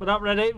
We're not ready.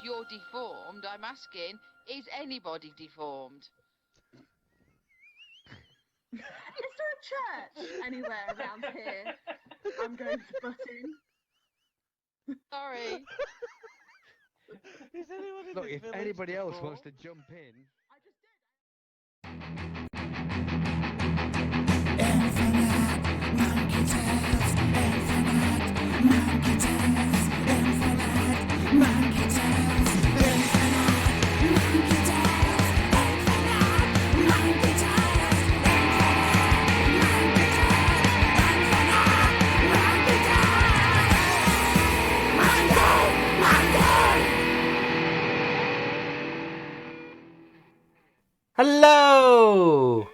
You're deformed. I'm asking, is anybody deformed? Is there a church anywhere around here? I'm going to butt in. Sorry. Is anyone in Look, this if village anybody else before? wants to jump in. I just did. Hello!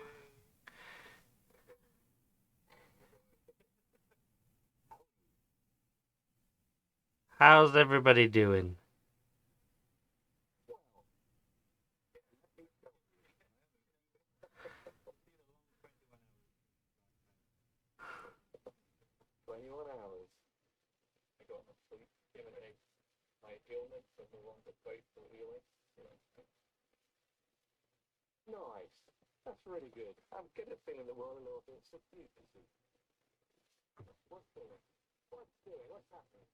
How's everybody doing? Nice. That's really good. I'm getting a feeling that we're on a little bit subdued this week. What's doing? What's doing? What's happening?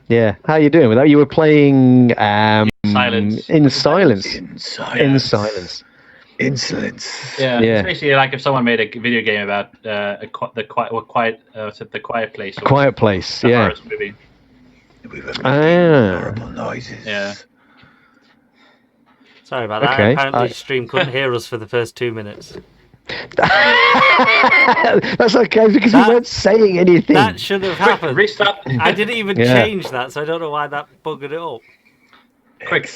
Yeah. How are you doing with that? You were playing Silence. in silence. In In silence. silence. Insolence. Yeah, Yeah. it's basically like if someone made a video game about the quiet place. Or Quiet Place. the Yeah. horror movie. We were making Ah. horrible noises. Yeah. Sorry about that. Okay, Apparently, stream couldn't hear us for the first 2 minutes. That's okay because we weren't saying anything. That should have happened. Restart. I didn't even Yeah. change that, so I don't know why that buggered it up. Quick,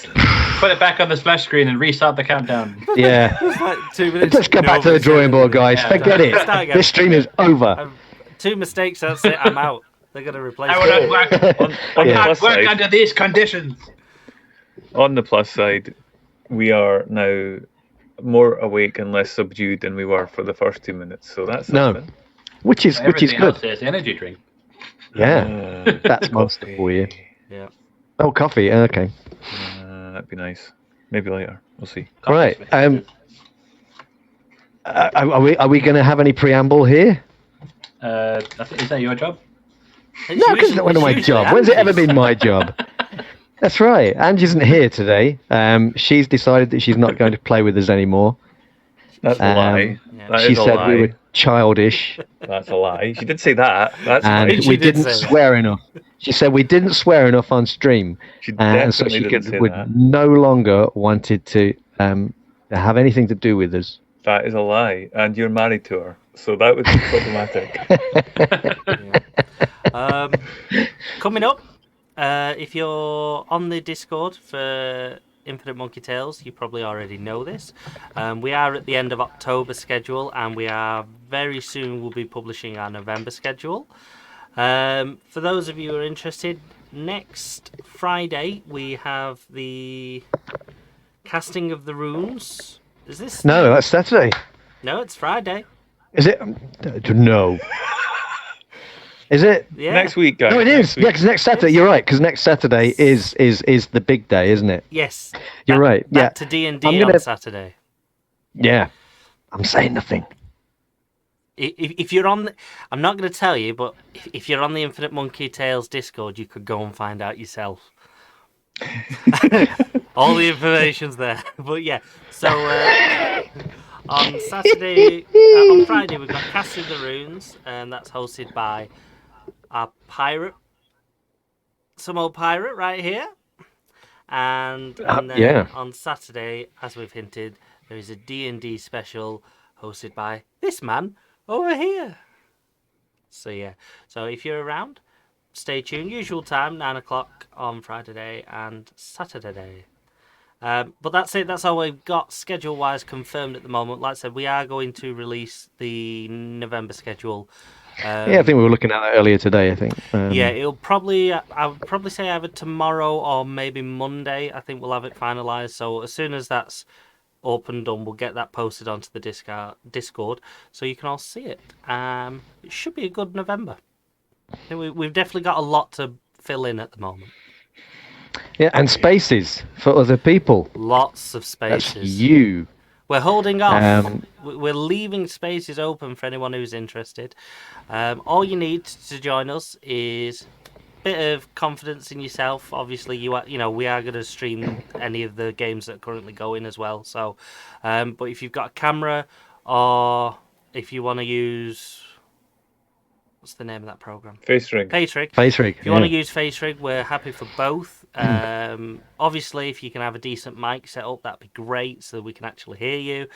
put it back on the splash screen and restart the countdown. Yeah. It's like 2 minutes. Let's go back to the Nobody drawing said board, anything. guys. Yeah. Forget it. Start again. This stream is over. 2 mistakes, that's it. I'm out. They're going to replace I will me. not work. On the Yeah. plus Work side, under these conditions. on the plus side, we are now more awake and less subdued than we were for the first 2 minutes. So that's No. something. Which is Everything else good. is energy drink. Yeah. That's monster for you. Yeah. Oh, coffee. Okay. That'd be nice. Maybe later. We'll see. Right. Are we going to have any preamble here? I think, is that your job? It's No, because it's usually- not my it's usually job. When's it ever Angie's. been my job? That's right. Angie isn't here today. She's decided that she's not going to play with us anymore. That's a lie. Yeah. That She is a said lie. we were childish That's a lie. She did say that. That's and fine. She we did didn't say that. swear enough. She said we didn't swear enough on stream, She and so definitely she didn't say would that. no longer wanted to have anything to do with us. That is a lie. And you're married to her. So that would be problematic. Coming up, if you're on the Discord for Infinite Monkey Tales, you probably already know this. We are at the end of October schedule, and we are very soon will be publishing our November schedule. For those of you who are interested, next Friday we have the casting of the runes. Is this? No, that's Saturday. No, it's Friday. Is it? No. Is it? Yeah. Next week, guys. No, it is. Next week. Yeah, because next Saturday. You're right. Because next Saturday is the big day, isn't it? Yes. You're right. Yeah. Back to D&D I'm gonna- on Saturday. Yeah. I'm saying nothing. If you're on, I'm not going to tell you, but if you're on the Infinite Monkey Tales Discord, you could go and find out yourself. All the information's there. But yeah, so on Saturday, on Friday, we've got Casting the Runes, and that's hosted by our pirate, some old pirate right here. And then yeah. on Saturday, as we've hinted, there is a D&D special hosted by this man over here. So yeah, so if you're around, stay tuned. Usual time, 9 o'clock on Friday and Saturday. But that's it. That's all we've got schedule-wise confirmed at the moment. Like I said, we are going to release the November schedule. Yeah, I think we were looking at that earlier today. I think. Yeah, it'll probably. I would probably say either tomorrow or maybe Monday. I think we'll have it finalised. So as soon as that's up and done, we'll get that posted onto the Discord so you can all see it. It should be a good November. We've definitely got a lot to fill in at the moment. Yeah, and spaces for other people. Lots of spaces. That's you. We're holding off. We're leaving spaces open for anyone who's interested. All you need to join us is a bit of confidence in yourself. Obviously, we are going to stream any of the games that are currently going as well. So, but if you've got a camera, or if you want to use, what's the name of that program? FaceRig. FaceRig. If you want to use FaceRig, we're happy for both. Obviously, if you can have a decent mic set up, that'd be great, so we can actually hear you.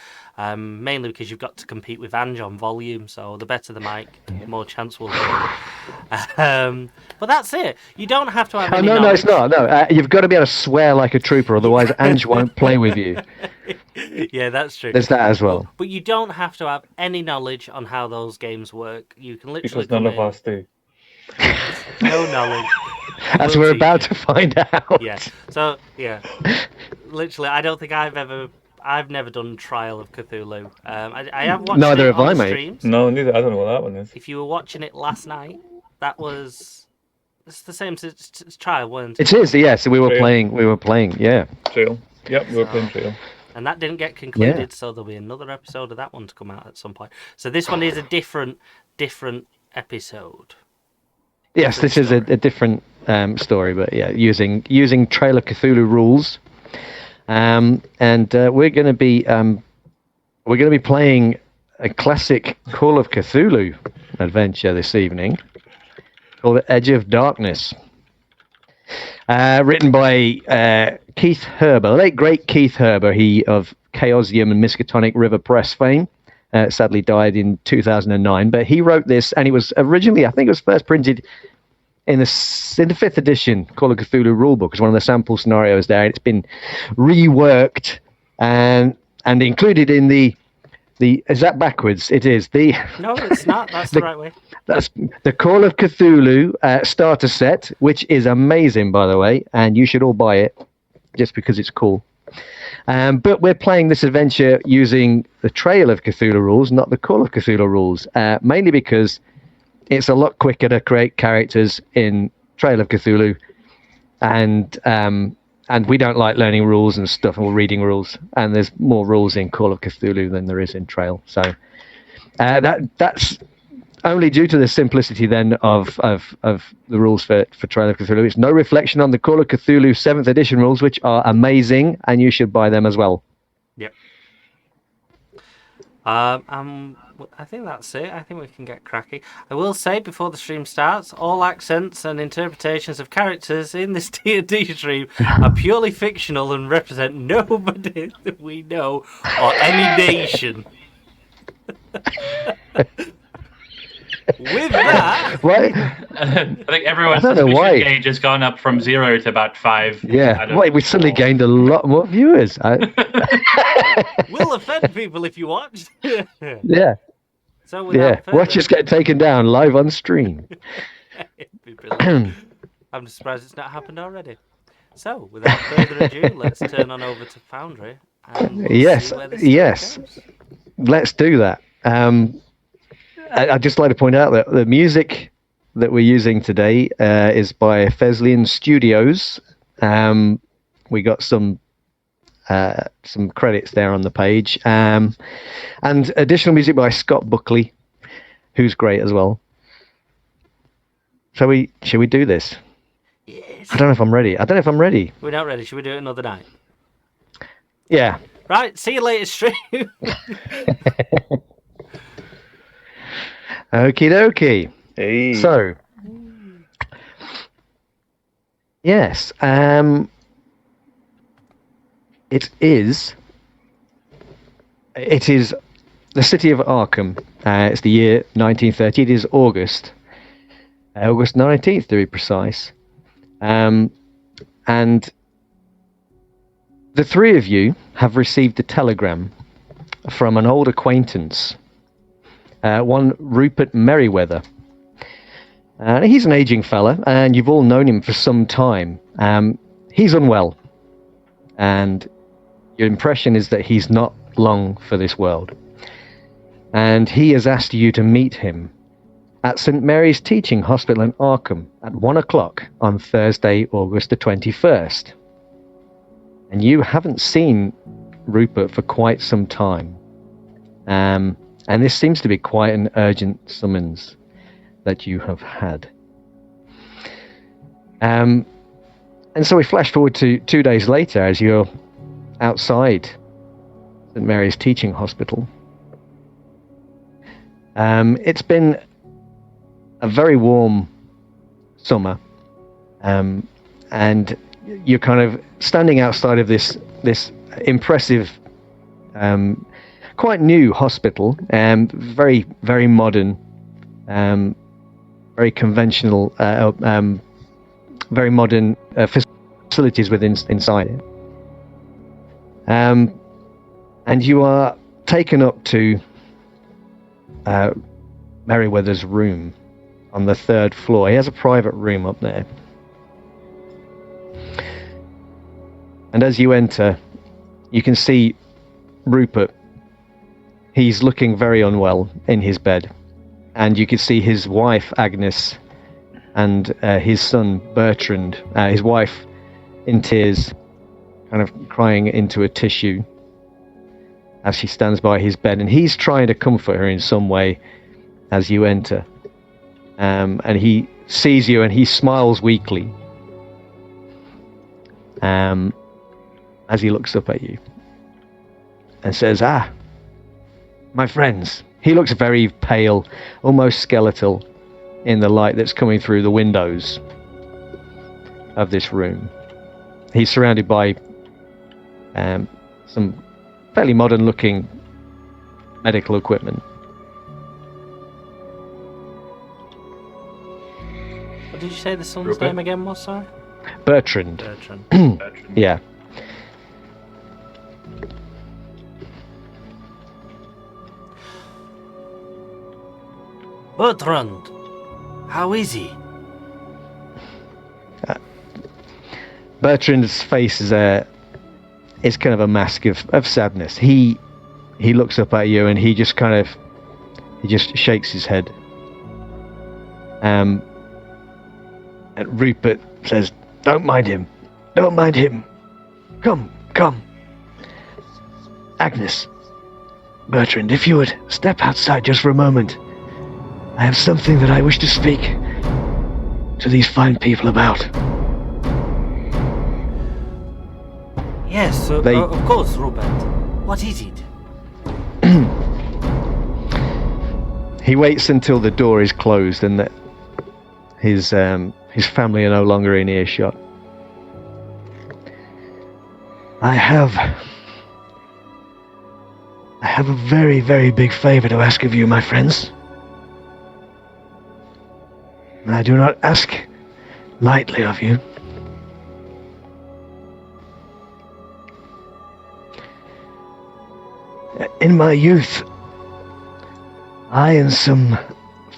Mainly because you've got to compete with Ange on volume, so the better the mic, the more chance we'll hear. But that's it. You don't have to have any No, knowledge. it's not. No, you've got to be able to swear like a trooper, otherwise Ange won't play with you. Yeah, that's true. There's that as well. But you don't have to have any knowledge on how those games work. You can literally Because none of us do. No knowledge. As we're about to find out. Yeah. So yeah, literally, I don't think I've never done Trial of Cthulhu. I have watched Neither it have on I, the mate. streams. No, neither. I don't know what that one is. If you were watching it last night, it's the same as Trial, weren't it? It is, yes. We were Trail. playing, yeah. Trail. Yep, we were playing Trail. And that didn't get concluded, so there'll be another episode of that one to come out at some point. So this one is a different episode. Yes, this is a different story, but yeah, using Trail of Cthulhu rules, and we're going to be playing a classic Call of Cthulhu adventure this evening called Edge of Darkness, written by Keith Herber, the late great Keith Herber, he of Chaosium and Miskatonic River Press fame. Sadly died in 2009, but he wrote this, and it was originally, I think it was first printed in the 5th edition Call of Cthulhu rulebook as one of the sample scenarios there. It's been reworked and included in the is that backwards? It is the No, it's not. That's the right way. That's the Call of Cthulhu starter set, which is amazing, by the way, and you should all buy it just because it's cool. But we're playing this adventure using the Trail of Cthulhu rules, not the Call of Cthulhu rules, mainly because it's a lot quicker to create characters in Trail of Cthulhu, and we don't like learning rules and stuff or reading rules, and there's more rules in Call of Cthulhu than there is in Trail. So that's only due to the simplicity then of the rules for Trail of Cthulhu. It's no reflection on the Call of Cthulhu 7th edition rules, which are amazing, and you should buy them as well. Yep. I think that's it. I think we can get cracking. I will say before the stream starts, all accents and interpretations of characters in this D&D stream are purely fictional and represent nobody that we know or any nation. With that, Right? I think everyone's I don't know why. suspicion gauge has gone up from 0 to about 5. Yeah. Wait, we suddenly gained a lot more viewers. we'll offend people if you watch. Yeah. So Yeah. without Watch us get taken down live on stream. It'd be brilliant. I'm just surprised it's not happened already. So, without further ado, let's turn on over to Foundry. And we'll Yes, see where this story yes. goes. Let's do that. I'd just like to point out that the music that we're using today is by Feslian Studios. We got some credits there on the page, and additional music by Scott Buckley, who's great as well. Shall we do this? Yes. I don't know if I'm ready. We're not ready. Should we do it another night? Yeah. Right. See you later, stream. Okie dokie. Hey. So, yes, it is the city of Arkham. It's the year 1930. It is August 19th to be precise. And the three of you have received a telegram from an old acquaintance. One Rupert Merriweather. He's an aging fella, and you've all known him for some time. He's unwell, and Your impression is that he's not long for this world. And he has asked you to meet him at St. Mary's Teaching Hospital in Arkham at 1 o'clock on Thursday, August the 21st. And you haven't seen Rupert for quite some time. And this seems to be quite an urgent summons that you have had. And so we flash forward to 2 days later as you're outside St. Mary's Teaching Hospital. It's been a very warm summer, and you're kind of standing outside of this impressive, quite new hospital, very, very modern, very conventional, very modern facilities inside it. And you are taken up to Merriweather's room on the 3rd floor. He has a private room up there. And as you enter, you can see Rupert. He's looking very unwell in his bed. And you can see his wife, Agnes, and his son, Bertrand, his wife, in tears, kind of crying into a tissue as she stands by his bed. And he's trying to comfort her in some way as you enter. And he sees you and he smiles weakly as he looks up at you and says, my friends. He looks very pale, almost skeletal in the light that's coming through the windows of this room. He's surrounded by some fairly modern looking medical equipment. What did you say the son's Rupert? name again was, sorry? Bertrand. Bertrand. Yeah. Bertrand, how is he? Bertrand's face is kind of a mask of sadness. He looks up at you and he just shakes his head. And Rupert says, "Don't mind him. Don't mind him. Come. Agnes, Bertrand, if you would step outside just for a moment. I have something that I wish to speak to these fine people about." Yes, of course, Rupert. What is it? He waits until the door is closed and that his family are no longer in earshot. I have a very, very big favor to ask of you, my friends. I do not ask lightly of you. In my youth, I and some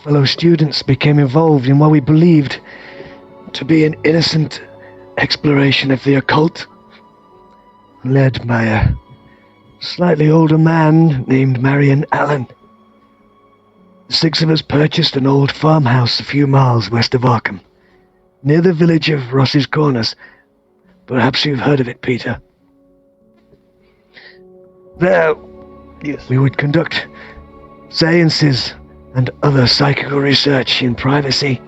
fellow students became involved in what we believed to be an innocent exploration of the occult, led by a slightly older man named Marion Allen. The 6 of us purchased an old farmhouse a few miles west of Arkham, near the village of Ross's Corners. Perhaps you've heard of it, Peter. There, Yes. we would conduct seances and other psychical research in privacy.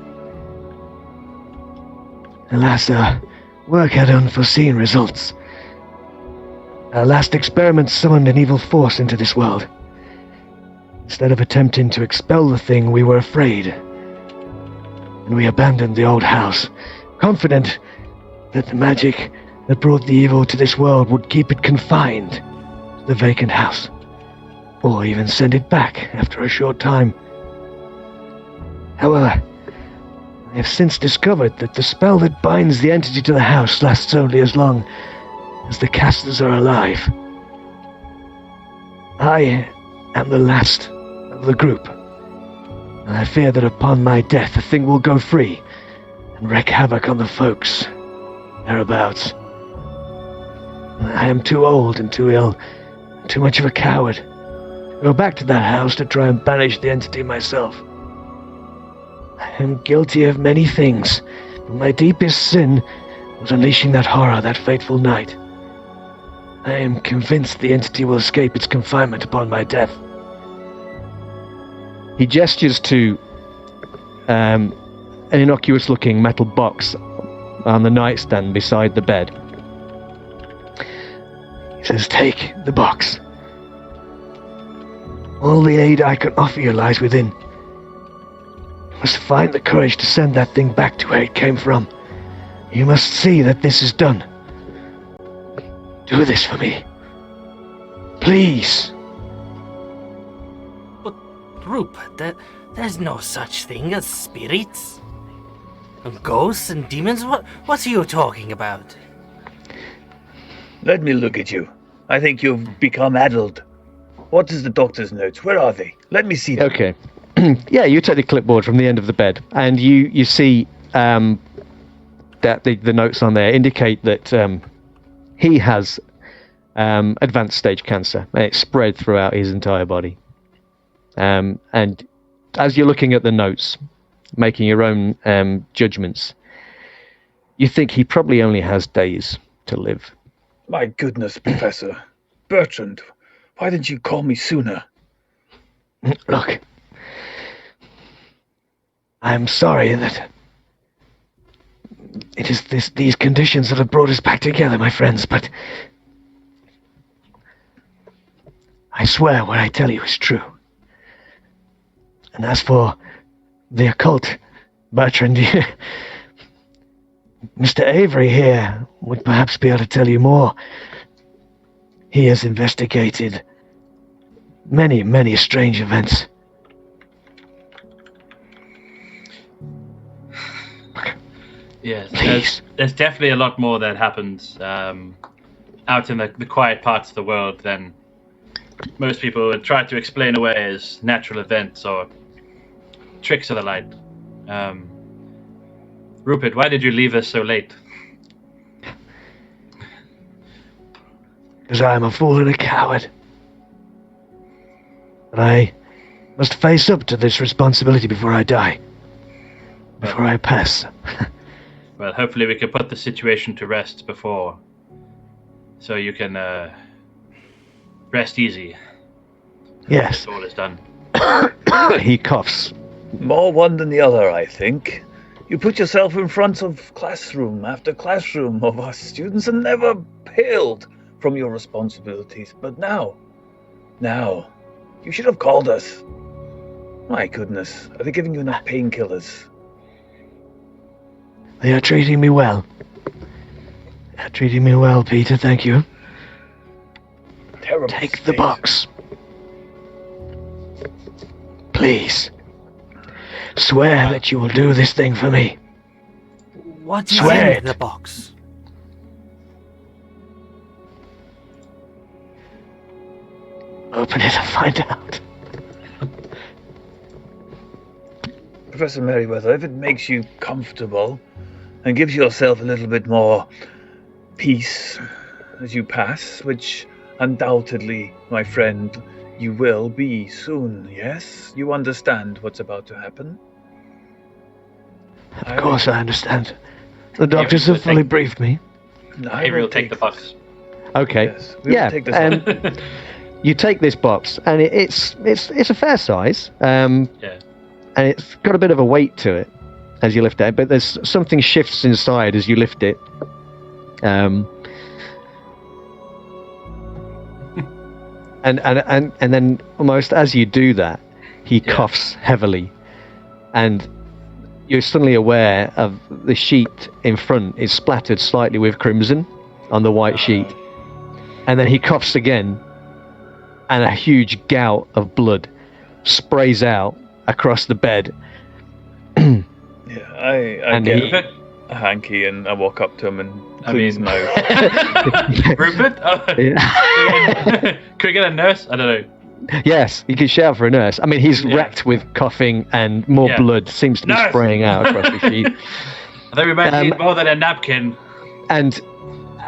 Alas, our work had unforeseen results. Our last experiment summoned an evil force into this world. Instead of attempting to expel the thing, we were afraid. And we abandoned the old house, confident that the magic that brought the evil to this world would keep it confined to the vacant house, or even send it back after a short time. However, I have since discovered that the spell that binds the entity to the house lasts only as long as the casters are alive. I am the last of the group, and I fear that upon my death the thing will go free and wreak havoc on the folks thereabouts. I am too old and too ill, too much of a coward. To go back to that house to try and banish the entity myself. I am guilty of many things, but my deepest sin was unleashing that horror that fateful night. I am convinced the entity will escape its confinement upon my death. He gestures to an innocuous-looking metal box on the nightstand beside the bed. He says, take the box. All the aid I can offer you lies within. You must find the courage to send that thing back to where it came from. You must see that this is done. Do this for me. Please. But, Rupert, there's no such thing as spirits. And ghosts and demons? What are you talking about? Let me look at you. I think you've become addled. What is the doctor's notes? Where are they? Let me see them. Okay. Yeah, you take the clipboard from the end of the bed, and you see that the notes on there indicate that he has advanced stage cancer, and it's spread throughout his entire body. And as you're looking at the notes, making your own judgments, you think he probably only has days to live. My goodness, Professor. Bertrand, why didn't you call me sooner? Look, I'm sorry that it is these conditions that have brought us back together, my friends, but I swear what I tell you is true. And as for the occult, Bertrand, Mr. Avery here would perhaps be able to tell you more. He has investigated many, many strange events. Yes, there's definitely a lot more that happens out in the quiet parts of the world than most people would try to explain away as natural events or tricks of the light. Rupert, why did you leave us so late? Because I am a fool and a coward. But I must face up to this responsibility before I die. Before I pass. Well, hopefully we can put the situation to rest before, so you can rest easy. Yes. All is done. He coughs. More one than the other, I think. You put yourself in front of classroom after classroom of our students and never paled from your responsibilities. But now, you should have called us. My goodness, are they giving you enough painkillers? They are treating me well. They are treating me well, Peter, thank you. Terrible Take the box. Please. Swear that you will do this thing for me. What's Swear in the box? Open it and find out. Professor Merriweather, if it makes you comfortable and gives yourself a little bit more peace as you pass, which undoubtedly, my friend, you will be soon, yes? You understand what's about to happen? Of course I understand. The doctors have fully briefed me. Avery will take the box. Okay. Yes, we will take this one. You take this box, and it's a fair size. Yeah. And it's got a bit of a weight to it as you lift it, but there's something shifts inside as you lift it. And then almost as you do that, he coughs heavily, and you're suddenly aware of the sheet in front is splattered slightly with crimson on the white sheet, and then he coughs again, and a huge gout of blood sprays out across the bed. Yeah, I get a hanky and I walk up to him and clean his mouth. Rupert? Could we get a nurse? I don't know. Yes, you can shout for a nurse. I mean, he's wrecked with coughing and more blood seems to be spraying out across the sheet. I think we might need more than a napkin. And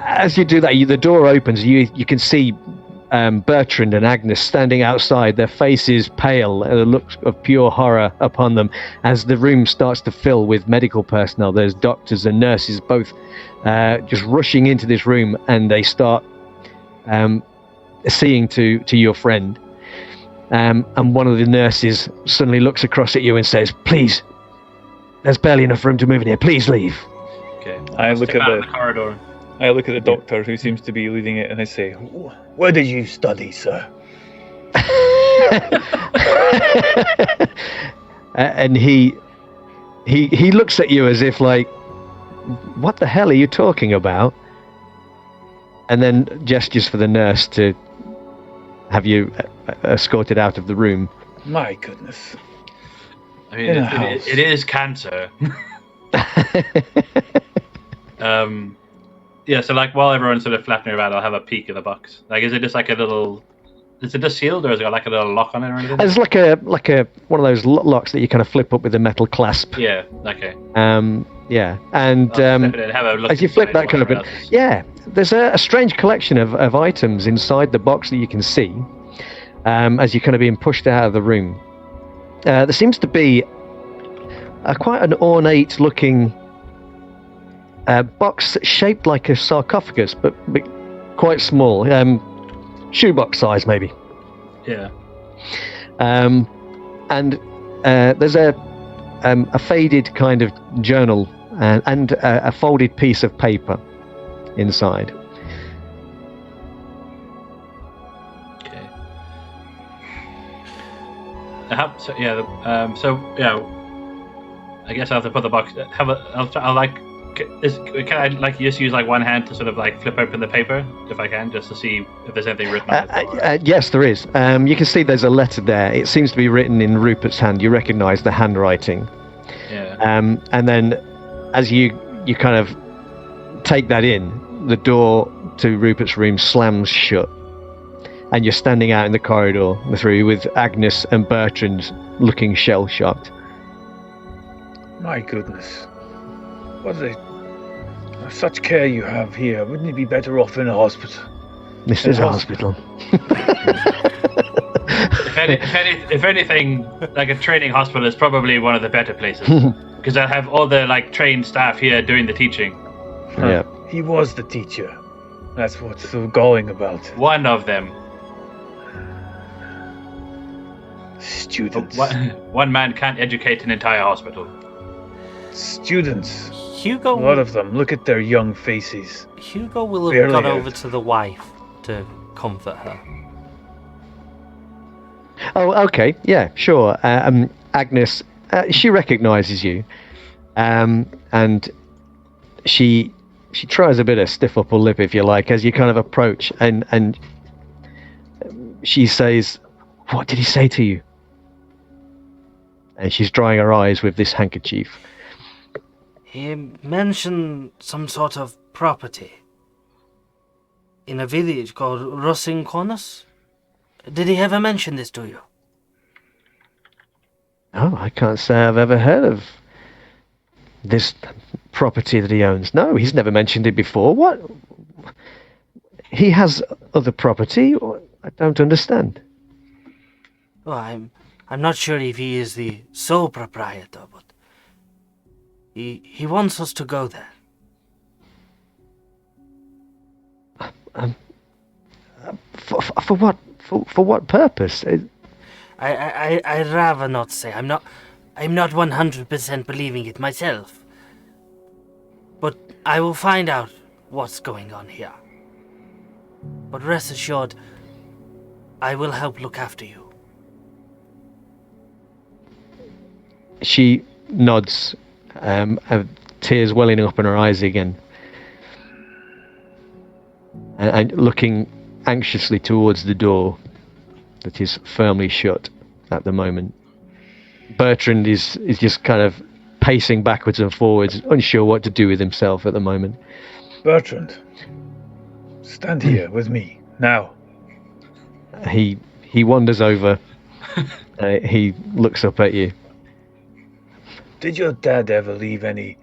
as you do that, the door opens. You can see Bertrand and Agnes standing outside, their faces pale, a look of pure horror upon them as the room starts to fill with medical personnel. There's doctors and nurses both just rushing into this room, and they start seeing to your friend. And one of the nurses suddenly looks across at you and says, "Please, there's barely enough room to move in here. Please leave." Okay. I look Step at out the the corridor. I look at the doctor who seems to be leading it, and I say, "Where did you study, sir?" And he looks at you as if like, "What the hell are you talking about?" And then gestures for the nurse to have you escorted out of the room. My goodness. I mean, it is cancer. Yeah, so like while everyone's sort of flapping around, I'll have a peek at the box. Like, is it just like a little? Is it just sealed, or has it got like a little lock on it or anything? It's like a one of those locks that you kind of flip up with a metal clasp. Yeah. Okay. Yeah, and I'll step in and have a look as you flip inside that kind of while bit, everyone else is- yeah, there's a strange collection of items inside the box that you can see as you're kind of being pushed out of the room. There seems to be quite an ornate-looking box shaped like a sarcophagus, but quite small, shoebox size maybe. Yeah. And there's a faded kind of journal and a folded piece of paper inside. Okay. So yeah. I guess I have to put the box. I'll like. Can I like just use like one hand to sort of like flip open the paper if I can, just to see if there's anything written on it? Yes, there is. You can see there's a letter there. It seems to be written in Rupert's hand. You recognise the handwriting. Yeah. And then, as you kind of take that in, the door to Rupert's room slams shut, and you're standing out in the corridor through with Agnes and Bertrand looking shell-shocked. My goodness. What such care you have here. Wouldn't you be better off in a hospital? This is a hospital. If anything, like a training hospital is probably one of the better places, because I have all the like trained staff here doing the teaching. Yeah. He was the teacher. That's what's so galling about it. One of them. Students. One man can't educate an entire hospital. Students. Hugo. A lot of them. Look at their young faces. Hugo will have Barely gone out. over to the wife to comfort her. Oh, okay. Yeah, sure. Agnes, she recognises you, and she tries a bit of stiff upper lip, if you like, as you kind of approach, and she says, "What did he say to you?" And she's drying her eyes with this handkerchief. He mentioned some sort of property in a village called Rosinconas. Did he ever mention this to you? Oh, I can't say I've ever heard of this property that he owns. No, he's never mentioned it before. What? He has other property? I don't understand. Oh, I'm not sure if he is the sole proprietor, but he wants us to go there. For what? For what purpose? I'd rather not say. I'm not 100% believing it myself. But I will find out what's going on here. But rest assured, I will help look after you. She nods, tears welling up in her eyes again, and looking anxiously towards the door that is firmly shut at the moment. Bertrand is just kind of pacing backwards and forwards, unsure what to do with himself at the moment. Bertrand, stand here with me now. He wanders over. He looks up at you. Did your dad ever leave any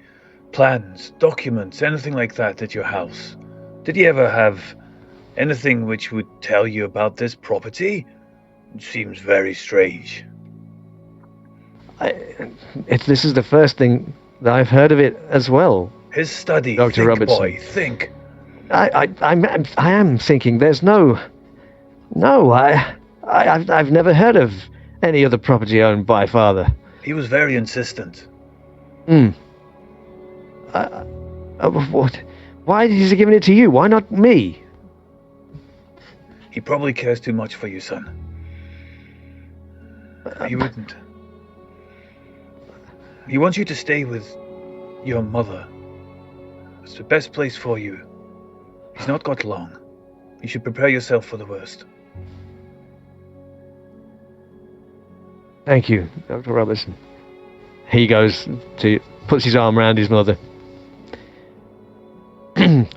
plans, documents, anything like that at your house? Did he ever have anything which would tell you about this property? It seems very strange. This is the first thing that I've heard of it as well. His study, Dr. think, Robertson. boy, think. I am thinking. There's I've never heard of any other property owned by Father. He was very insistent. What? Why is he giving it to you? Why not me? He probably cares too much for you, son. He wouldn't. He wants you to stay with your mother. It's the best place for you. He's not got long. You should prepare yourself for the worst. Thank you, Dr. Robertson. He puts his arm around his mother.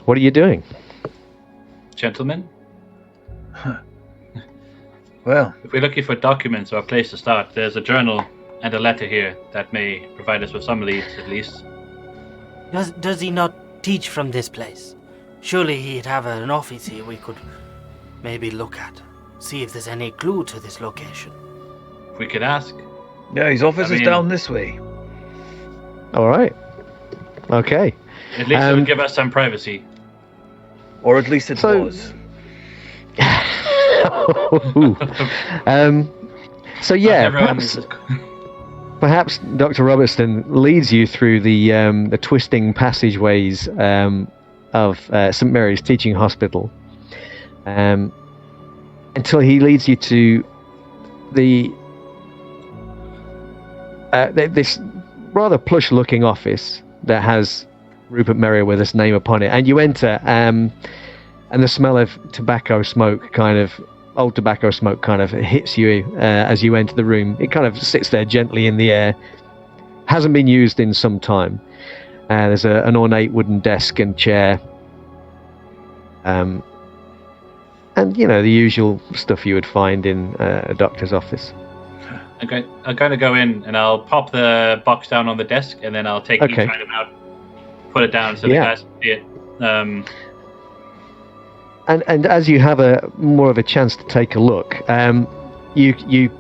What are you doing? Gentlemen, Well, if we're looking for documents or a place to start, there's a journal and a letter here that may provide us with some leads, at least. Does he not teach from this place? Surely he'd have an office here we could maybe look at. See if there's any clue to this location. If we could ask. yeah, his office is down this way. All right. Okay. At least it would give us some privacy. Or at least it was. So yeah, Everyone perhaps Dr. Robertson leads you through the twisting passageways of St. Mary's Teaching Hospital until he leads you to this rather plush-looking office that has Rupert Merriweather's name upon it, and you enter, and the smell of old tobacco smoke kind of hits you as you enter the room. It kind of sits there gently in the air. Hasn't been used in some time. There's an ornate wooden desk and chair, and the usual stuff you would find in a doctor's office. I'm going to go in and I'll pop the box down on the desk, and then I'll take each item out, put it down so the guys can see it. And as you have more of a chance to take a look, you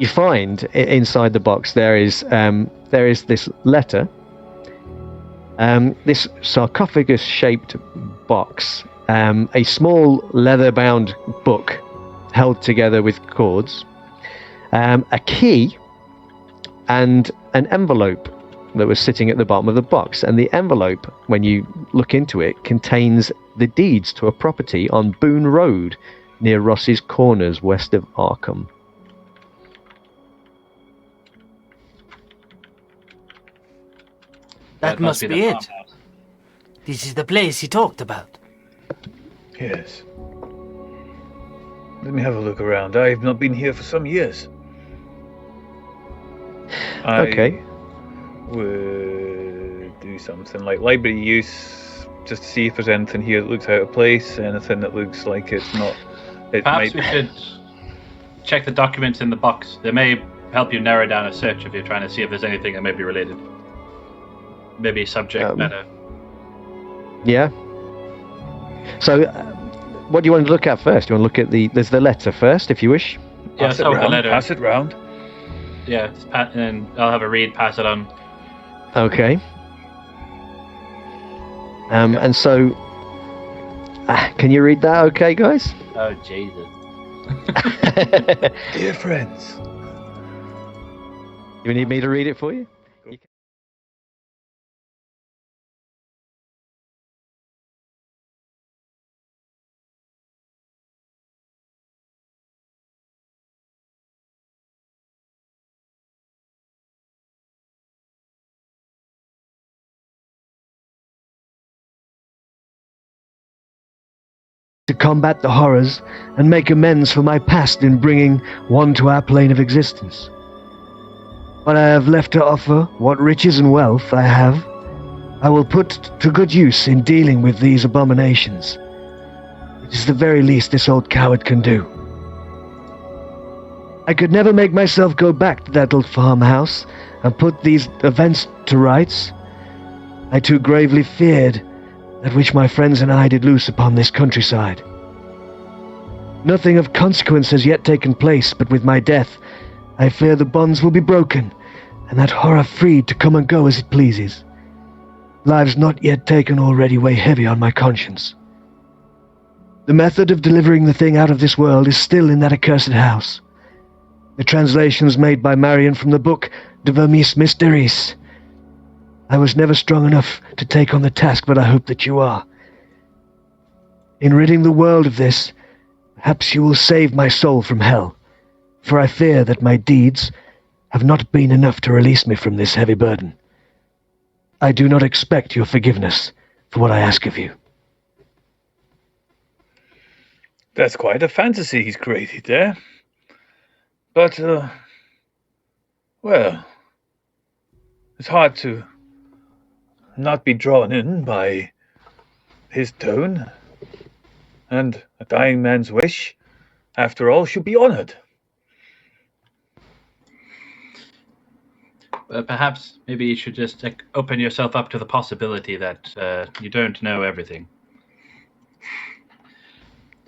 find inside the box there is this letter, this sarcophagus-shaped box, a small leather-bound book held together with cords, a key, and an envelope that was sitting at the bottom of the box. And the envelope, when you look into it, contains the deeds to a property on Boone Road near Ross's Corners, west of Arkham. That must be the it. farmhouse. This is the place he talked about. Yes. Let me have a look around. I've not been here for some years. Okay. I would do something like library use, just to see if there's anything here that looks out of place, anything that looks like it's not. Perhaps we should check the documents in the box. They may help you narrow down a search if you're trying to see if there's anything that may be related. Maybe subject matter. Yeah. So, what do you want to look at first? Do you want to look at there's the letter first, if you wish? Yeah, Pass it start with the round. letter. Pass it round. Yeah, and I'll have a read, pass it on. Okay. And so, can you read that? Okay, guys. Oh Jesus! Dear friends. You need me to read it for you? To combat the horrors and make amends for my past in bringing one to our plane of existence. What I have left to offer, what riches and wealth I have, I will put to good use in dealing with these abominations. It is the very least this old coward can do. I could never make myself go back to that old farmhouse and put these events to rights. I too gravely feared that which my friends and I did loose upon this countryside. Nothing of consequence has yet taken place, but with my death, I fear the bonds will be broken, and that horror freed to come and go as it pleases. Lives not yet taken already weigh heavy on my conscience. The method of delivering the thing out of this world is still in that accursed house. The translations made by Marion from the book De Vermis Mysteries. I was never strong enough to take on the task, but I hope that you are. In ridding the world of this, perhaps you will save my soul from hell, for I fear that my deeds have not been enough to release me from this heavy burden. I do not expect your forgiveness for what I ask of you. That's quite a fantasy he's created there. But, well, it's hard to not be drawn in by his tone. And a dying man's wish, after all, should be honored. Perhaps maybe you should just open yourself up to the possibility that you don't know everything.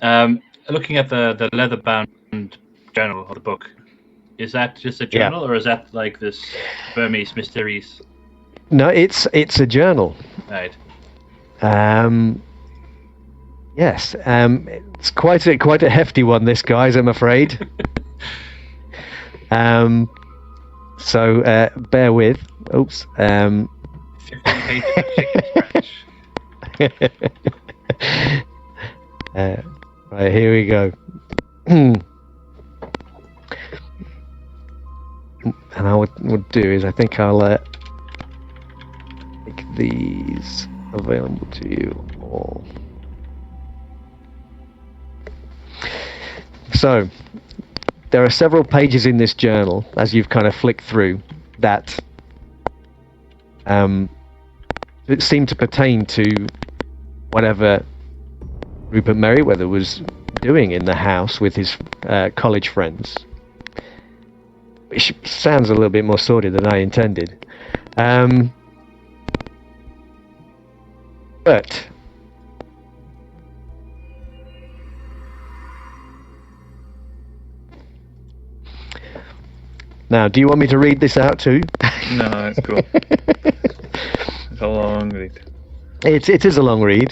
Looking at the leather-bound journal of the book, is that just a journal, or is that like this Burmese Mysteries? No, it's a journal. Right. Yes. It's quite a hefty one, this, guys, I'm afraid. So bear with. Oops. 15 pages of chicken scratch. Right, here we go. And I would do is I think I'll make these available to you all. So, there are several pages in this journal, as you've kind of flicked through, that seem to pertain to whatever Rupert Merriweather was doing in the house with his college friends. Which sounds a little bit more sordid than I intended. But now, do you want me to read this out too? No, that's cool. It's a long read. It is a long read.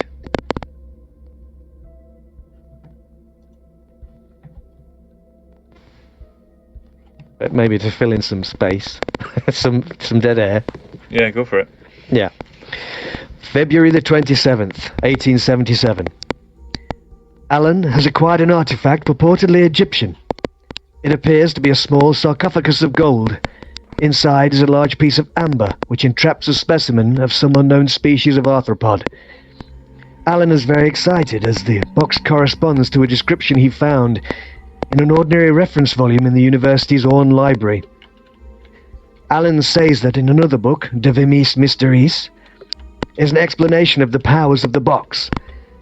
But maybe to fill in some space, some dead air. Yeah, go for it. Yeah. February the 27th, 1877. Alan has acquired an artifact purportedly Egyptian. It appears to be a small sarcophagus of gold. Inside is a large piece of amber, which entraps a specimen of some unknown species of arthropod. Alan is very excited, as the box corresponds to a description he found in an ordinary reference volume in the university's own library. Alan says that in another book, De Vermis Mysteries, is an explanation of the powers of the box.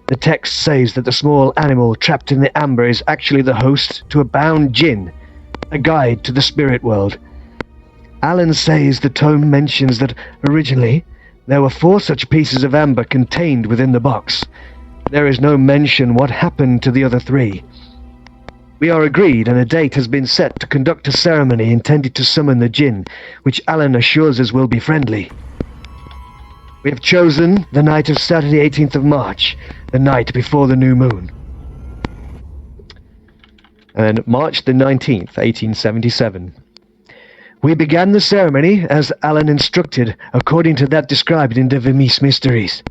The text says that the small animal trapped in the amber is actually the host to a bound jinn, a guide to the spirit world. Alan says the tome mentions that originally there were 4 such pieces of amber contained within the box. There is no mention what happened to the other 3. We are agreed, and a date has been set to conduct a ceremony intended to summon the jinn, which Alan assures us will be friendly. We have chosen the night of Saturday 18th of March, the night before the new moon. And March the 19th, 1877. We began the ceremony as Alan instructed, according to that described in De Vermis Mysteries.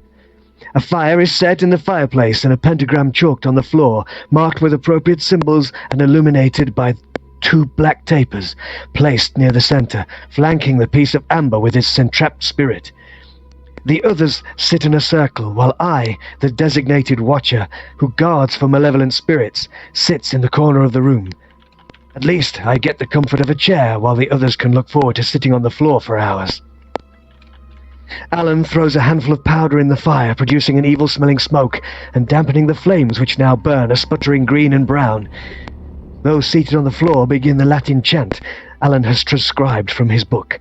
A fire is set in the fireplace and a pentagram chalked on the floor, marked with appropriate symbols and illuminated by 2 black tapers placed near the center, flanking the piece of amber with its entrapped spirit. The others sit in a circle, while I, the designated watcher, who guards for malevolent spirits, sits in the corner of the room. At least I get the comfort of a chair, while the others can look forward to sitting on the floor for hours. Alan throws a handful of powder in the fire, producing an evil-smelling smoke and dampening the flames which now burn a sputtering green and brown. Those seated on the floor begin the Latin chant Alan has transcribed from his book.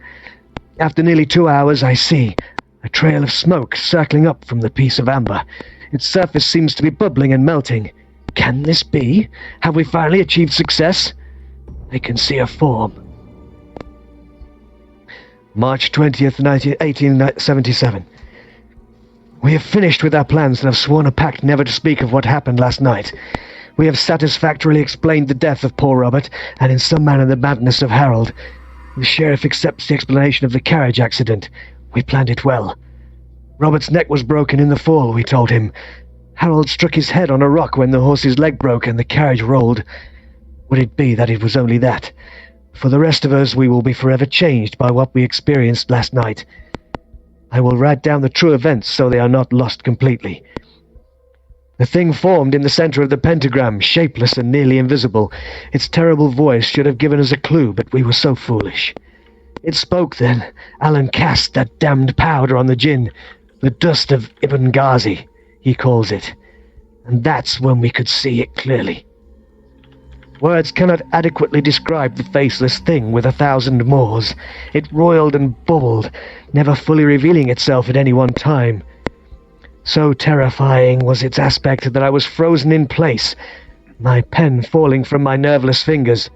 After nearly 2 hours, I see, A trail of smoke circling up from the piece of amber. Its surface seems to be bubbling and melting. Can this be? Have we finally achieved success? I can see a form. March 20th, 1877. We have finished with our plans and have sworn a pact never to speak of what happened last night. We have satisfactorily explained the death of poor Robert, and in some manner the madness of Harold. The sheriff accepts the explanation of the carriage accident. We planned it well. Robert's neck was broken in the fall, we told him. Harold struck his head on a rock when the horse's leg broke and the carriage rolled. Would it be that it was only that? For the rest of us, we will be forever changed by what we experienced last night. I will write down the true events so they are not lost completely. The thing formed in the center of the pentagram, shapeless and nearly invisible. Its terrible voice should have given us a clue, but we were so foolish. It spoke then. Alan cast that damned powder on the gin. The dust of Ibn Ghazi, he calls it. And that's when we could see it clearly. Words cannot adequately describe the faceless thing with 1,000 moors. It roiled and bubbled, never fully revealing itself at any one time. So terrifying was its aspect that I was frozen in place, my pen falling from my nerveless fingers.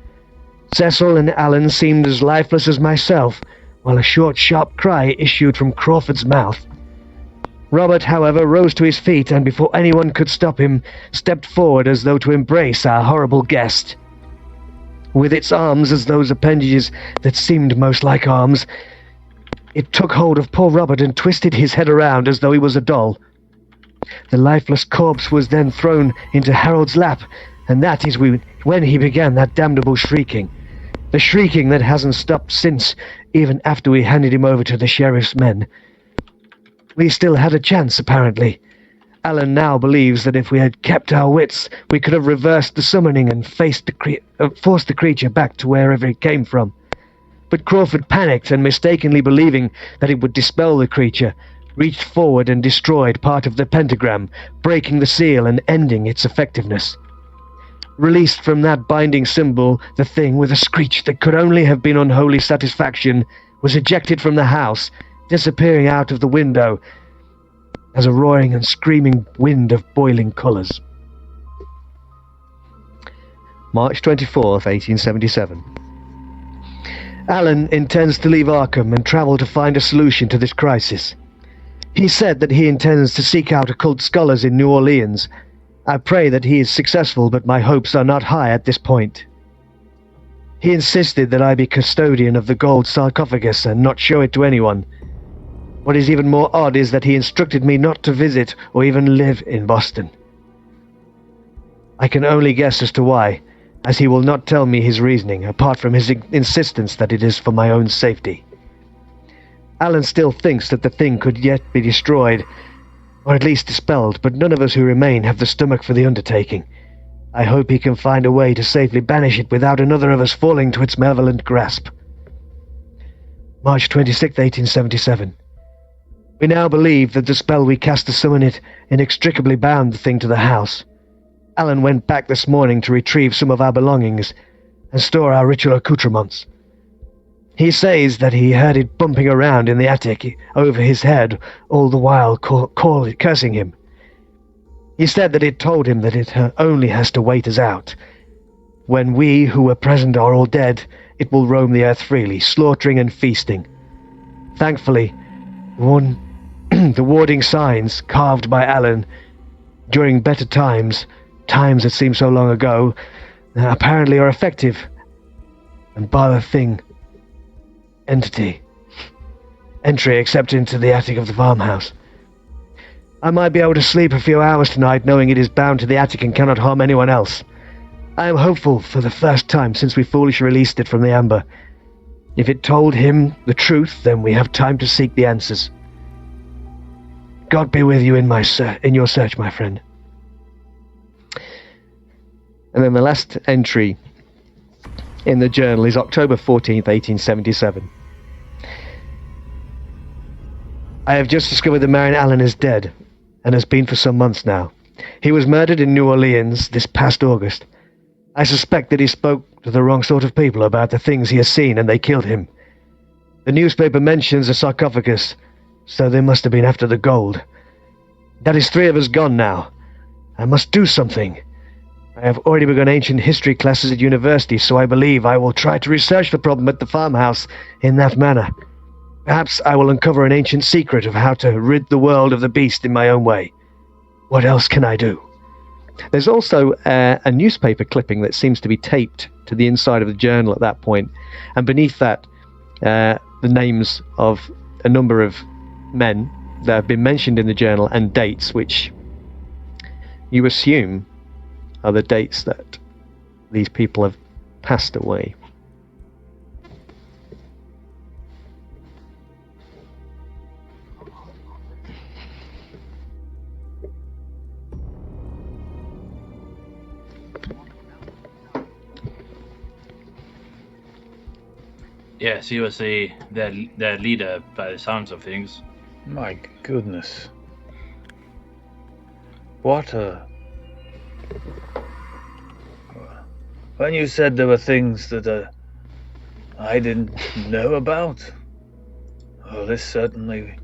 Cecil and Alan seemed as lifeless as myself, while a short, sharp cry issued from Crawford's mouth. Robert, however, rose to his feet, and before anyone could stop him, stepped forward as though to embrace our horrible guest. With its arms as those appendages that seemed most like arms, it took hold of poor Robert and twisted his head around as though he was a doll. The lifeless corpse was then thrown into Harold's lap, and that is when he began that damnable shrieking. The shrieking that hasn't stopped since, even after we handed him over to the sheriff's men. We still had a chance, apparently. Alan now believes that if we had kept our wits, we could have reversed the summoning and forced the creature back to wherever it came from. But Crawford panicked, and mistakenly believing that it would dispel the creature, reached forward and destroyed part of the pentagram, breaking the seal and ending its effectiveness. Released from that binding symbol, the thing, with a screech that could only have been unholy satisfaction, was ejected from the house, disappearing out of the window as a roaring and screaming wind of boiling colours. March 24th, 1877. Alan intends to leave Arkham and travel to find a solution to this crisis. He said that he intends to seek out occult scholars in New Orleans. I pray that he is successful, but my hopes are not high at this point. He insisted that I be custodian of the gold sarcophagus and not show it to anyone. What is even more odd is that he instructed me not to visit or even live in Boston. I can only guess as to why, as he will not tell me his reasoning, apart from his insistence that it is for my own safety. Alan still thinks that the thing could yet be destroyed, or at least dispelled, but none of us who remain have the stomach for the undertaking. I hope he can find a way to safely banish it without another of us falling to its malevolent grasp. March 26, 1877. We now believe that the spell we cast to summon it inextricably bound the thing to the house. Alan went back this morning to retrieve some of our belongings and store our ritual accoutrements. He says that he heard it bumping around in the attic over his head, all the while cursing him. He said that it told him that it only has to wait us out. When we who were present are all dead, it will roam the earth freely, slaughtering and feasting. Thankfully, the warding signs carved by Alan during better times that seem so long ago, apparently are effective and bar the thing entry except into the attic of the farmhouse. I might be able to sleep a few hours tonight knowing it is bound to the attic and cannot harm anyone else. I am hopeful for the first time since we foolishly released it from the amber. If it told him the truth, then we have time to seek the answers. God be with you in your search, my friend. And then the last entry in the journal is October 14th, 1877. I have just discovered that Marion Allen is dead, and has been for some months now. He was murdered in New Orleans this past August. I suspect that he spoke to the wrong sort of people about the things he has seen, and they killed him. The newspaper mentions a sarcophagus, So they must have been after the gold. That is 3 of us gone now. I must do something. I have already begun ancient history classes at university, so I believe I will try to research the problem at the farmhouse in that manner. Perhaps I will uncover an ancient secret of how to rid the world of the beast in my own way. What else can I do? There's also a newspaper clipping that seems to be taped to the inside of the journal at that point, and beneath that, the names of a number of men that have been mentioned in the journal and dates which you assume are the dates that these people have passed away. Yes, he was their leader by the sounds of things. My goodness. What a... When you said there were things that I didn't know about, well, this certainly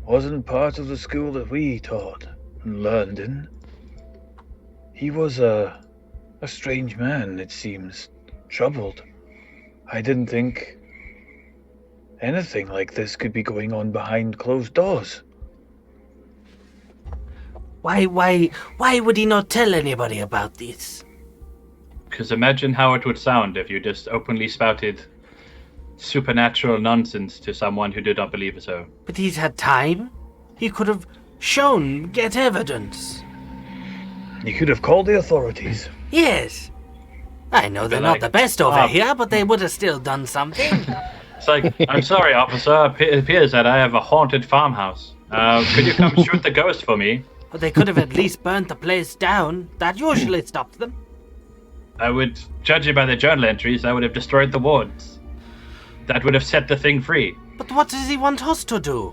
wasn't part of the school that we taught and learned in. He was a strange man, it seems, troubled. I didn't think anything like this could be going on behind closed doors. Why would he not tell anybody about this? Because imagine how it would sound if you just openly spouted supernatural nonsense to someone who did not believe so. But he's had time. He could have get evidence. He could have called the authorities. Yes. I know they're not the best over here, but they would have still done something. It's like, I'm sorry, officer. It appears that I have a haunted farmhouse. Could you come shoot the ghost for me? But they could have at least burnt the place down. That usually stopped them. I would, judging by the journal entries, I would have destroyed the wards. That would have set the thing free. But what does he want us to do?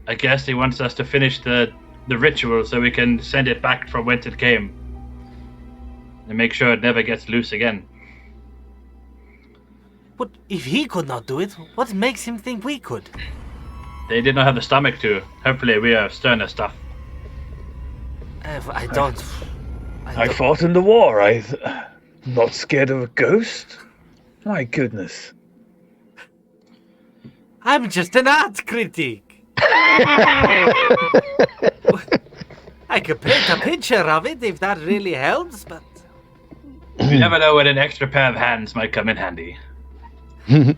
I guess he wants us to finish the ritual so we can send it back from whence it came. And make sure it never gets loose again. But if he could not do it, what makes him think we could? They did not have the stomach to. Hopefully we have sterner stuff. I don't... I fought in the war. I'm not scared of a ghost. My goodness. I'm just an art critic. I could paint a picture of it if that really helps, but... You never know when an extra pair of hands might come in handy. I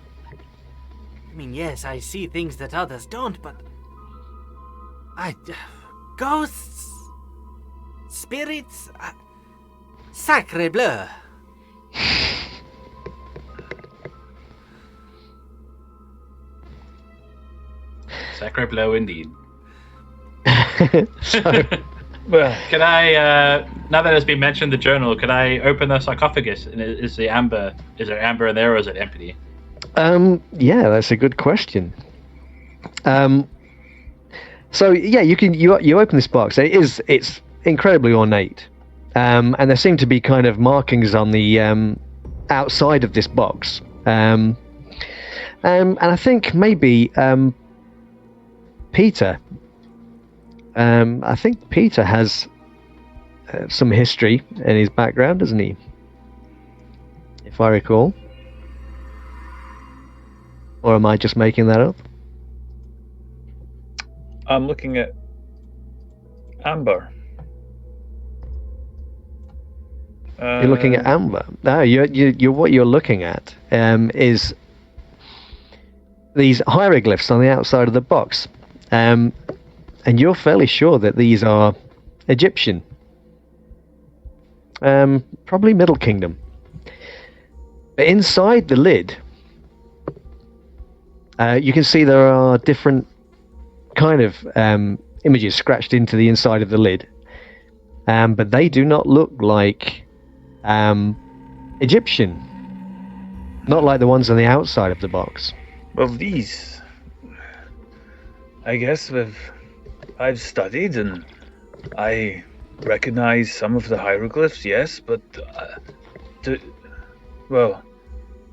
mean, yes, I see things that others don't, but... Ghosts... Spirits... Sacre bleu. Sacre bleu indeed. Well, can I, now that it's been mentioned the journal, can I open the sarcophagus? And is there amber in there or is it empty? Yeah, that's a good question. So yeah, you open this box. It's incredibly ornate, and there seem to be kind of markings on the outside of this box, and I think maybe Peter. I think Peter has some history in his background, doesn't he? If I recall. Or am I just making that up? I'm looking at amber. You're looking at amber. No, you're what you're looking at is these hieroglyphs on the outside of the box. And you're fairly sure that these are Egyptian. Probably Middle Kingdom. But inside the lid, you can see there are different kind of images scratched into the inside of the lid. But they do not look like Egyptian. Not like the ones on the outside of the box. Well, these... I guess I've studied and I recognize some of the hieroglyphs, yes, but well,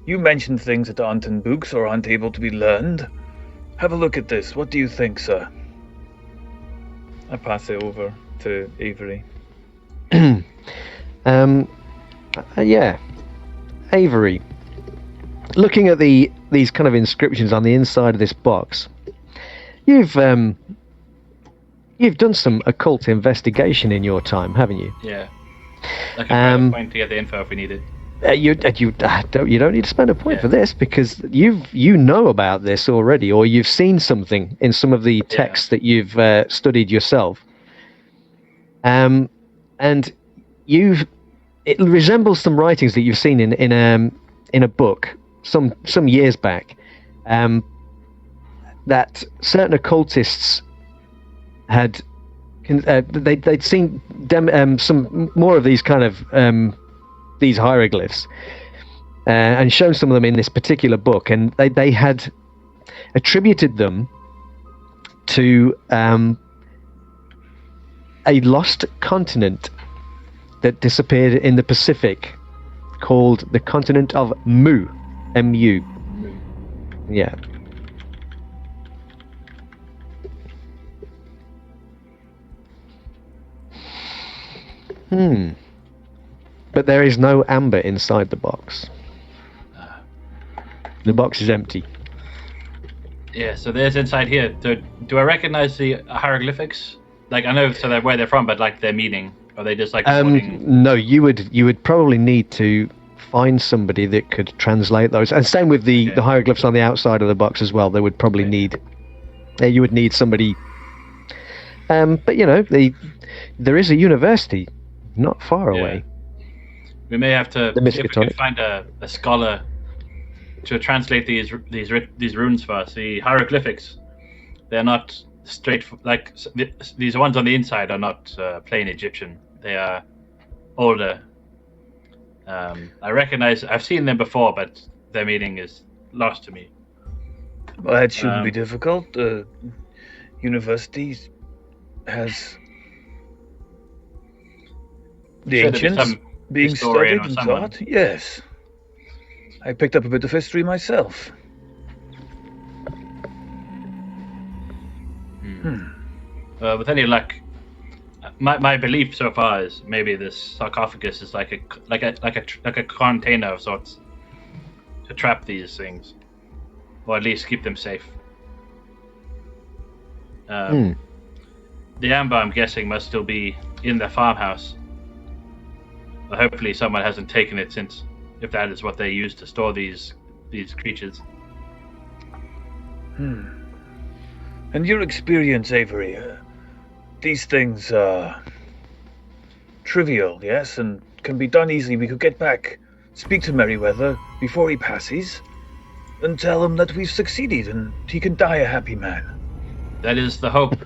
you mentioned things that aren't in books or aren't able to be learned. Have a look at this. What do you think, sir? I pass it over to Avery. Yeah. Avery. Looking at these kind of inscriptions on the inside of this box, you've done some occult investigation in your time, haven't you? Yeah. I can point to get the info if we need it. You don't need to spend a point for this, because you know about this already, or you've seen something in some of the texts that you've studied yourself. And it resembles some writings that you've seen in a book some years back, that certain occultists had they'd seen some more of these kind of these hieroglyphs, and shown some of them in this particular book, and they had attributed them to a lost continent that disappeared in the Pacific, called the continent of Mu. M-U. Yeah. But there is no amber inside the box. The box is empty. Yeah, so there's inside here. Do I recognize the hieroglyphics? Like, I know where they're from, but like their meaning. Are they just like no, you would probably need to find somebody that could translate those. And same with the hieroglyphs on the outside of the box as well. They would probably need you would need somebody. But you know, there is a university not far away. We may have to The see if we can Miskatonic. find a scholar to translate these runes for us. The hieroglyphics, they're not straight, like these ones on the inside are not plain Egyptian. They are older. I recognize, I've seen them before, but their meaning is lost to me. Well, that shouldn't be difficult. University has the Should there be ancients some being historian studied or and someone? taught. Yes, I picked up a bit of history myself. With any luck, my belief so far is maybe this sarcophagus is like a container of sorts to trap these things, or at least keep them safe. The amber, I'm guessing, must still be in the farmhouse. But hopefully, someone hasn't taken it since, if that is what they use to store these creatures. And your experience, Avery, these things are trivial, yes, and can be done easily. We could get back, speak to Merriweather before he passes, and tell him that we've succeeded and he can die a happy man. That is the hope.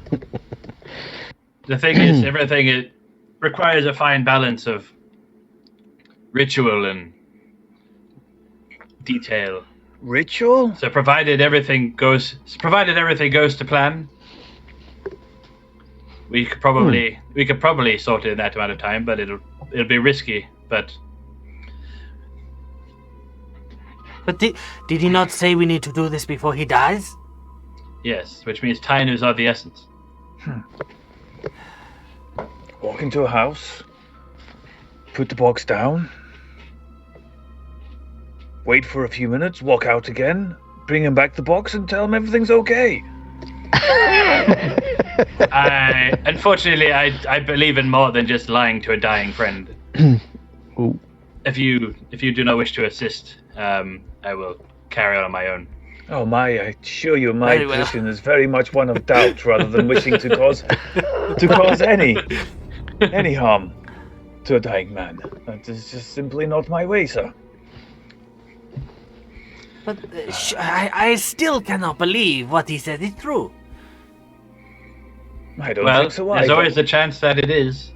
The thing is, everything it requires a fine balance of ritual and detail. Ritual? So provided everything goes to plan, we could probably sort it in that amount of time, but it'll be risky. But did he not say we need to do this before he dies? yes, which means time is of the essence. Walk into a house, put the box down, wait for a few minutes, walk out again, bring him back the box and tell him everything's okay. Unfortunately, I believe in more than just lying to a dying friend. Ooh. If you do not wish to assist, I will carry on my own. Oh my, I assure you my Very well. position is very much one of doubt rather than wishing to cause any harm to a dying man. That is just simply not my way, sir. But I still cannot believe what he said is true. I don't Well, think so there's either. always the chance that it is,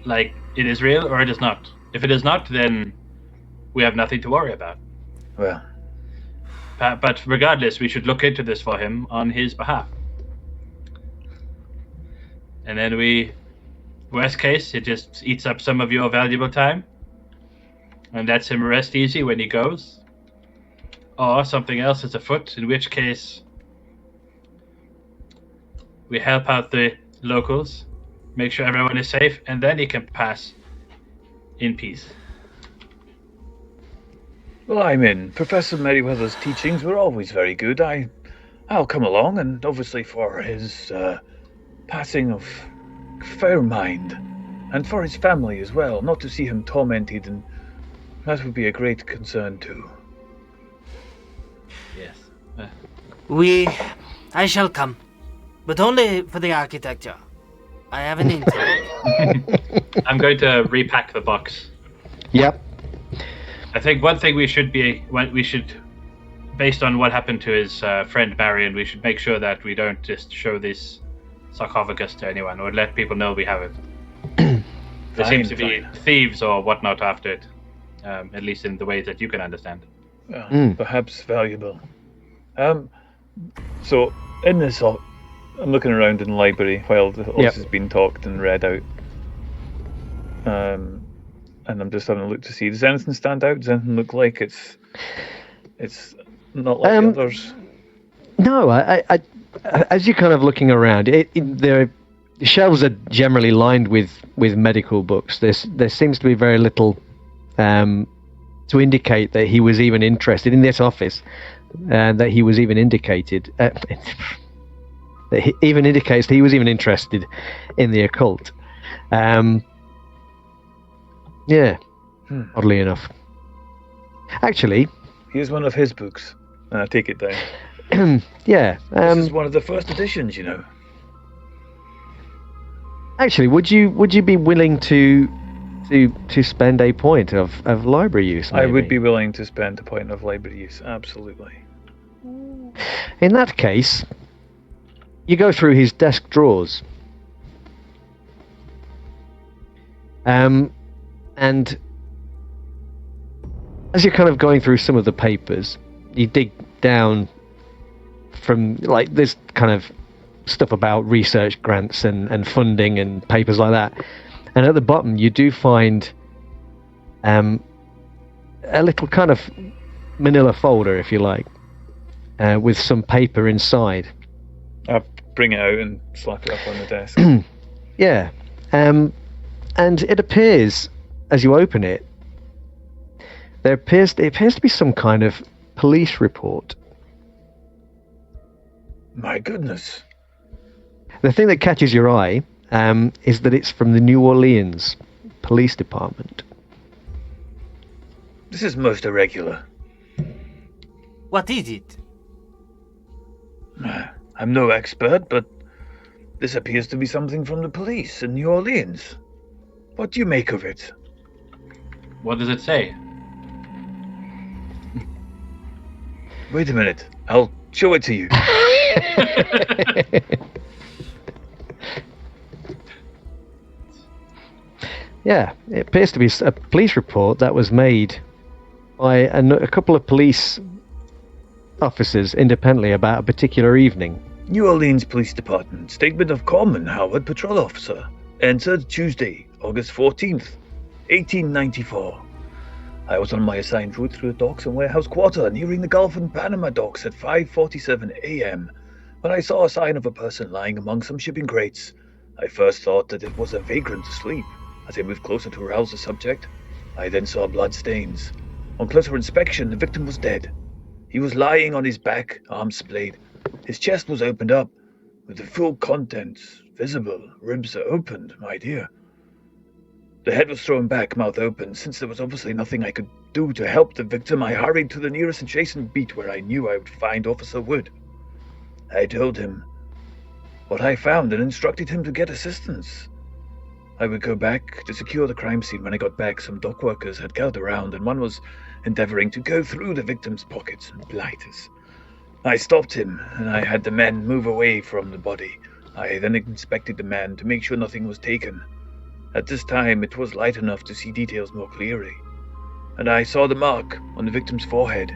like, it is real or it is not. If it is not, then we have nothing to worry about. Well, But regardless, we should look into this for him on his behalf. And then worst case, it just eats up some of your valuable time. And lets him rest easy when he goes. Or something else is afoot, in which case we help out the locals, make sure everyone is safe, and then you can pass in peace. Well, I'm in. Professor Merriweather's teachings were always very good. I'll come along, and obviously for his passing of fair mind, and for his family as well, not to see him tormented, and that would be a great concern too. Yes. I shall come, but only for the architecture. I have an intake. I'm going to repack the box. Yep. I think one thing we should, based on what happened to his friend Marion, we should make sure that we don't just show this sarcophagus to anyone or let people know we have it. There seems to be thieves or whatnot after it, at least in the ways that you can understand. Perhaps valuable. So, in this, I'm looking around in the library while this has been talked and read out. And I'm just having a look to see, does anything stand out? Does anything look like it's not like the others? No, I as you're kind of looking around, the shelves are generally lined with medical books. There seems to be very little to indicate that he was even interested in this office, and that he was even indicated that even indicates that he was even interested in the occult. Yeah, oddly enough. Actually, here's one of his books. I take it down. Yeah. This is one of the first editions, you know. Actually, would you be willing to spend a point of library use? Maybe? I would be willing to spend a point of library use, absolutely. In that case, you go through his desk drawers. And as you're kind of going through some of the papers, you dig down from, like, this kind of stuff about research grants and funding and papers like that. And at the bottom, you do find a little kind of manila folder, if you like, with some paper inside. I'll bring it out and slap it up on the desk. Yeah. And it appears, as you open it, it appears to be some kind of police report. My goodness. The thing that catches your eye is that it's from the New Orleans Police Department. This is most irregular. What is it? I'm no expert, but this appears to be something from the police in New Orleans. What do you make of it? What does it say? Wait a minute. I'll show it to you. Yeah, it appears to be a police report that was made by a couple of police officers independently about a particular evening. New Orleans Police Department. Statement of Common Howard Patrol Officer. Entered Tuesday, August 14th, 1894. I was on my assigned route through the docks and warehouse quarter, nearing the Gulf and Panama docks at 5:47 a.m. when I saw a sign of a person lying among some shipping crates. I first thought that it was a vagrant asleep. As I moved closer to arouse the subject, I then saw blood stains. On closer inspection, the victim was dead. He was lying on his back, arms splayed. His chest was opened up, with the full contents visible. Ribs are opened, my dear. The head was thrown back, mouth open. Since there was obviously nothing I could do to help the victim, I hurried to the nearest adjacent beat where I knew I would find Officer Wood. I told him what I found and instructed him to get assistance. I would go back to secure the crime scene. When I got back, some dock workers had gathered around, and one was endeavoring to go through the victim's pockets and blighters. I stopped him, and I had the men move away from the body. I then inspected the man to make sure nothing was taken. At this time, it was light enough to see details more clearly, and I saw the mark on the victim's forehead.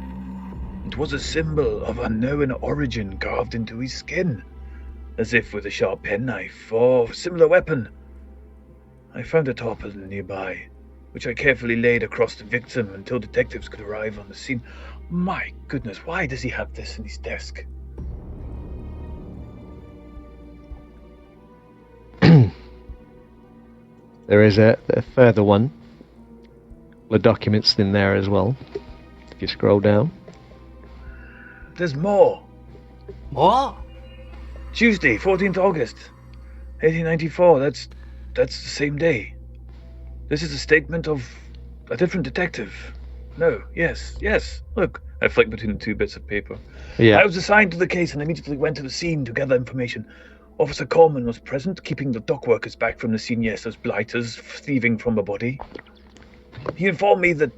It was a symbol of unknown origin carved into his skin, as if with a sharp penknife or similar weapon. I found a tarpaulin nearby, which I carefully laid across the victim until detectives could arrive on the scene. My goodness, why does he have this in his desk? There is a further one. The documents in there as well. If you scroll down. There's more. What? Tuesday, 14th August, 1894. That's the same day. This is a statement of a different detective. No, yes. Look, I flicked between the two bits of paper. Yeah. I was assigned to the case and immediately went to the scene to gather information. Officer Coleman was present, keeping the dock workers back from the scene, yes, as blighters thieving from a body. He informed me that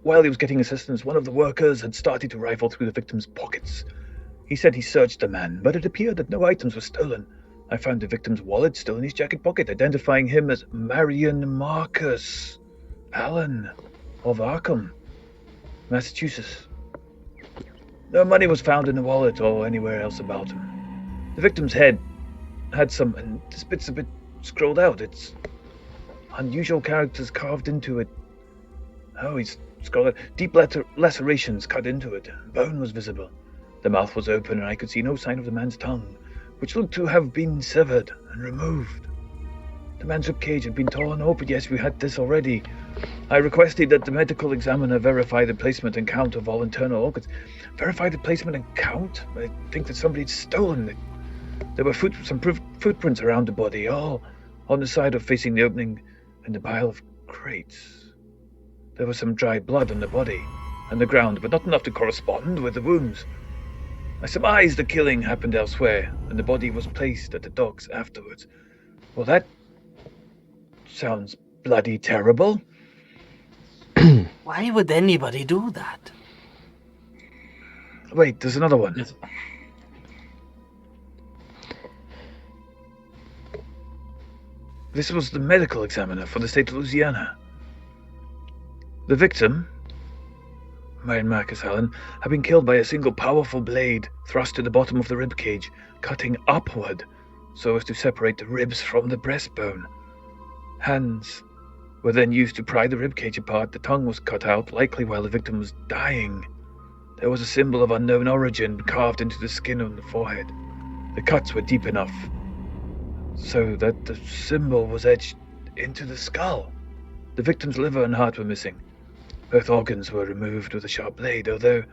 while he was getting assistance, one of the workers had started to rifle through the victim's pockets. He said he searched the man, but it appeared that no items were stolen. I found the victim's wallet still in his jacket pocket, identifying him as Marion Marcus Allen of Arkham, Massachusetts. No money was found in the wallet or anywhere else about him. The victim's head had some, and this bit's a bit scrolled out. It's unusual characters carved into it. Oh, he's scrolled out. Deep lacerations cut into it. Bone was visible. The mouth was open and I could see no sign of the man's tongue, which looked to have been severed and removed. The man's ribcage had been torn open. Yes, we had this already. I requested that the medical examiner verify the placement and count of all internal organs. Verify the placement and count? I think that somebody had stolen it. There were some footprints around the body, all on the side of facing the opening in the pile of crates. There was some dry blood on the body and the ground, but not enough to correspond with the wounds. I surmised the killing happened elsewhere, and the body was placed at the docks afterwards. Well, that sounds bloody terrible. Why would anybody do that? Wait, there's another one. Yes. This was the medical examiner for the state of Louisiana. The victim, Marion Marcus Allen, had been killed by a single powerful blade thrust to the bottom of the rib cage, cutting upward so as to separate the ribs from the breastbone. Hands were then used to pry the rib cage apart. The tongue was cut out, likely while the victim was dying. There was a symbol of unknown origin carved into the skin on the forehead. The cuts were deep enough so that the symbol was etched into the skull. The victim's liver and heart were missing. Both organs were removed with a sharp blade, although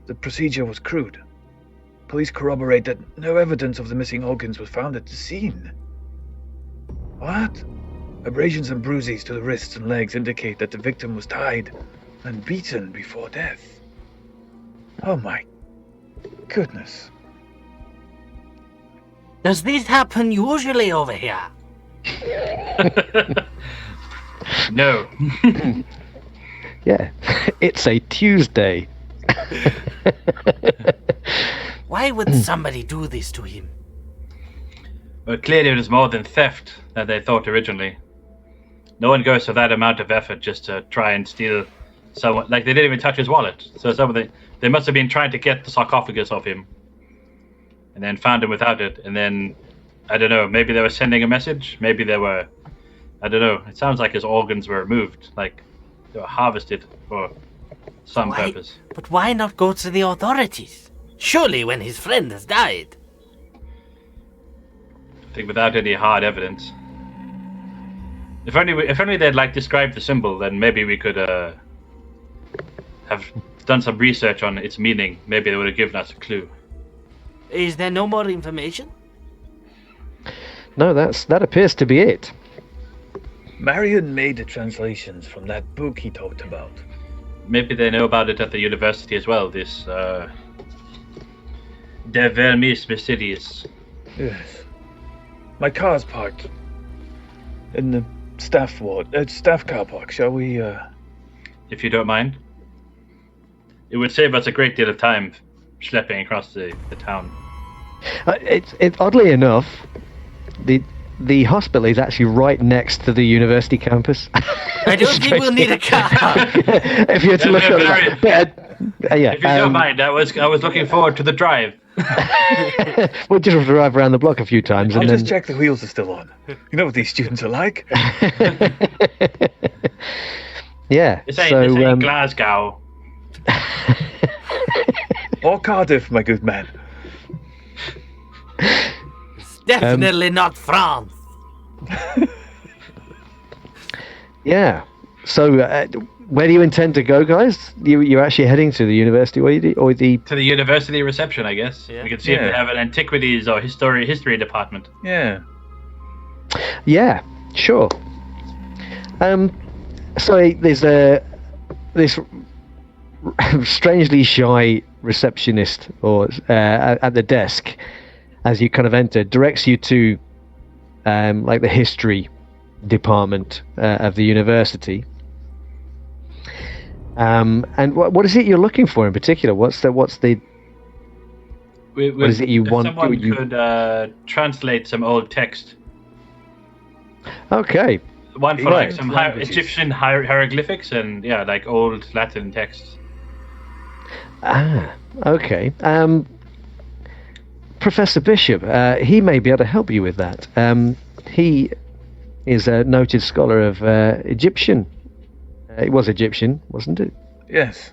the procedure was crude. Police corroborate that no evidence of the missing organs was found at the scene. What? Abrasions and bruises to the wrists and legs indicate that the victim was tied and beaten before death. Oh my goodness. Does this happen usually over here? No. Yeah, it's a Tuesday. Why would somebody do this to him? Well, clearly it was more than theft than they thought originally. No one goes to that amount of effort just to try and steal someone. Like, they didn't even touch his wallet. So they must have been trying to get the sarcophagus off him. And then found him without it. And then, I don't know, maybe they were sending a message. Maybe they were, I don't know. It sounds like his organs were removed. Like, they were harvested for some purpose. But why not go to the authorities? Surely when his friend has died. I think without any hard evidence. If only they'd like described the symbol, then maybe we could have done some research on its meaning. Maybe they would have given us a clue. Is there no more information? No, that appears to be it. Marion made the translations from that book he talked about. Maybe they know about it at the university as well, this De Vermis Mysterious. Yes. My car's parked in the staff car park. Shall we, If you don't mind. It would save us a great deal of time schlepping across the town. It's oddly enough, the hospital is actually right next to the university campus. I don't think we'll need a car. If you had to look at that. Yeah. If you don't mind, I was looking forward to the drive. We'll just drive around the block a few times I'll and just then check the wheels are still on. You know what these students are like. Yeah. This ain't Glasgow. Or Cardiff, my good man. It's definitely not France. Yeah. So, where do you intend to go, guys? You're actually heading to the university, or the? To the university reception, I guess. Yeah. We can see if they have an antiquities or history department. Yeah. Yeah, sure. So there's this strangely shy receptionist, or at the desk, as you kind of enter, directs you to like the history department of the university. And what is it you're looking for in particular? What is it you if want? Someone could translate some old text. Okay. One for Right. like some Languages. Egyptian hieroglyphics and like old Latin texts. Ah, okay. Professor Bishop, he may be able to help you with that. He is a noted scholar of Egyptian. It was Egyptian, wasn't it? Yes.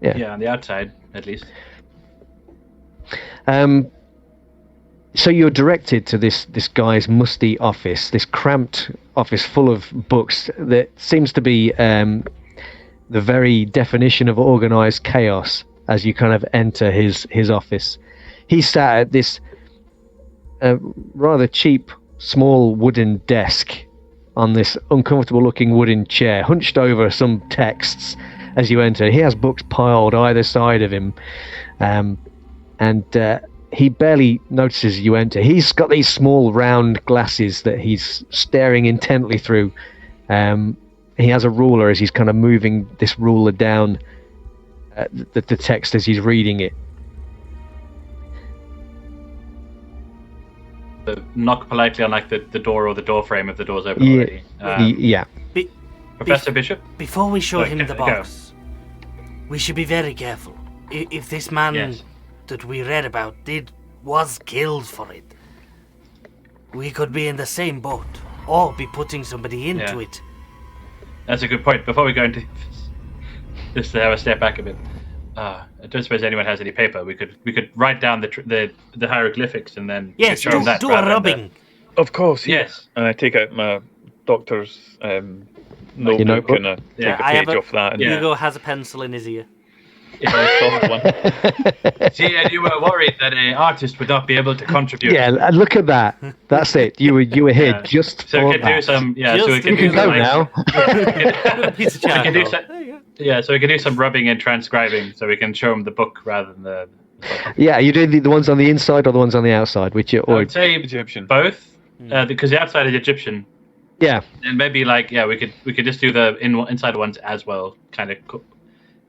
Yeah, on the outside at least. So you're directed to this guy's musty office, this cramped office full of books that seems to be the very definition of organized chaos as you kind of enter his office. He sat at this rather cheap, small wooden desk on this uncomfortable looking wooden chair, hunched over some texts as you enter. He has books piled either side of him, and he barely notices you enter. He's got these small round glasses that he's staring intently through. He has a ruler as he's kind of moving this ruler down the text as he's reading it. Knock politely on like the door or the door frame if the door's open Yeah, already. yeah. Professor Bishop? Before we show him Okay, the go. box, we should be very careful. If this man Yes. that we read about was killed for it, we could be in the same boat, or be putting somebody into Yeah. it. That's a good point. Before we go into just to have a step back a bit. I don't suppose anyone has any paper. We could write down the hieroglyphics and then Yes, show them that do a rather than the- rubbing. Of course. Yes. And I take out my doctor's notebook notebook? and I Yeah, take I a have page a- off that and Yeah. Hugo has a pencil in his ear. a soft one. See, and you were worried that an artist would not be able to contribute. Yeah, look at that. That's it. You were here Yeah. just So for we could do that. some. Yeah. Just So we to could You do can go like, now. Piece of We can do charcoal. some, yeah. So we can do some rubbing and transcribing, so we can show them the book rather than the. Yeah, you doing the ones on the inside or the ones on the outside? Which I or would say Egyptian. both, because the outside is Egyptian, yeah, and maybe like we could just do the inside ones as well, kind of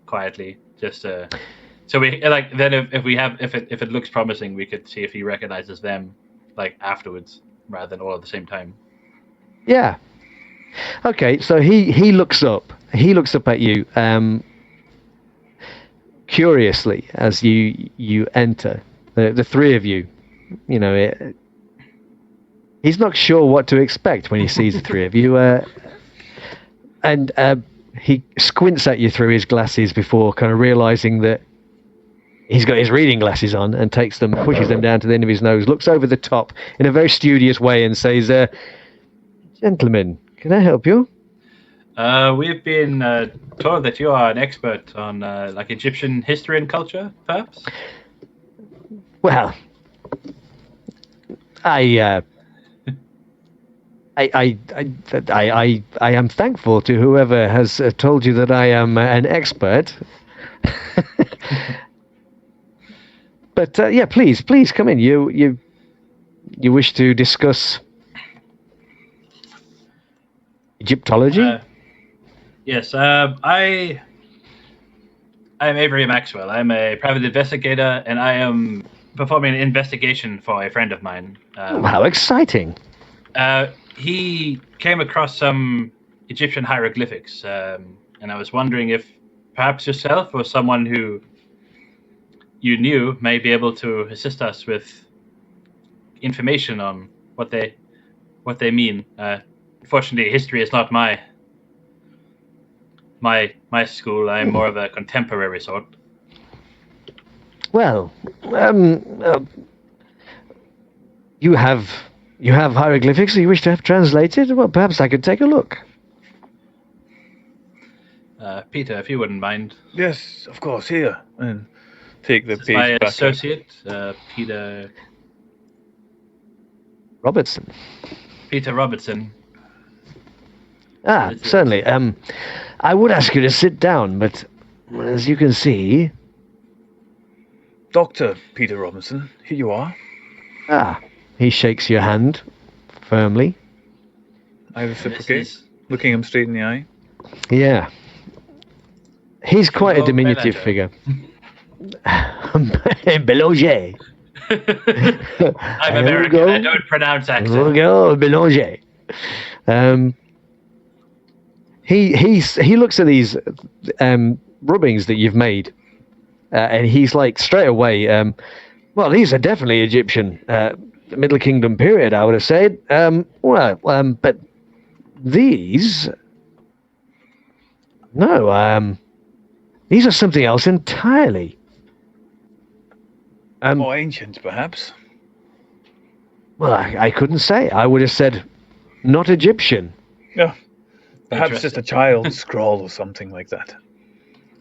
quietly, just so we like then if it looks promising, we could see if he recognizes them like afterwards rather than all at the same time. yeah. Okay, so he looks up. He looks up at you curiously as you enter. The three of you, you know, he's not sure what to expect when he sees the three of you, and he squints at you through his glasses before kind of realizing that he's got his reading glasses on, and takes them, pushes them down to the end of his nose, looks over the top in a very studious way, and says, "Gentlemen, can I help you?" We've been told that you are an expert on like Egyptian history and culture, perhaps. Well, I am thankful to whoever has told you that I am an expert. But yeah, please come in. You wish to discuss Egyptology? Yes. I am Avery Maxwell. I'm a private investigator, and I am performing an investigation for a friend of mine. Oh, how exciting! He came across some Egyptian hieroglyphics, and I was wondering if perhaps yourself or someone who you knew may be able to assist us with information on what they mean. Fortunately, history is not my school. I'm more of a contemporary sort. Well, you have hieroglyphics that you wish to have translated. Well, perhaps I could take a look. Peter, if you wouldn't mind. Yes, of course, here. And take the This is my page back. associate, Peter Robertson. Robertson. Ah, Is it- certainly. I would ask you to sit down, but as you can see... Dr. Peter Robinson, here you are. Ah, he shakes your hand firmly. I reciprocate, This is- looking him straight in the eye. Yeah. He's quite a Well, diminutive manager. figure. Belanger. I'm There we American. go. I don't pronounce accents. Go, Belanger. He looks at these rubbings that you've made, and he's like straight away. Well, these are definitely Egyptian, Middle Kingdom period, I would have said. But these, no, these are something else entirely. More ancient, perhaps. Well, I couldn't say. I would have said not Egyptian. Yeah. Perhaps just Interesting. a child's scroll or something like that.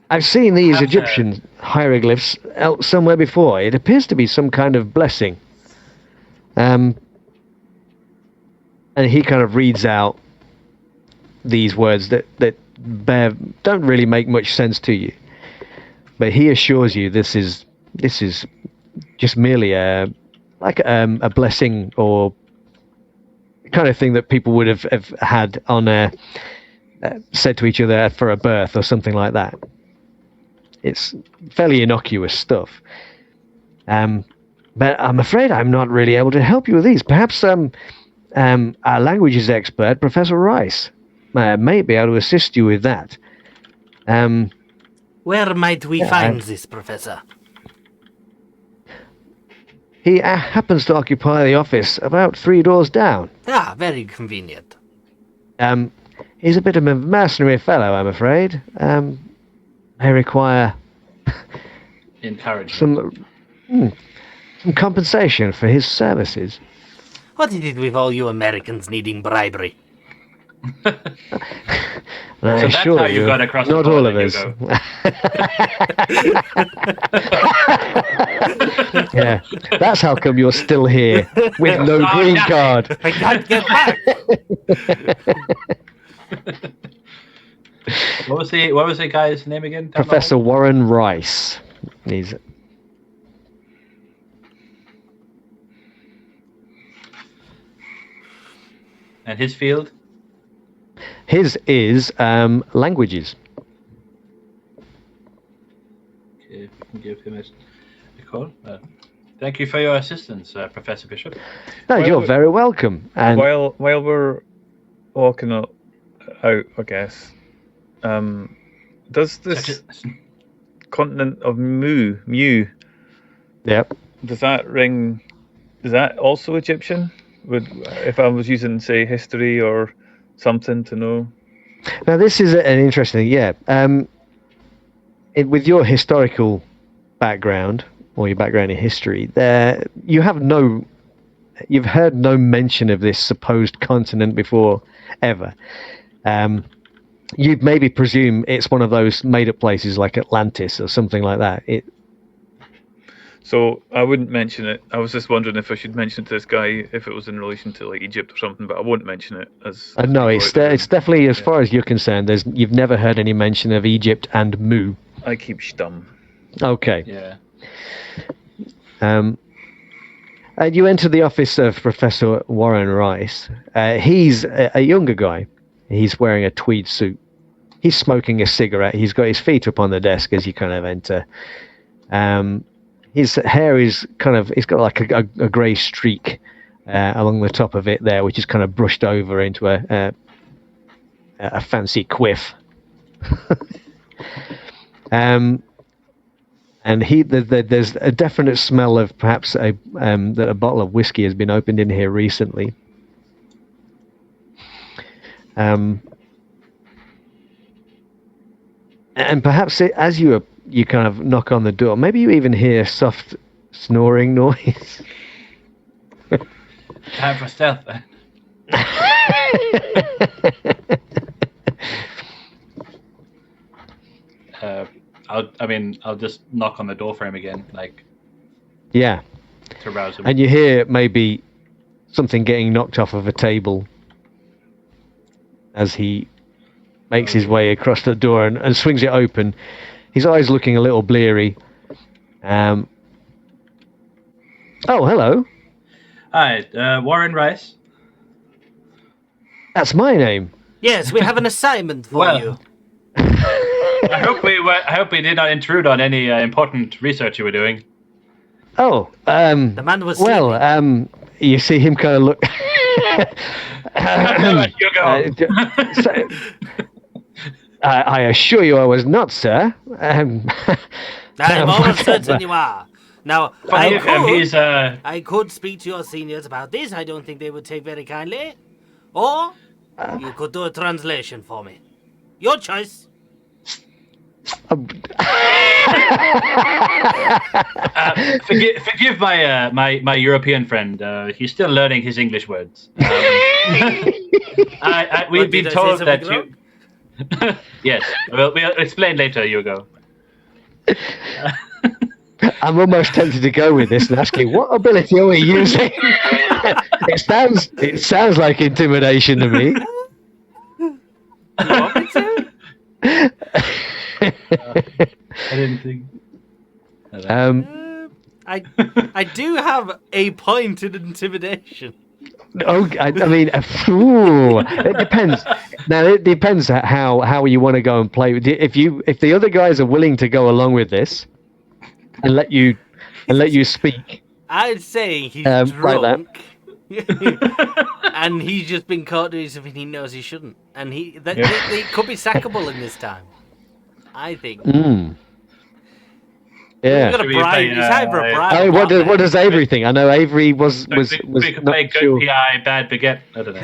I've seen these Perhaps, Egyptian hieroglyphs out somewhere before. It appears to be some kind of blessing. And he kind of reads out these words that don't really make much sense to you. But he assures you this is just merely a blessing or kind of thing that people would have had on said to each other for a birth or something like that. It's fairly innocuous stuff. But I'm afraid I'm not really able to help you with these. Perhaps our languages expert, Professor Rice, may be able to assist you with that. Where might we find this, Professor? He happens to occupy the office about 3 doors down. Ah, very convenient. He's a bit of a mercenary fellow, I'm afraid. May require Encouragement. some compensation for his services. What is it with all you Americans needing bribery? And I So that's assure how you got across the not all of border, us. Hugo. Yeah, that's how come you're still here with no Oh, green nothing. card. I can't get back. What was the guy's name again? Tell me. Professor Warren Rice. He's And his field? his is languages. Okay, we'll give him a call. Thank you for your assistance, Professor Bishop. No, Well, you're very welcome. And While we're walking out, I guess, does this continent of Mu, yep. does that ring? Is that also Egyptian? If I was using, say, history or something to know? Now this is an interesting, yeah. With your historical background or your background in history, you've heard no mention of this supposed continent before ever. You'd maybe presume it's one of those made-up places like Atlantis or something like that. So I wouldn't mention it. I was just wondering if I should mention it to this guy if it was in relation to like Egypt or something, but I won't mention it as. No, it's definitely, as Yeah. far as you're concerned, you've never heard any mention of Egypt and Mu. I keep stum. Okay. Yeah. And you enter the office of Professor Warren Rice. He's a younger guy. He's wearing a tweed suit. He's smoking a cigarette. He's got his feet up on the desk as you kind of enter. His hair is he's got like a grey streak along the top of it there, which is kind of brushed over into a fancy quiff. And there's a definite smell of perhaps that a bottle of whiskey has been opened in here recently. And perhaps as you kind of knock on the door, maybe you even hear soft snoring noise. Time for stealth then. I'll just knock on the door frame again, like Yeah. to rouse him. And you hear maybe something getting knocked off of a table as he makes his way across the door and swings it open. His eyes looking a little bleary. Oh, hello. Hi, Warren Rice. That's my name. Yes, we have an assignment for Well. you. I hope we did not intrude on any important research you were doing. Oh, The man was sleeping. you see him kind of look. You go. I assure you I was not, sir. I'm almost certain you are. Now, Forgive him. He's I could speak to your seniors about this. I don't think they would take very kindly. Or you could do a translation for me. Your choice. Forgive my European friend. He's still learning his English words. We've been told that you. Yes, we'll explain later, Hugo. I'm almost tempted to go with this and ask you, what ability are we using? It sounds like intimidation to me. You want me to? I didn't think. I do have a point in intimidation. I mean, it depends. Now it depends how you want to go and play. If the other guys are willing to go along with this and let you speak, I'd say he's like drunk, and he's just been caught doing something he knows he shouldn't, and he could be sackable in this time. I think. Yeah. He's either a bribe. Oh, what does Avery think? I know Avery was We could not play sure. good PI, bad baguette. I don't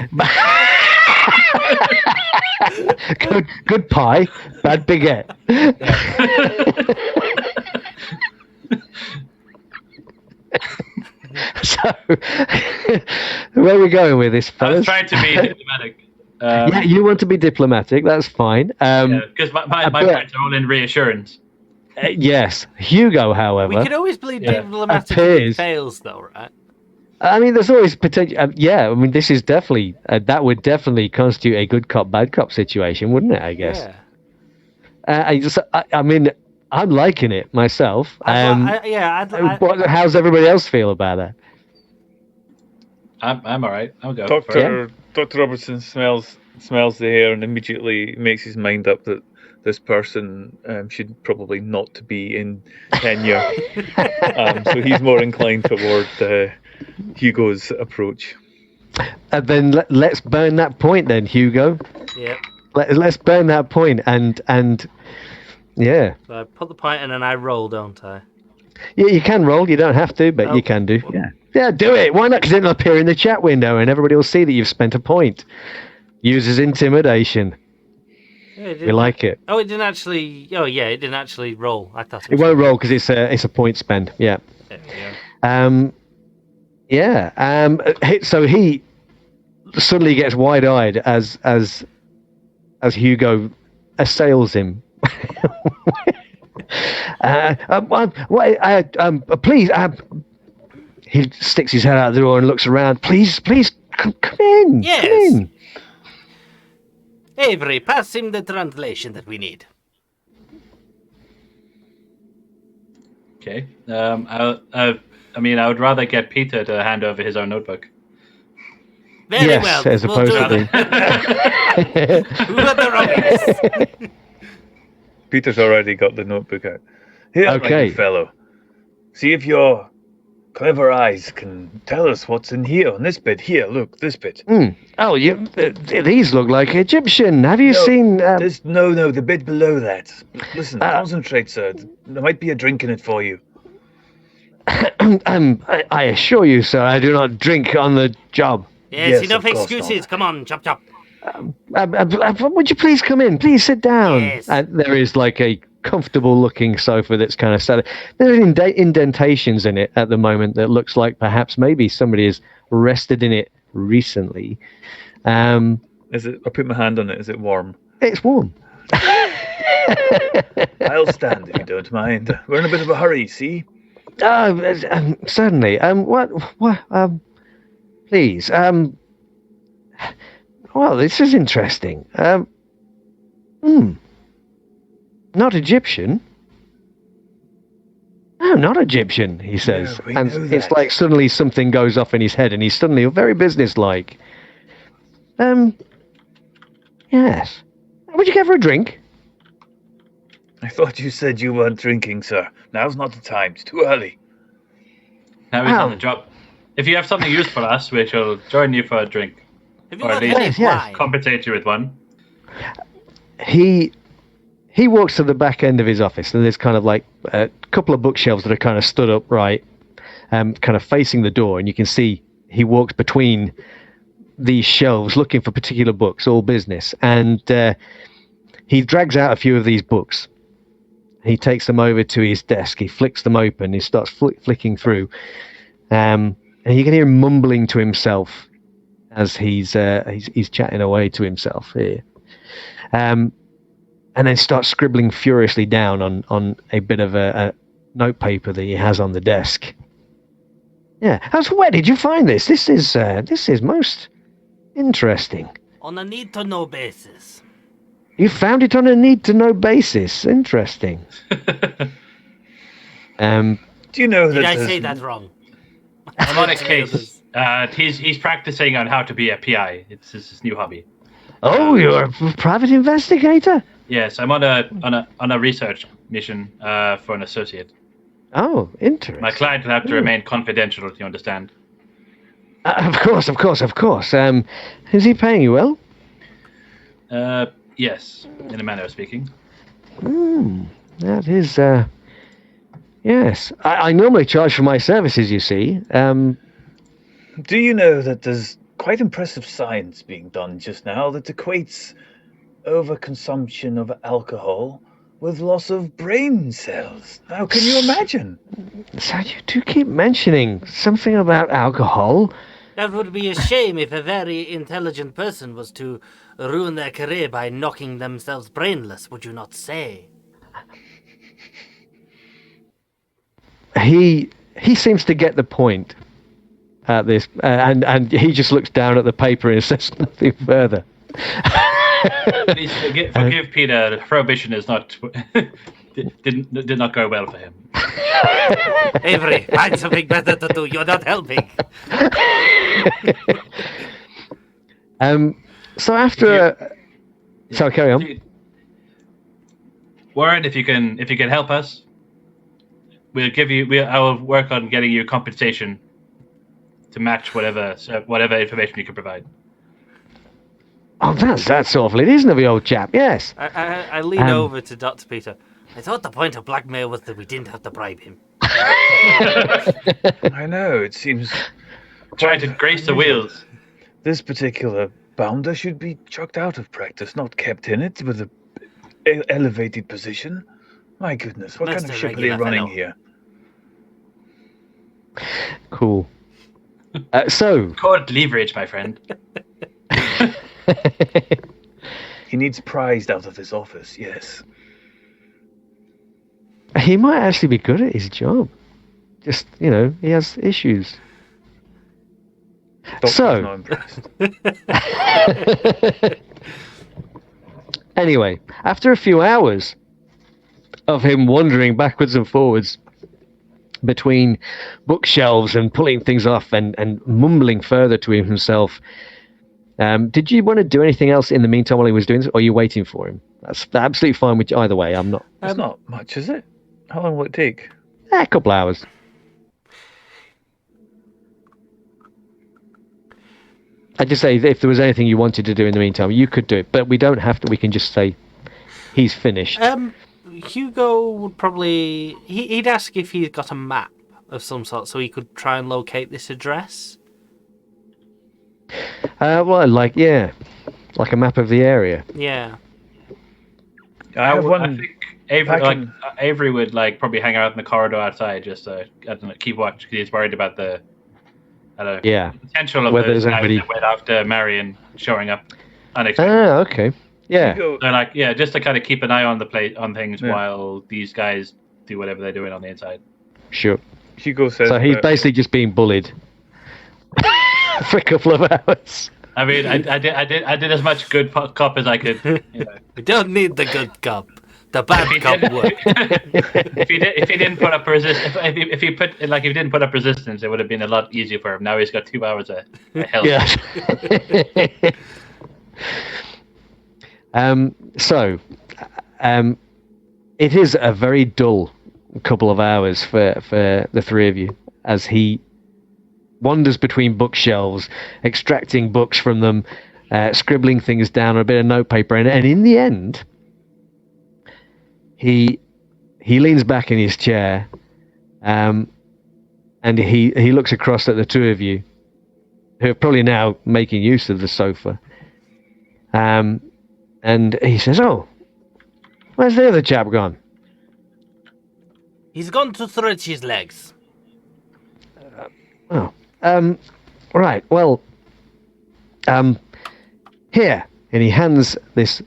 know. good pie, bad baguette. So, where are we going with this, I fellas? was trying to be diplomatic. Yeah, you want to be diplomatic. That's fine. Because my points are all in reassurance. Yes, Hugo, however, We could always play diplomatic if appears- it fails, though, right? I mean, there's always potential. Yeah, I mean, this is definitely that would definitely constitute a good cop, bad cop situation, wouldn't it? I guess. Yeah. I mean, I'm liking it myself. How's everybody else feel about that? I'm all right. I'll go. Dr. Robertson smells the air and immediately makes his mind up that this person should probably not be in tenure. So he's more inclined toward Hugo's approach. Then let's burn that point, then, Hugo. Yeah. Let's burn that point, and yeah. So I put the point in and I roll, don't I? Yeah, you can roll. You don't have to, but you can do. Well, Yeah. Yeah, do it. Why not? Because it'll appear in the chat window, and everybody will see that you've spent a point. Uses intimidation. Yeah, We like it. Oh, it didn't actually. Oh, yeah, it didn't actually roll. I thought It won't roll because it's a point spend. Yeah. So he suddenly gets wide-eyed as Hugo assails him. Please. He sticks his head out the door and looks around. Please, come in. Yes. Come in. Avery, pass him the translation that we need. Okay. I would rather get Peter to hand over his own notebook. Very Yes, well. as we'll opposed do to that. Who are the Roberts? Peter's already got the notebook out. Here, my Okay. good fellow. See if your clever eyes can tell us what's in here on this bit. Here, look, this bit. Oh, these look like Egyptian. Have you seen? No, the bit below that. Listen, concentrate, sir. There might be a drink in it for you. I assure you, sir, I do not drink on the job. Yes, Yes, enough of course excuses. not. Come on, chop chop. Would you please come in? Please sit down. Yes. And there is like a comfortable-looking sofa that's kind of set. There are indentations in it at the moment that looks like perhaps maybe somebody has rested in it recently. Is it? I put my hand on it. Is it warm? It's warm. I'll stand if you don't mind. We're in a bit of a hurry, see? Certainly. Please. Well, this is interesting. Not Egyptian. No, not Egyptian, he says. Yeah, we and know it's that. like suddenly something goes off in his head and he's suddenly very businesslike. Yes. Would you give her a drink? I thought you said you weren't drinking, sir. Now's not the time. It's too early. Now he's on the job. If you have something useful for us, we shall join you for a drink. Have you Or at got least any wine? compensate you with one. He walks to the back end of his office, and there's kind of like a couple of bookshelves that are kind of stood upright, kind of facing the door, and you can see he walks between these shelves looking for particular books, all business, and he drags out a few of these books. He takes them over to his desk, he flicks them open, he starts flicking through, and you can hear him mumbling to himself as he's chatting away to himself here. And then starts scribbling furiously down on a bit of a note paper that he has on the desk. Yeah. So where did you find this? This is most interesting. On a need-to-know basis. You found it on a need-to-know basis. Interesting. Do you know that Did I there's- say that wrong? I'm on a case. He's practicing on how to be a PI. It's his new hobby. Oh, you're a private investigator? Yes, I'm on a research mission for an associate. Oh, interesting. My client will have to remain confidential. You understand? Of course. Is he paying you well? Yes, in a manner of speaking. That is, yes. I normally charge for my services, you see. Do you know that there's quite impressive science being done just now that equates overconsumption of alcohol with loss of brain cells? Now, can you imagine? So you do keep mentioning something about alcohol. That would be a shame if a very intelligent person was to ruin their career by knocking themselves brainless, would you not say? He seems to get the point at this, and he just looks down at the paper and says nothing further. Please forgive Peter. The prohibition is not did not go well for him. Avery, find something better to do. You're not helping. So after, so carry on. Warren, if you can help us, we'll give you. I will work on getting you compensation to match whatever information you can provide. Oh, that's awful. It isn't of the old chap. Yes. I lean over to Dr. Peter. I thought the point of blackmail was that we didn't have to bribe him. I know, it seems Trying to grace the wheels. this particular bounder should be chucked out of practice, not kept in it with a elevated position. My goodness, what kind Most of ship are they irregular running fellow. here? Cool. So Court leverage, my friend. He needs prized out of this office, yes. he might actually be good at his job. Just, he has issues. Doctor's So- not impressed. Anyway, after a few hours of him wandering backwards and forwards between bookshelves and pulling things off and mumbling further to himself, did you want to do anything else in the meantime while he was doing this, or are you waiting for him? That's absolutely fine with either way. I'm not. It's not much, is it? How long will it take? A couple hours. I just say if there was anything you wanted to do in the meantime, you could do it, but we don't have to. We can just say he's finished. Hugo would probably... He'd ask if he'd got a map of some sort so he could try and locate this address. Well, like a map of the area. Yeah. I have I one. think Avery, I can- Avery would probably hang out in the corridor outside just to keep watch because he's worried about the Yeah. potential of Whether the there's guy anybody- that went after Marion showing up unexpectedly. Ah, okay. Yeah. Hugo, So like, yeah, just to kind of keep an eye on things Yeah. while these guys do whatever they're doing on the inside. Sure. Hugo says. So he's that- basically just being bullied for a couple of hours. I mean, I did as much good cop as I could. You know. We don't need the good cop. The bad cop work. if he didn't put up if he didn't put up resistance, it would have been a lot easier for him. Now he's got 2 hours of hell. Yeah. It is a very dull couple of hours for the three of you as he wanders between bookshelves, extracting books from them, scribbling things down on a bit of notepaper, and in the end, he leans back in his chair, and he looks across at the two of you, who are probably now making use of the sofa. And he says, "Oh, where's the other chap gone?" He's gone to stretch his legs. Right, well, here. And he hands this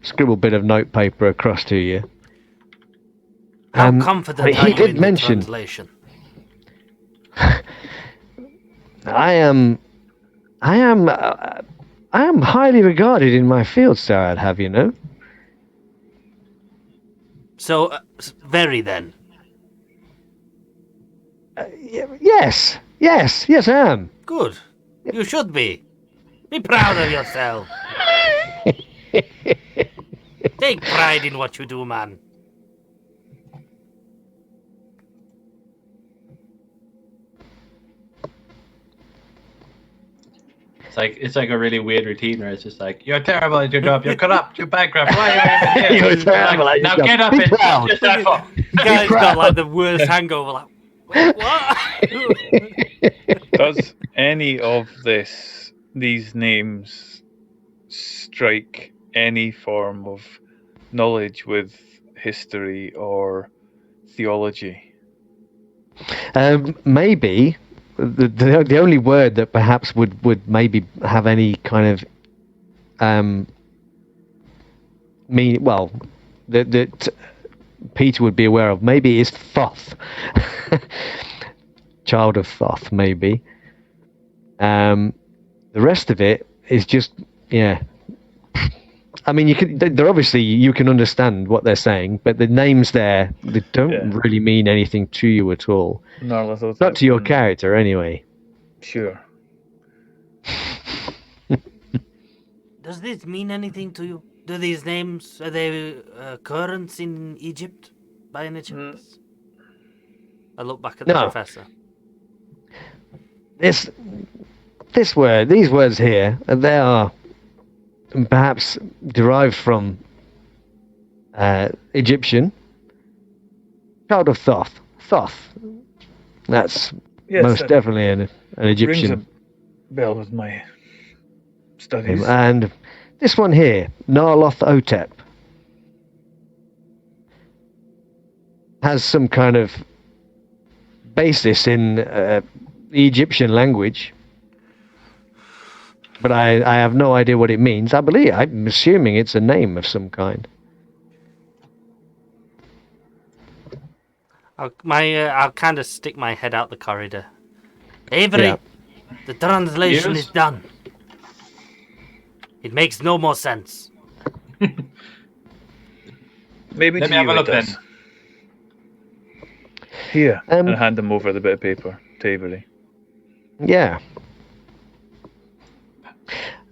scribbled bit of notepaper across to you. How confident are he you did in mention, the translation? I am highly regarded in my field, sir, I'd have you know. So, very then. Yes, I am. Good. You should be. Be proud of yourself. Take pride in what you do, man. It's like a really weird routine where it's just like, you're terrible at your job, you're corrupt, you're bankrupt, why are you even here? You're terrible at your now job. get up Be and proud. just that far. Guy's got like the worst hangover. Like, wait, what? Does any of these names strike any form of knowledge with history or theology? Maybe the only word that perhaps would maybe have any kind of mean, well, that Peter would be aware of, maybe is Thoth. Child of Thoth, maybe. The rest of it is just, yeah. I mean, they're obviously, you can understand what they're saying, but the names there, they don't really mean anything to you at all. Not to your character, anyway. Sure. Does this mean anything to you? Do these names, are they occurrence in Egypt by any chance? I look back at the professor. These words here, they are perhaps derived from Egyptian. Child of Thoth. Thoth. That's most definitely an Egyptian. Rings a bell with my studies. And this one here, Narloth Otep, has some kind of basis in the Egyptian language. But I have no idea what it means. I'm assuming it's a name of some kind. I'll kind of stick my head out the corridor. Avery, the translation is done. It makes no more sense. Maybe Let me have a look then. Here, and hand them over the bit of paper to Avery. Yeah.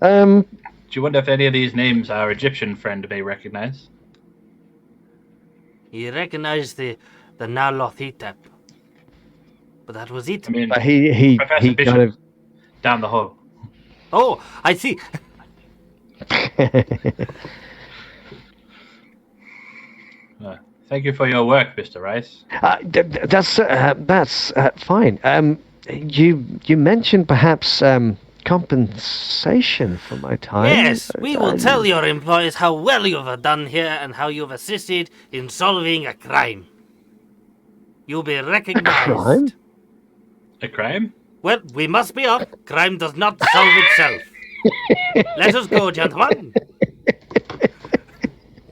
Do you wonder if any of these names our Egyptian friend may recognize? He recognized the Narloth Hitep. But that was it. I mean, But he Bishop kind of down the hall. Oh, I see. Thank you for your work, Mr. Rice. That's fine. You mentioned perhaps compensation for my time. Yes, we will tell your employees how well you have done here and how you have assisted in solving a crime. You'll be recognized. A crime? A crime? Well, we must be off. Crime does not solve itself. Let us go, gentlemen.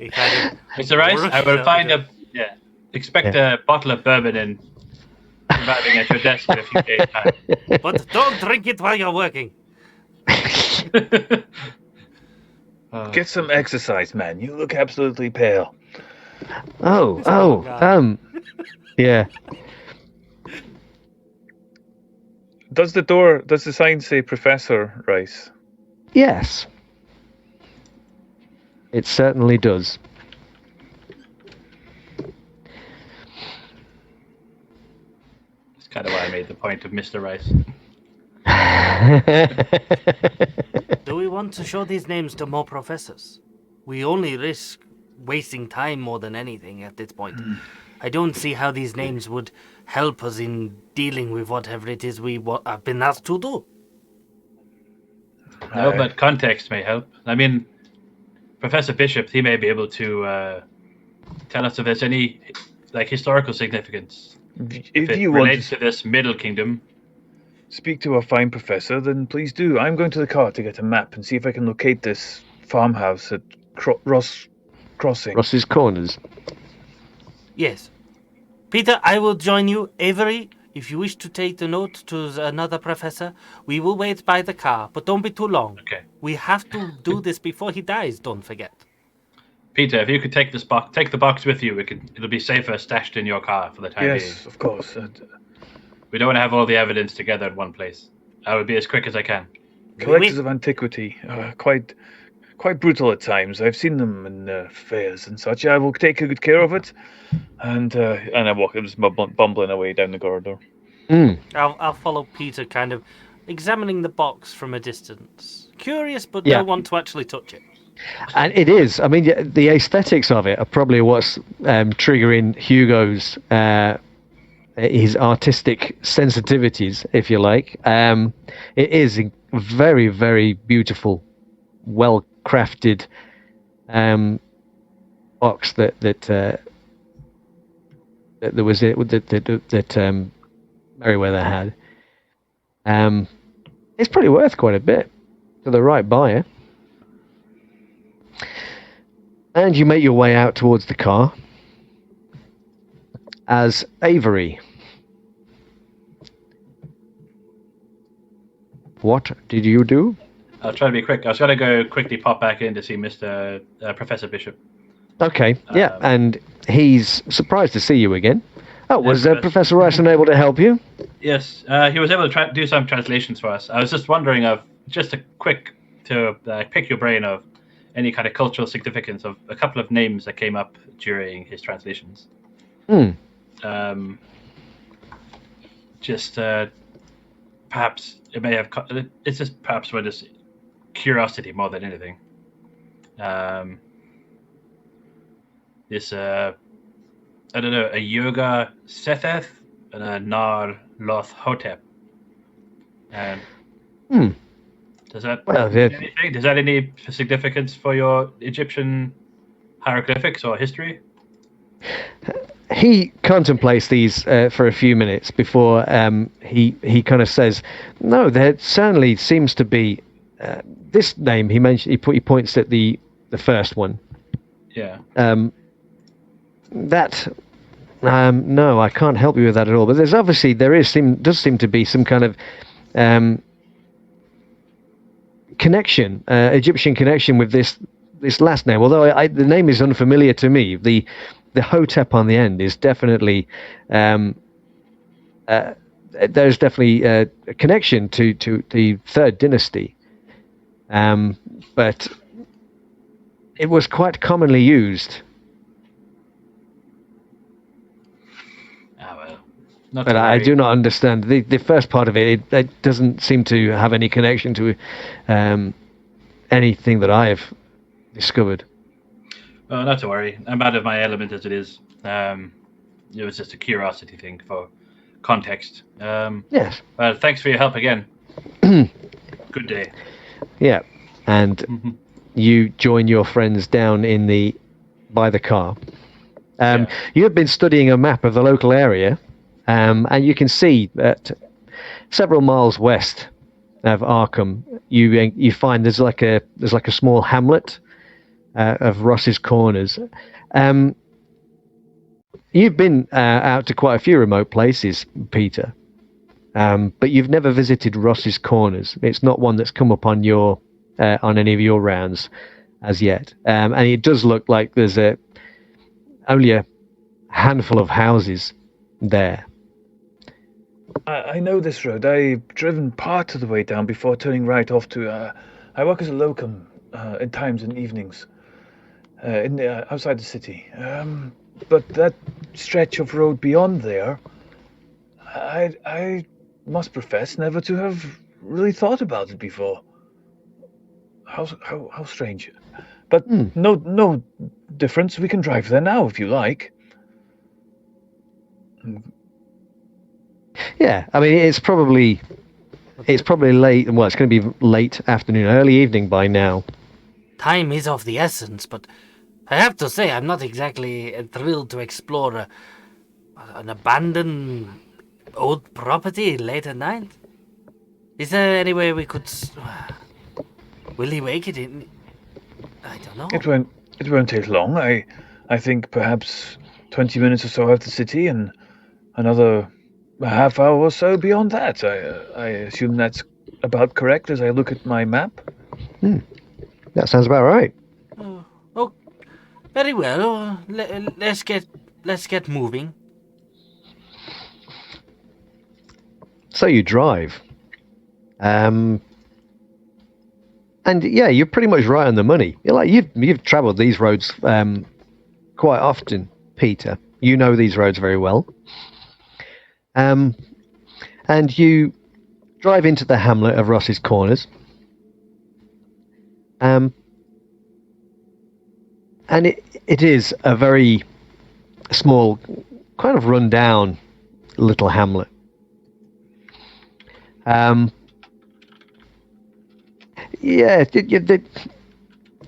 He kind of Mr. Rice, I rushes will out find the a expect a bottle of bourbon and arriving at your desk in a few days' time. But don't drink it while you're working. Get some exercise, man. You look absolutely pale. Yeah. Does the sign say Professor Rice? Yes. It certainly does. That's kind of why I made the point of Mr. Rice. Do we want to show these names to more professors? We only risk wasting time more than anything at this point. I don't see how these names would help us in dealing with whatever it is we have been asked to do. No, but context may help. I mean, Professor Bishop, he may be able to tell us if there's any historical significance. If it you relates want to this Middle Kingdom. Speak to a fine professor, then please do. I'm going to the car to get a map and see if I can locate this farmhouse at Ross Crossing. Ross's Corners. Yes. Peter, I will join you. Avery, if you wish to take the note to another professor, we will wait by the car, but don't be too long. Okay. We have to do this before he dies, don't forget. Peter, if you could take the box with you, it'll be safer stashed in your car for the time being. Yes, of course. We don't want to have all the evidence together in one place. I will be as quick as I can. Collectors of antiquity, quite brutal at times. I've seen them in fairs and such. I will take good care of it. And I walk, I'm just bumbling away down the corridor. I'll follow Peter, kind of examining the box from a distance. Curious, but don't want to actually touch it. And it is. I mean, the aesthetics of it are probably what's triggering Hugo's his artistic sensitivities, if you like. It is a very, very beautiful, well-crafted box that Merriweather had. It's probably worth quite a bit to the right buyer. And you make your way out towards the car as Avery. What did you do? I'll try to be quick. I was going to go quickly pop back in to see Mr. Professor Bishop. Okay, and he's surprised to see you again. Oh, was Professor Rice unable to help you? Yes, he was able to do some translations for us. I was just wondering pick your brain of any kind of cultural significance of a couple of names that came up during his translations. Perhaps it may have. It's just perhaps with this curiosity more than anything. I don't know, a Yoga Setheth and a Nar Loth Hotep. Does that anything? Does that any significance for your Egyptian hieroglyphics or history? He contemplates these for a few minutes before he kind of says, "No, there certainly seems to be this name." He mentioned he points at the first one. Yeah. No, I can't help you with that at all. But does seem to be some kind of connection, Egyptian connection with this last name. Although the name is unfamiliar to me. The Hotep on the end is definitely there's definitely a connection to the third dynasty, but it was quite commonly used. But I do not understand the first part of it. It doesn't seem to have any connection to anything that I've discovered. Well, not to worry. I'm out of my element as it is. It was just a curiosity thing for context. Yes. Well, thanks for your help again. Good day. Yeah, and you join your friends down by the car. You have been studying a map of the local area. And you can see that several miles west of Arkham, you find there's like a small hamlet of Ross's Corners. You've been out to quite a few remote places, Peter, but you've never visited Ross's Corners. It's not one that's come up on on any of your rounds as yet, and it does look like there's only a handful of houses there. I know this road. I've driven part of the way down before turning right off to. I work as a locum at times in evenings outside the city. But that stretch of road beyond there, I must profess never to have really thought about it before. How strange. But no difference. We can drive there now if you like. Yeah, I mean it's probably late. Well, it's going to be late afternoon, early evening by now. Time is of the essence, but I have to say I'm not exactly thrilled to explore an abandoned old property late at night. Is there any way we could... Will he make it in? I don't know. It won't take long. I think perhaps 20 minutes or so out of the city and another half hour or so beyond that. I assume that's about correct as I look at my map. That sounds about right. Oh, very well. Let's get moving. So you drive. And yeah, you're pretty much right on the money. You're like you've travelled these roads quite often, Peter. You know these roads very well. And you drive into the hamlet of Ross's Corners. And it is a very small, kind of run down little hamlet. Yeah,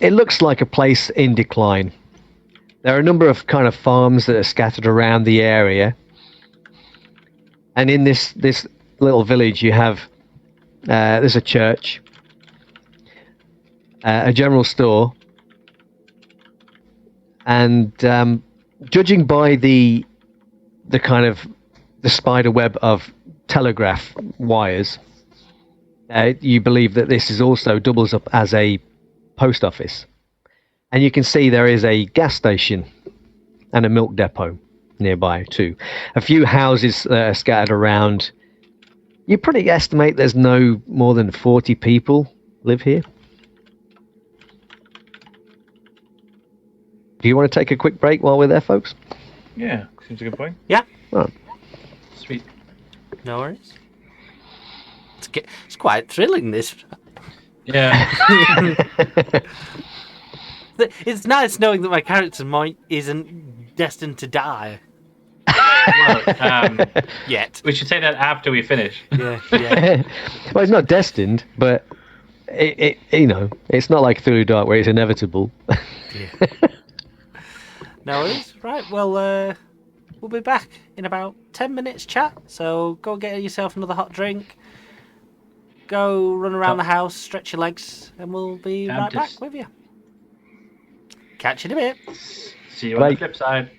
it looks like a place in decline. There are a number of kind of farms that are scattered around the area. And in this little village, you have there's a church, a general store, and judging by the kind of the spider web of telegraph wires, you believe that this is also doubles up as a post office. And you can see there is a gas station and a milk depot nearby too. A few houses scattered around. You pretty estimate there's no more than 40 people live here. Do you want to take a quick break while we're there, folks? Yeah, seems a good point. Yeah. Oh. Sweet. No worries. It's quite thrilling, this. Yeah. It's nice knowing that my character isn't destined to die. Well, Yet. we should say that after we finish. Yeah. Well, it's not destined, but it it's not like Cthulhu Dark where it's inevitable. Yeah. No worries. Right, well, we'll be back in about 10 minutes chat. So go get yourself another hot drink. Go run around the house, stretch your legs, and we'll be right back with you. Catch you in a bit. See you on the flip side.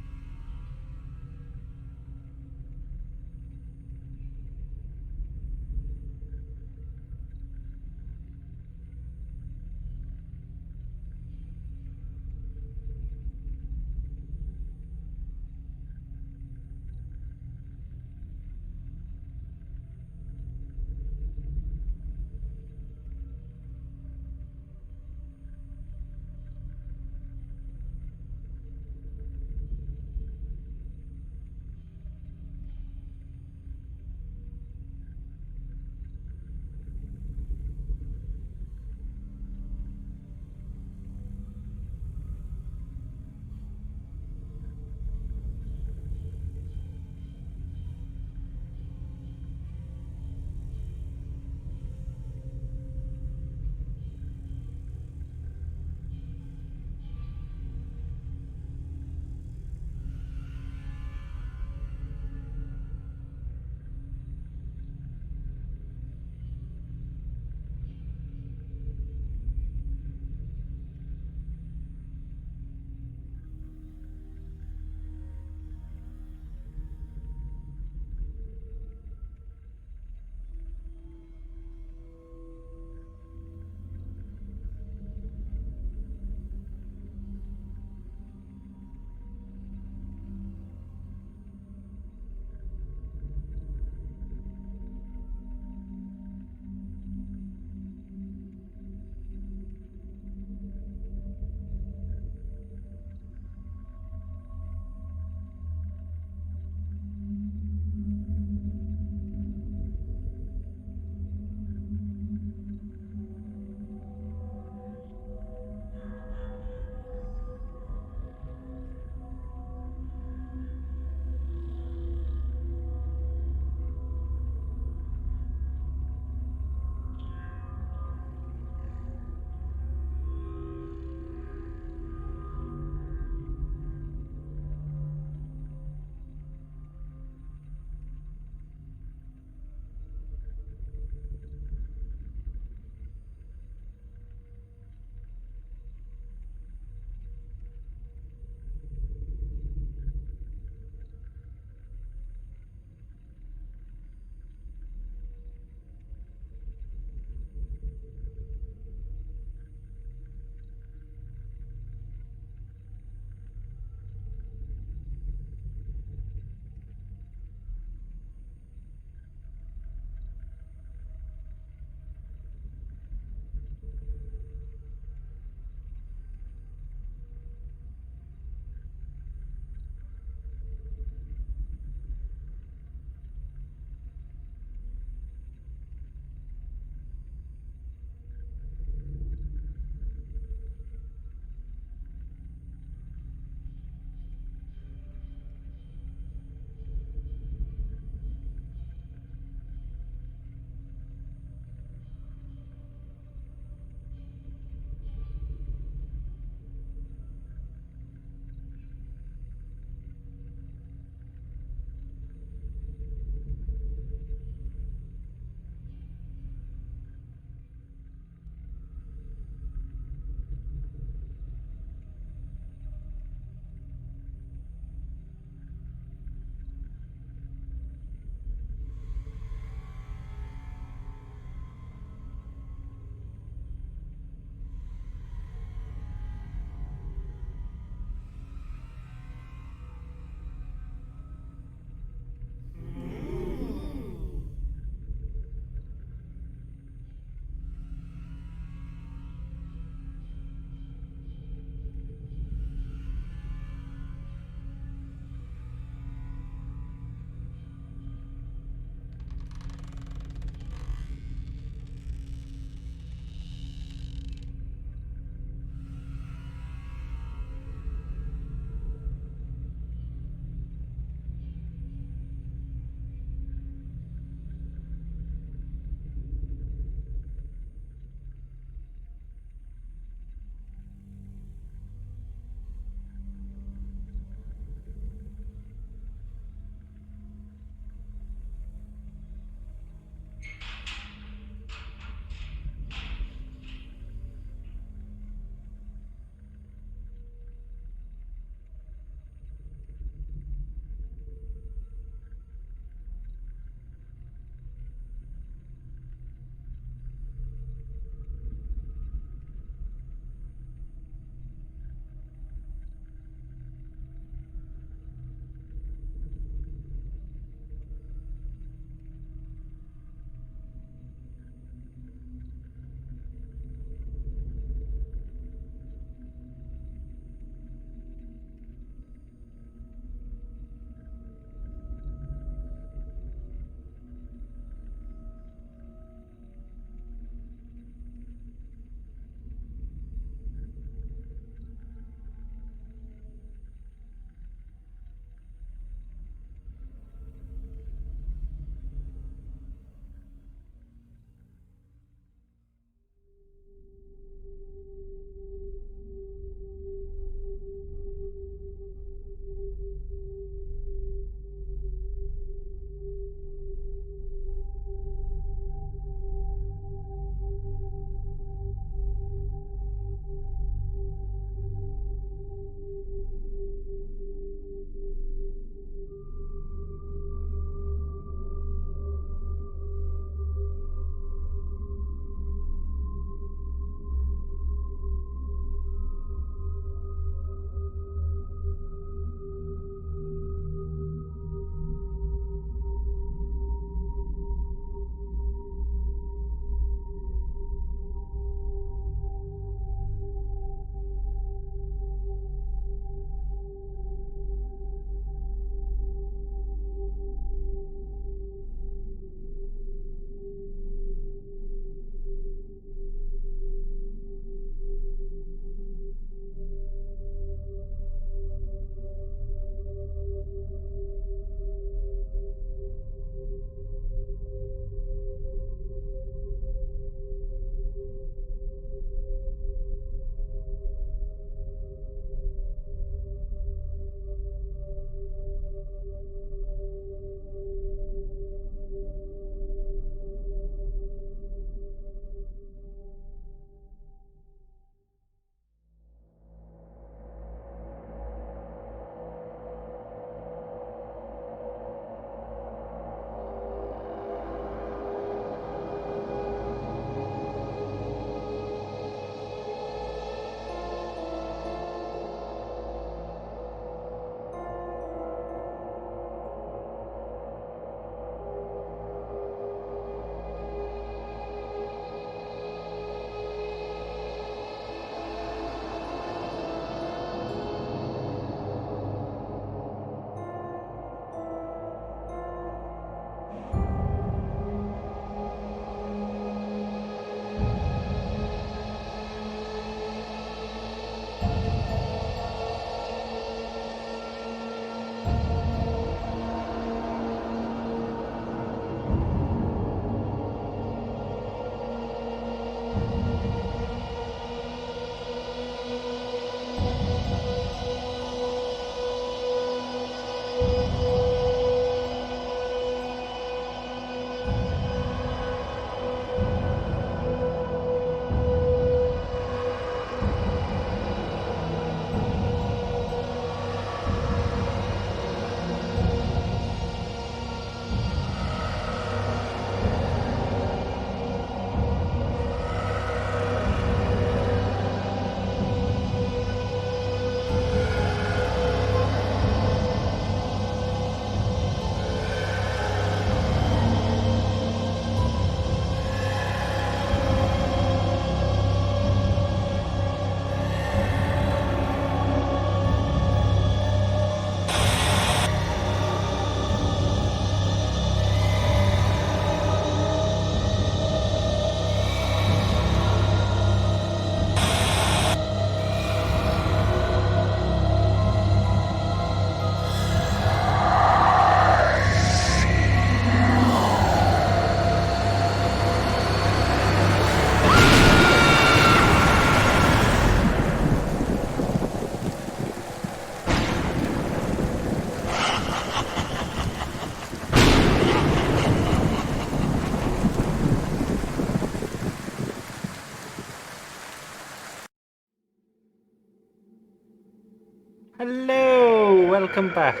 welcome back.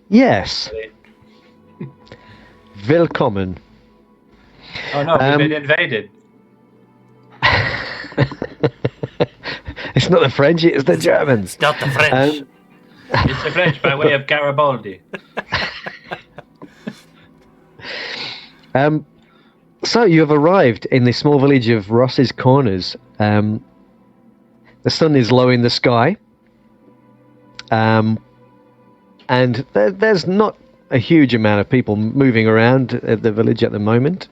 Yes. Willkommen. Oh no, we've been invaded. It's not the French, it's the Germans. It's not the French. It's the French by way of Garibaldi. So you have arrived in the small village of Ross's Corners. The sun is low in the sky. And there's not a huge amount of people moving around at the village at the moment.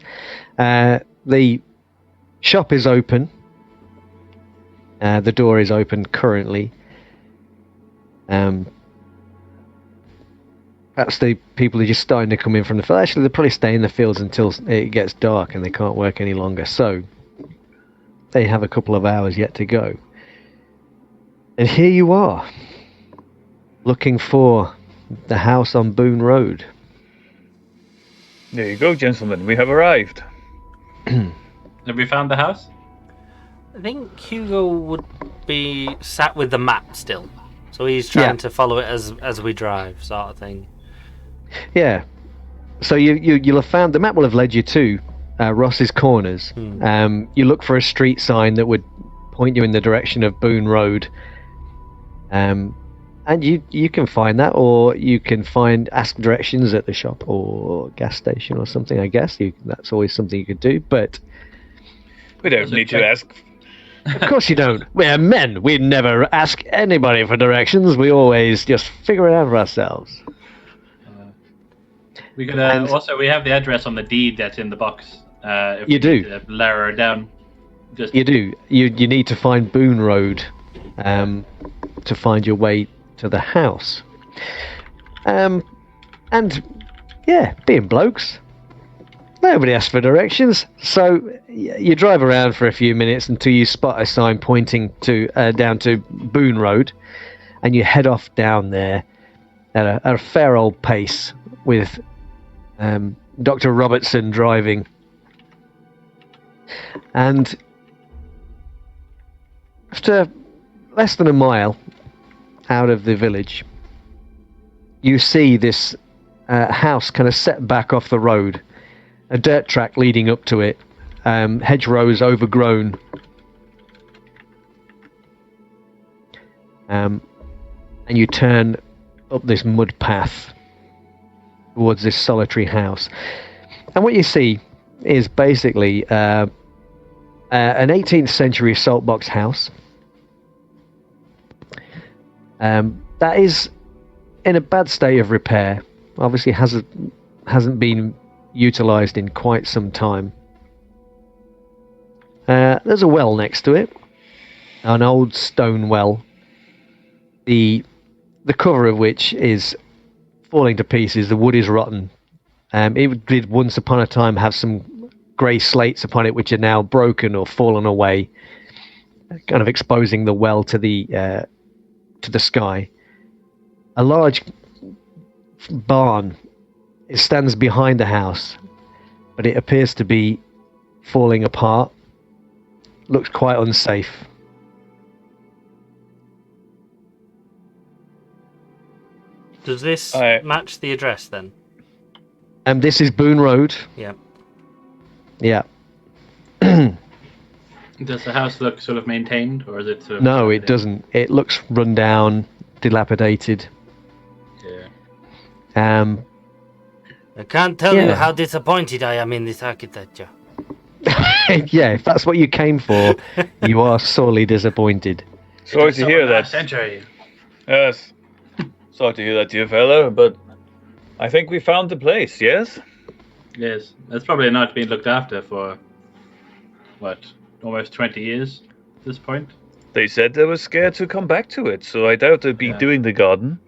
The shop is open. The door is open currently. Perhaps the people are just starting to come in from the field. Actually, they'll probably stay in the fields until it gets dark and they can't work any longer. So they have a couple of hours yet to go. And here you are, looking for the house on Boone Road. There you go, gentlemen. We have arrived. Have we found the house? I think Hugo would be sat with the map still. So he's trying to follow it as we drive, sort of thing. Yeah. So you'll have found, the map will have led you to Ross's Corners. You look for a street sign that would point you in the direction of Boone Road. And you can find that, or you can ask directions at the shop or gas station or something, I guess. That's always something you could do, but... We don't need to ask. Of course you don't. We're men. We never ask anybody for directions. We always just figure it out for ourselves. We could also, we have the address on the deed that's in the box. If You we do. need to lower it down. Just You do. You need to find Boone Road to find your way to the house. And yeah, being blokes, nobody asks for directions. So you drive around for a few minutes until you spot a sign pointing to down to Boone Road, and you head off down there at a fair old pace with Dr. Robertson driving. And after less than a mile out of the village, you see this house kind of set back off the road, a dirt track leading up to it, hedgerows overgrown. And you turn up this mud path towards this solitary house. And what you see is basically an 18th century saltbox house. That is in a bad state of repair. Obviously hasn't been utilized in quite some time. There's a well next to it, an old stone well, the cover of which is falling to pieces. The wood is rotten. It did once upon a time have some grey slates upon it, which are now broken or fallen away, kind of exposing the well to the sky. A large barn, it stands behind the house, but it appears to be falling apart. Looks quite unsafe. Does this match the address then? This is Boone Road. Yeah. Yeah. Does the house look sort of maintained, or is it sort of... No, it doesn't. It looks run down, dilapidated. Yeah. I can't tell you how disappointed I am in this architecture. Yeah, if that's what you came for, you are sorely disappointed. Sorry to hear that. Century. Yes. Sorry to hear that, dear fellow, but I think we found the place, yes? Yes, it's probably not been looked after for, what, almost 20 years at this point? They said they were scared to come back to it, so I doubt they'd be doing the garden.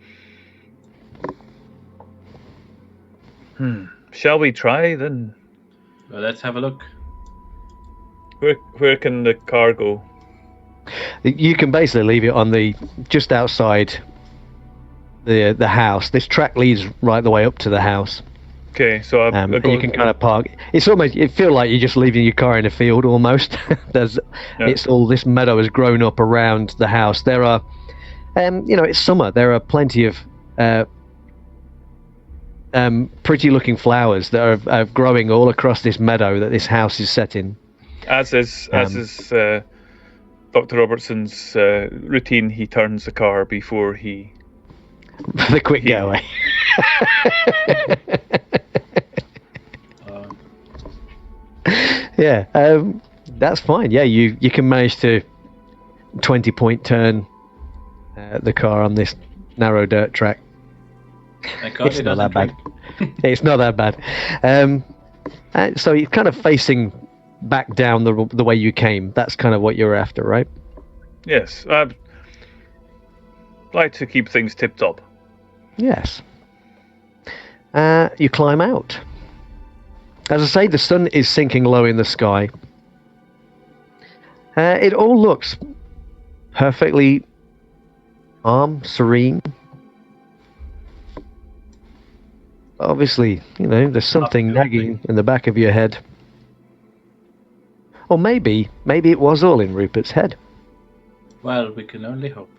Shall we try, then? Well, let's have a look. Where can the car go? You can basically leave it on just outside the house. This track leads right the way up to the house. Okay, so and you can kind of park. It's almost, you feel like you're just leaving your car in a field almost. It's all this meadow has grown up around the house. There are It's summer. There are plenty of pretty-looking flowers that are growing all across this meadow that this house is set in. As is Dr. Robertson's routine, he turns the car before he... the quick getaway. Yeah, that's fine. Yeah, you can manage to 20-point turn the car on this narrow dirt track. Thank God It's not that bad. It's not that bad. So you're kind of facing back down the way you came. That's kind of what you're after, right? Yes, I'd like to keep things tip-top. Yes. You climb out. As I say, the sun is sinking low in the sky. It all looks perfectly calm, serene. Obviously, there's something nagging in the back of your head. Or maybe it was all in Rupert's head. Well, we can only hope.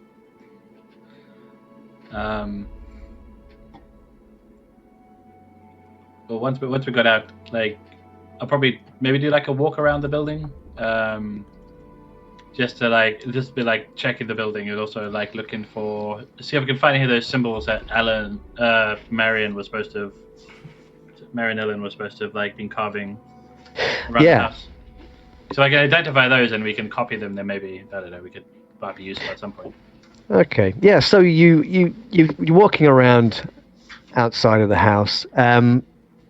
Well, once we got out, I'll probably maybe do a walk around the building, just to be checking the building and also looking for, see if we can find any of those symbols that Marion Ellen was supposed to have been carving around the house. So I can identify those and we can copy them. Then maybe we could be useful at some point. Okay. Yeah. So you're walking around outside of the house.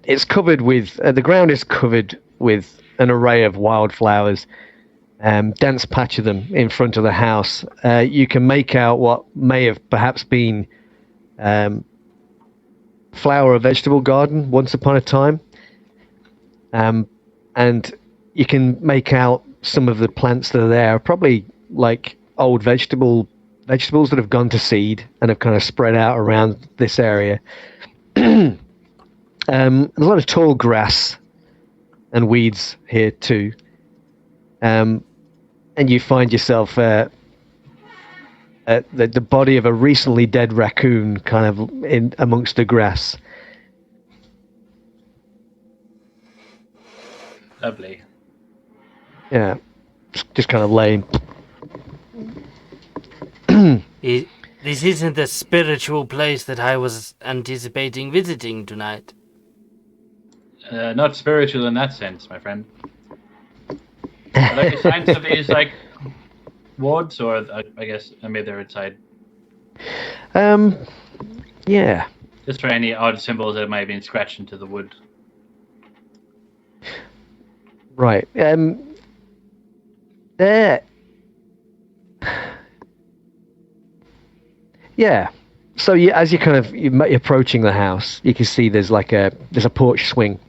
It's covered with the ground is covered with an array of wildflowers. Dense patch of them in front of the house. You can make out what may have perhaps been flower or vegetable garden once upon a time. And you can make out some of the plants that are there, probably old vegetables that have gone to seed and have kind of spread out around this area. There's a lot of tall grass and weeds here too. And you find yourself at the body of a recently dead raccoon kind of in amongst the grass. Lovely. Yeah, just kind of laying. This isn't the spiritual place that I was anticipating visiting tonight. Not spiritual in that sense, my friend. Are there any signs of these wards, or I guess maybe they're inside? Yeah. Just for any odd symbols that might have been scratched into the wood. Right. There. Yeah. So as you're approaching the house, you can see there's a porch swing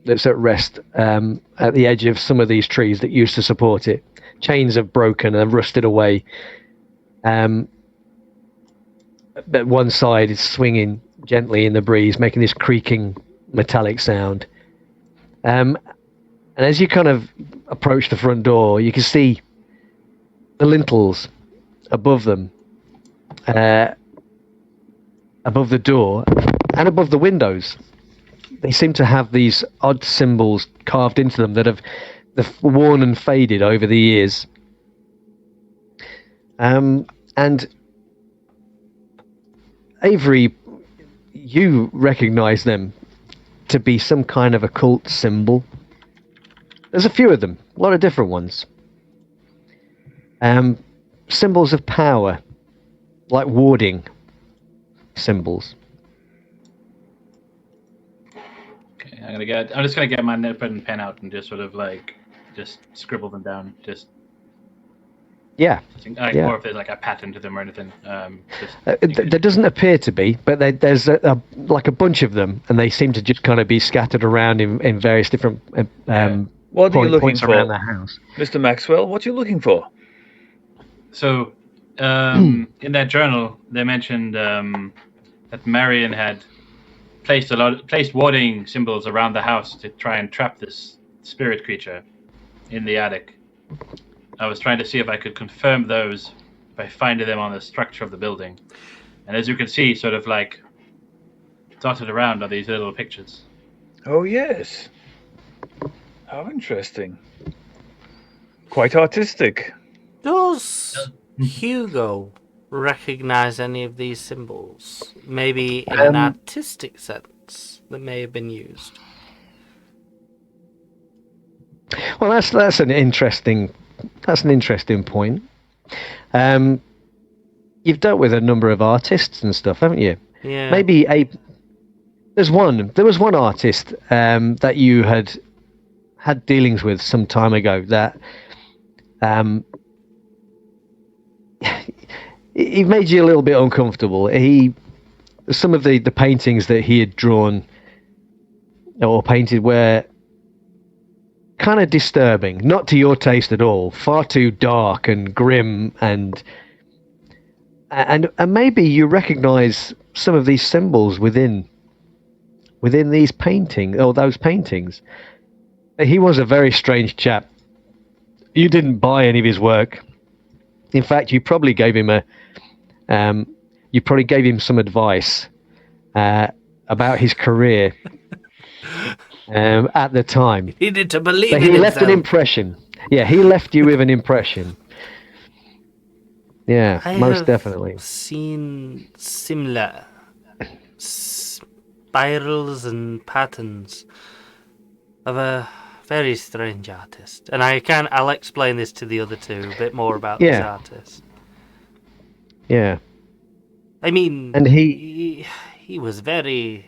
that's at rest at the edge of some of these trees that used to support it. Chains have broken and have rusted away. But one side is swinging gently in the breeze, making this creaking metallic sound. And as you kind of approach the front door, you can see the lintels above them, above the door, and above the windows. They seem to have these odd symbols carved into them that have worn and faded over the years. And Avery, you recognize them to be some kind of occult symbol. There's a few of them, a lot of different ones. Symbols of power, like warding symbols. Okay, I'm just gonna get my notepad and pen out and just sort of just scribble them down. Yeah. Or if there's a pattern to them or anything. There doesn't appear to be, but there's a bunch of them, and they seem to just kind of be scattered around in various different what are you looking points for, around the house. Mr. Maxwell? What are you looking for? So, in that journal, they mentioned that Marion had placed warding symbols around the house to try and trap this spirit creature in the attic. I was trying to see if I could confirm those by finding them on the structure of the building. And as you can see, sort of like dotted around are these little pictures. Oh, yes. How interesting. Quite artistic. Does Hugo recognize any of these symbols? Maybe in an artistic sense that may have been used. Well, that's an interesting point. You've dealt with a number of artists and stuff, haven't you? Yeah. Maybe there was one artist that you had dealings with some time ago that he made you a little bit uncomfortable. Some of the paintings that he had drawn or painted were kind of disturbing, not to your taste at all, far too dark and grim, and maybe you recognize some of these symbols within these paintings or those paintings. He was a very strange chap. You didn't buy any of his work. In fact, you probably gave him some advice about his career at the time. He needed to believe but in he left an himself. impression. Yeah, he left you with an impression. Yeah, I most have definitely. seen similar spirals and patterns of a very strange artist, and I'll explain this to the other two a bit more about this artist. Yeah. I mean, and he was very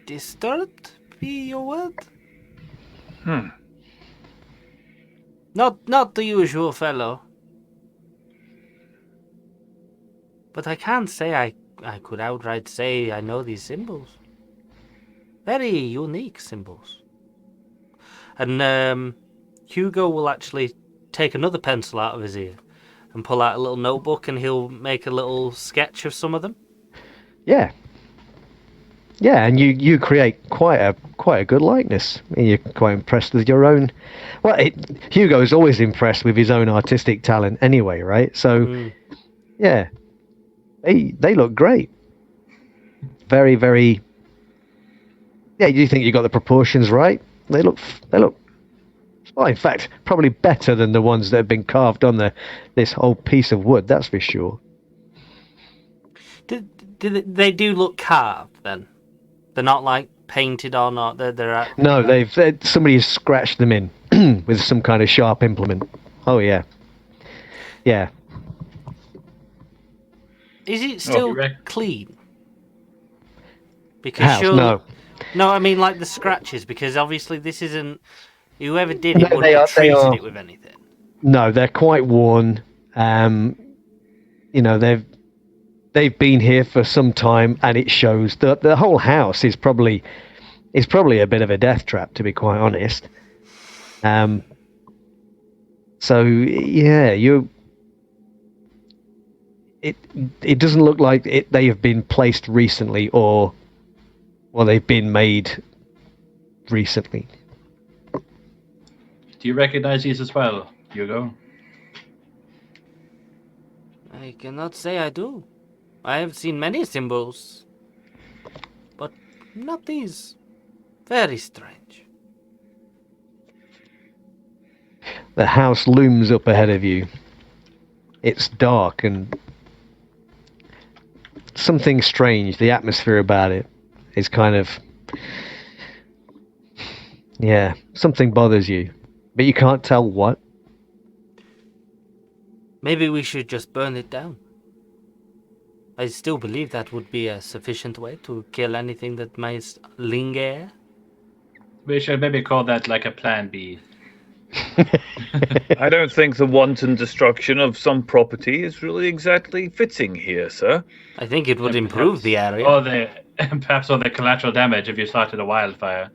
disturbed, be your word? Not the usual fellow. But I can't say I could outright say I know these symbols. Very unique symbols. And Hugo will actually take another pencil out of his ear and pull out a little notebook, and he'll make a little sketch of some of them. Yeah. Yeah, and you create quite a good likeness. You're quite impressed with your own. Well, Hugo is always impressed with his own artistic talent anyway, right? So, yeah, they look great. Very, very. Yeah, you think you got the proportions right? They look. Well, in fact, probably better than the ones that have been carved on this whole piece of wood. That's for sure. They do look carved then? They're not like painted on, or they're No, somebody has scratched them in with some kind of sharp implement. Oh yeah, yeah. Is it still clean? Because House, no, I mean like the scratches, because obviously this isn't. Whoever did it wouldn't have treated it with anything. No, they're quite worn. They've been here for some time, and it shows. The whole house is probably a bit of a death trap, to be quite honest. So yeah, it doesn't look like they have been placed recently, or they've been made recently. Do you recognize these as well, Hugo? I cannot say I do. I have seen many symbols, but not these. Very strange. The house looms up ahead of you. It's dark and something strange. The atmosphere about it is kind of... Yeah, something bothers you, but you can't tell what. Maybe we should just burn it down. I still believe that would be a sufficient way to kill anything that might linger. We should maybe call that like a plan B. I don't think the wanton destruction of some property is really exactly fitting here, sir. I think it would improve the area. Or perhaps all the collateral damage if you started a wildfire.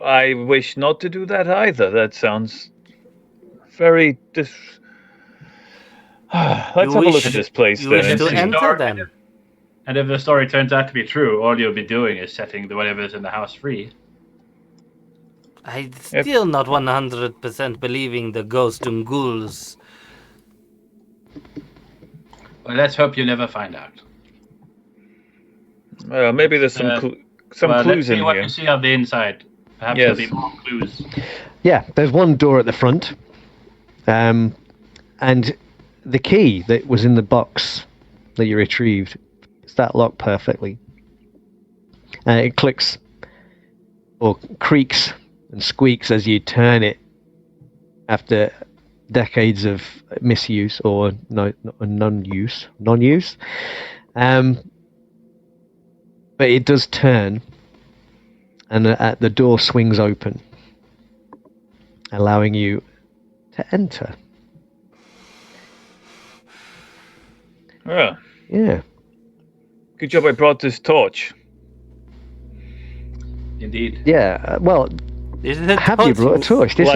I wish not to do that either. That sounds very Let's have a look at this place you then. wish to enter them. And if the story turns out to be true, all you'll be doing is setting whatever's in the house free. I'm still not 100% believing the ghosts and ghouls. Well, let's hope you never find out. Maybe there's some Well, let's clues see in what here. you see on the inside. Perhaps Yes. there'll be more clues. Yeah, there's one door at the front, and the key that was in the box that you retrieved, it's that locked perfectly. It clicks or creaks and squeaks as you turn it after decades of misuse or non-use. But it does turn, and the door swings open, allowing you to enter. Yeah. Yeah. Good job I brought this torch. Indeed. Yeah. Well, have you brought a torch? This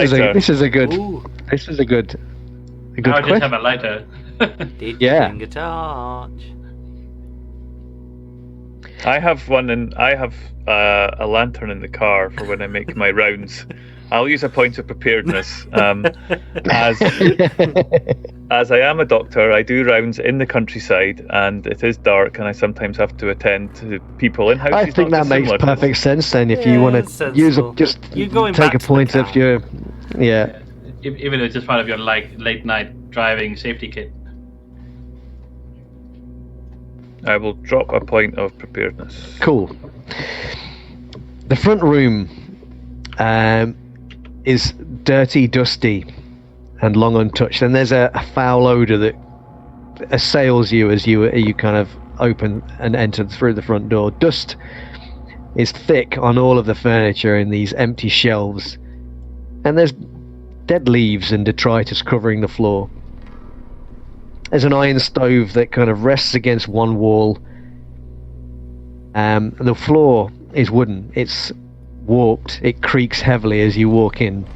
is a good Now I just question. have a lighter. Did Yeah. you bring a torch? I have one, and I have a lantern in the car for when I make my rounds. I'll use a point of preparedness. As I am a doctor, I do rounds in the countryside, and it is dark, and I sometimes have to attend to people in houses. I think that makes perfect sense. Then, if you want to use You're going take back a to the point of car. your, yeah. Even if it's just part of your late night driving safety kit. I will drop a point of preparedness. Cool. The front room is dirty, dusty, and long untouched. And there's a foul odor that assails you as you kind of open and enter through the front door. Dust is thick on all of the furniture in these empty shelves, and there's dead leaves and detritus covering the floor. There's an iron stove that kind of rests against one wall. And the floor is wooden. It's warped. It creaks heavily as you walk in.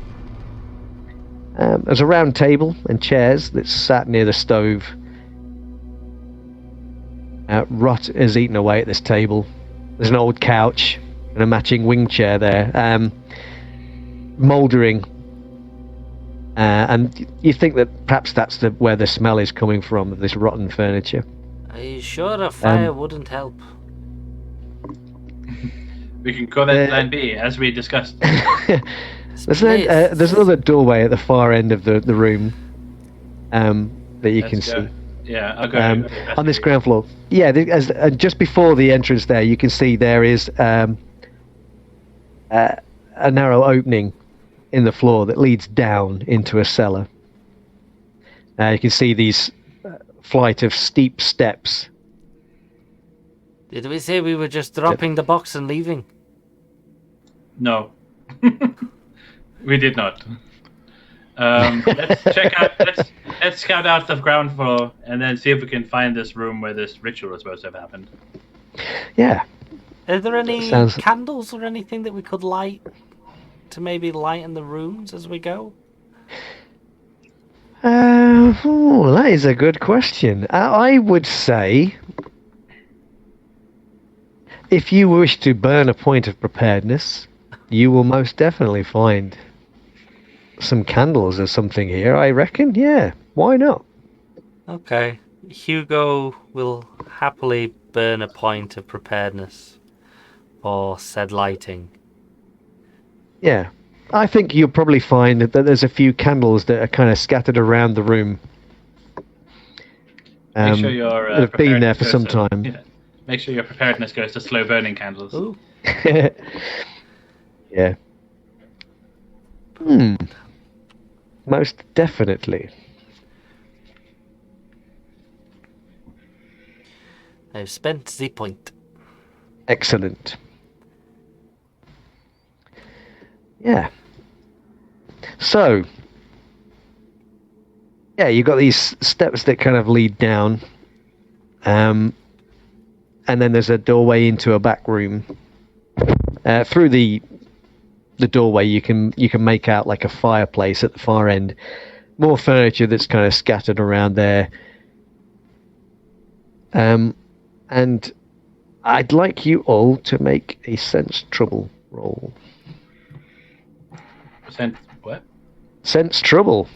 There's a round table and chairs that's sat near the stove. Rot has eaten away at this table. There's an old couch and a matching wing chair there. Mouldering. And you think that perhaps that's where the smell is coming from, this rotten furniture. Are you sure a fire wouldn't help? We can call that Plan B, as we discussed. There's another doorway at the far end of the room that you can see. Yeah, I'll go. On this ground floor. Yeah, just before the entrance there, you can see there is a narrow opening in the floor that leads down into a cellar. You can see these flight of steep steps. Did we say we were just dropping the box and leaving? No. We did not. Let's check out. Let's scout out the ground floor and then see if we can find this room where this ritual is supposed to have happened. Yeah. Are there any candles or anything that we could light to maybe lighten the rooms as we go? That is a good question. I would say, if you wish to burn a point of preparedness, you will most definitely find some candles or something here, I reckon. Yeah, why not? Okay. Hugo will happily burn a point of preparedness for said lighting. Yeah. I think you'll probably find that there's a few candles that are kind of scattered around the room. Make sure your that have been there for some time. Yeah. Make sure your preparedness goes to slow burning candles. Ooh. Yeah. Most definitely. I've spent the point. Excellent. Yeah. So, yeah, you've got these steps that kind of lead down, and then there's a doorway into a back room. Through the doorway, you can make out like a fireplace at the far end. More furniture that's kind of scattered around there. And I'd like you all to make a sense trouble roll. Sense what? Sense trouble.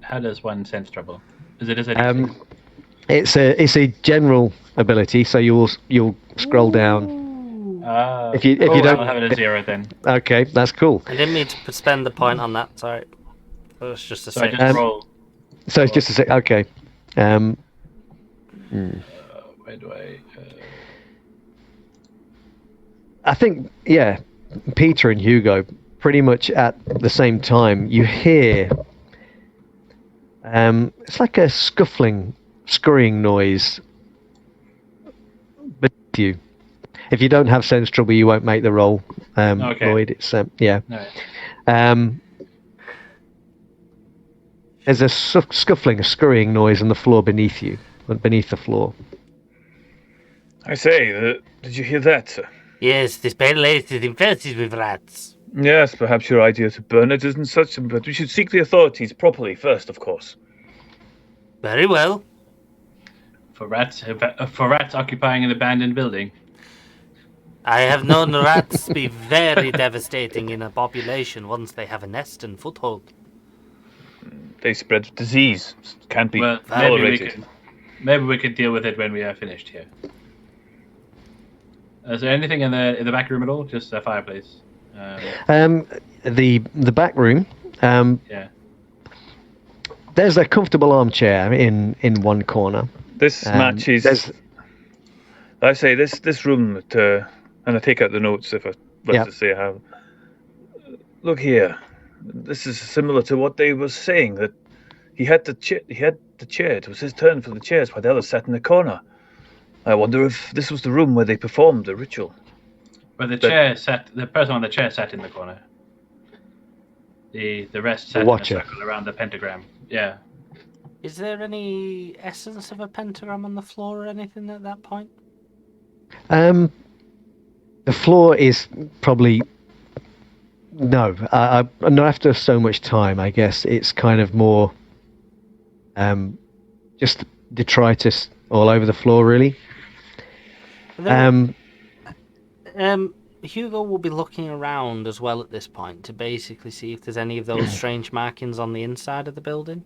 How does one sense trouble? Is it as a It's a general ability, so you'll scroll down. If you don't I'll have it at 0 then. Okay, that's cool. I didn't mean to spend the point on that. Sorry, it was just a So I second. just roll. So it's just a sec. Okay. Where do I? I think Peter and Hugo, pretty much at the same time, you hear. It's like a scuffling, scurrying noise. But you, if you don't have sense trouble, you won't make the roll. Okay. Lloyd, it's yeah. No. There's a scuffling, a scurrying noise on the floor beneath you, beneath the floor. I say, did you hear that, sir? Yes, this pale lace is infested with rats. Yes, perhaps your idea to burn it isn't such, but we should seek the authorities properly first, of course. Very well. For rats occupying an abandoned building. I have known rats be very devastating in a population once they have a nest and foothold. They spread disease. Can't be Well, tolerated. maybe we could deal with it when we are finished here. Is there anything in the back room at all? Just a fireplace. The back room. Yeah. There's a comfortable armchair in one corner. This matches. I say this room, and I take out the notes if I to say how. Look here, this is similar to what they were saying, that he had the chair. It was his turn for the chairs, while the others sat in the corner. I wonder if this was the room where they performed the ritual. Where the person on the chair sat in the corner. The rest sat in a circle around the pentagram. Yeah. Is there any essence of a pentagram on the floor or anything at that point? The floor is probably no. Not after so much time. I guess it's kind of more just detritus all over the floor, really. Hugo will be looking around as well at this point to basically see if there's any of those strange markings on the inside of the building.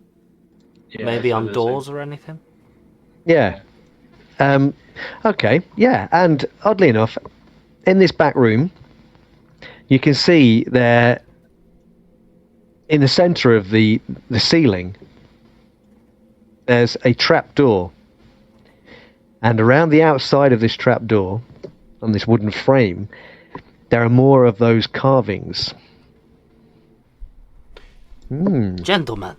Yeah, maybe on doors or anything. Yeah. Okay. Yeah. And oddly enough, in this back room, you can see there, in the centre of the ceiling, there's a trap door. And around the outside of this trap door, on this wooden frame, there are more of those carvings. Gentlemen,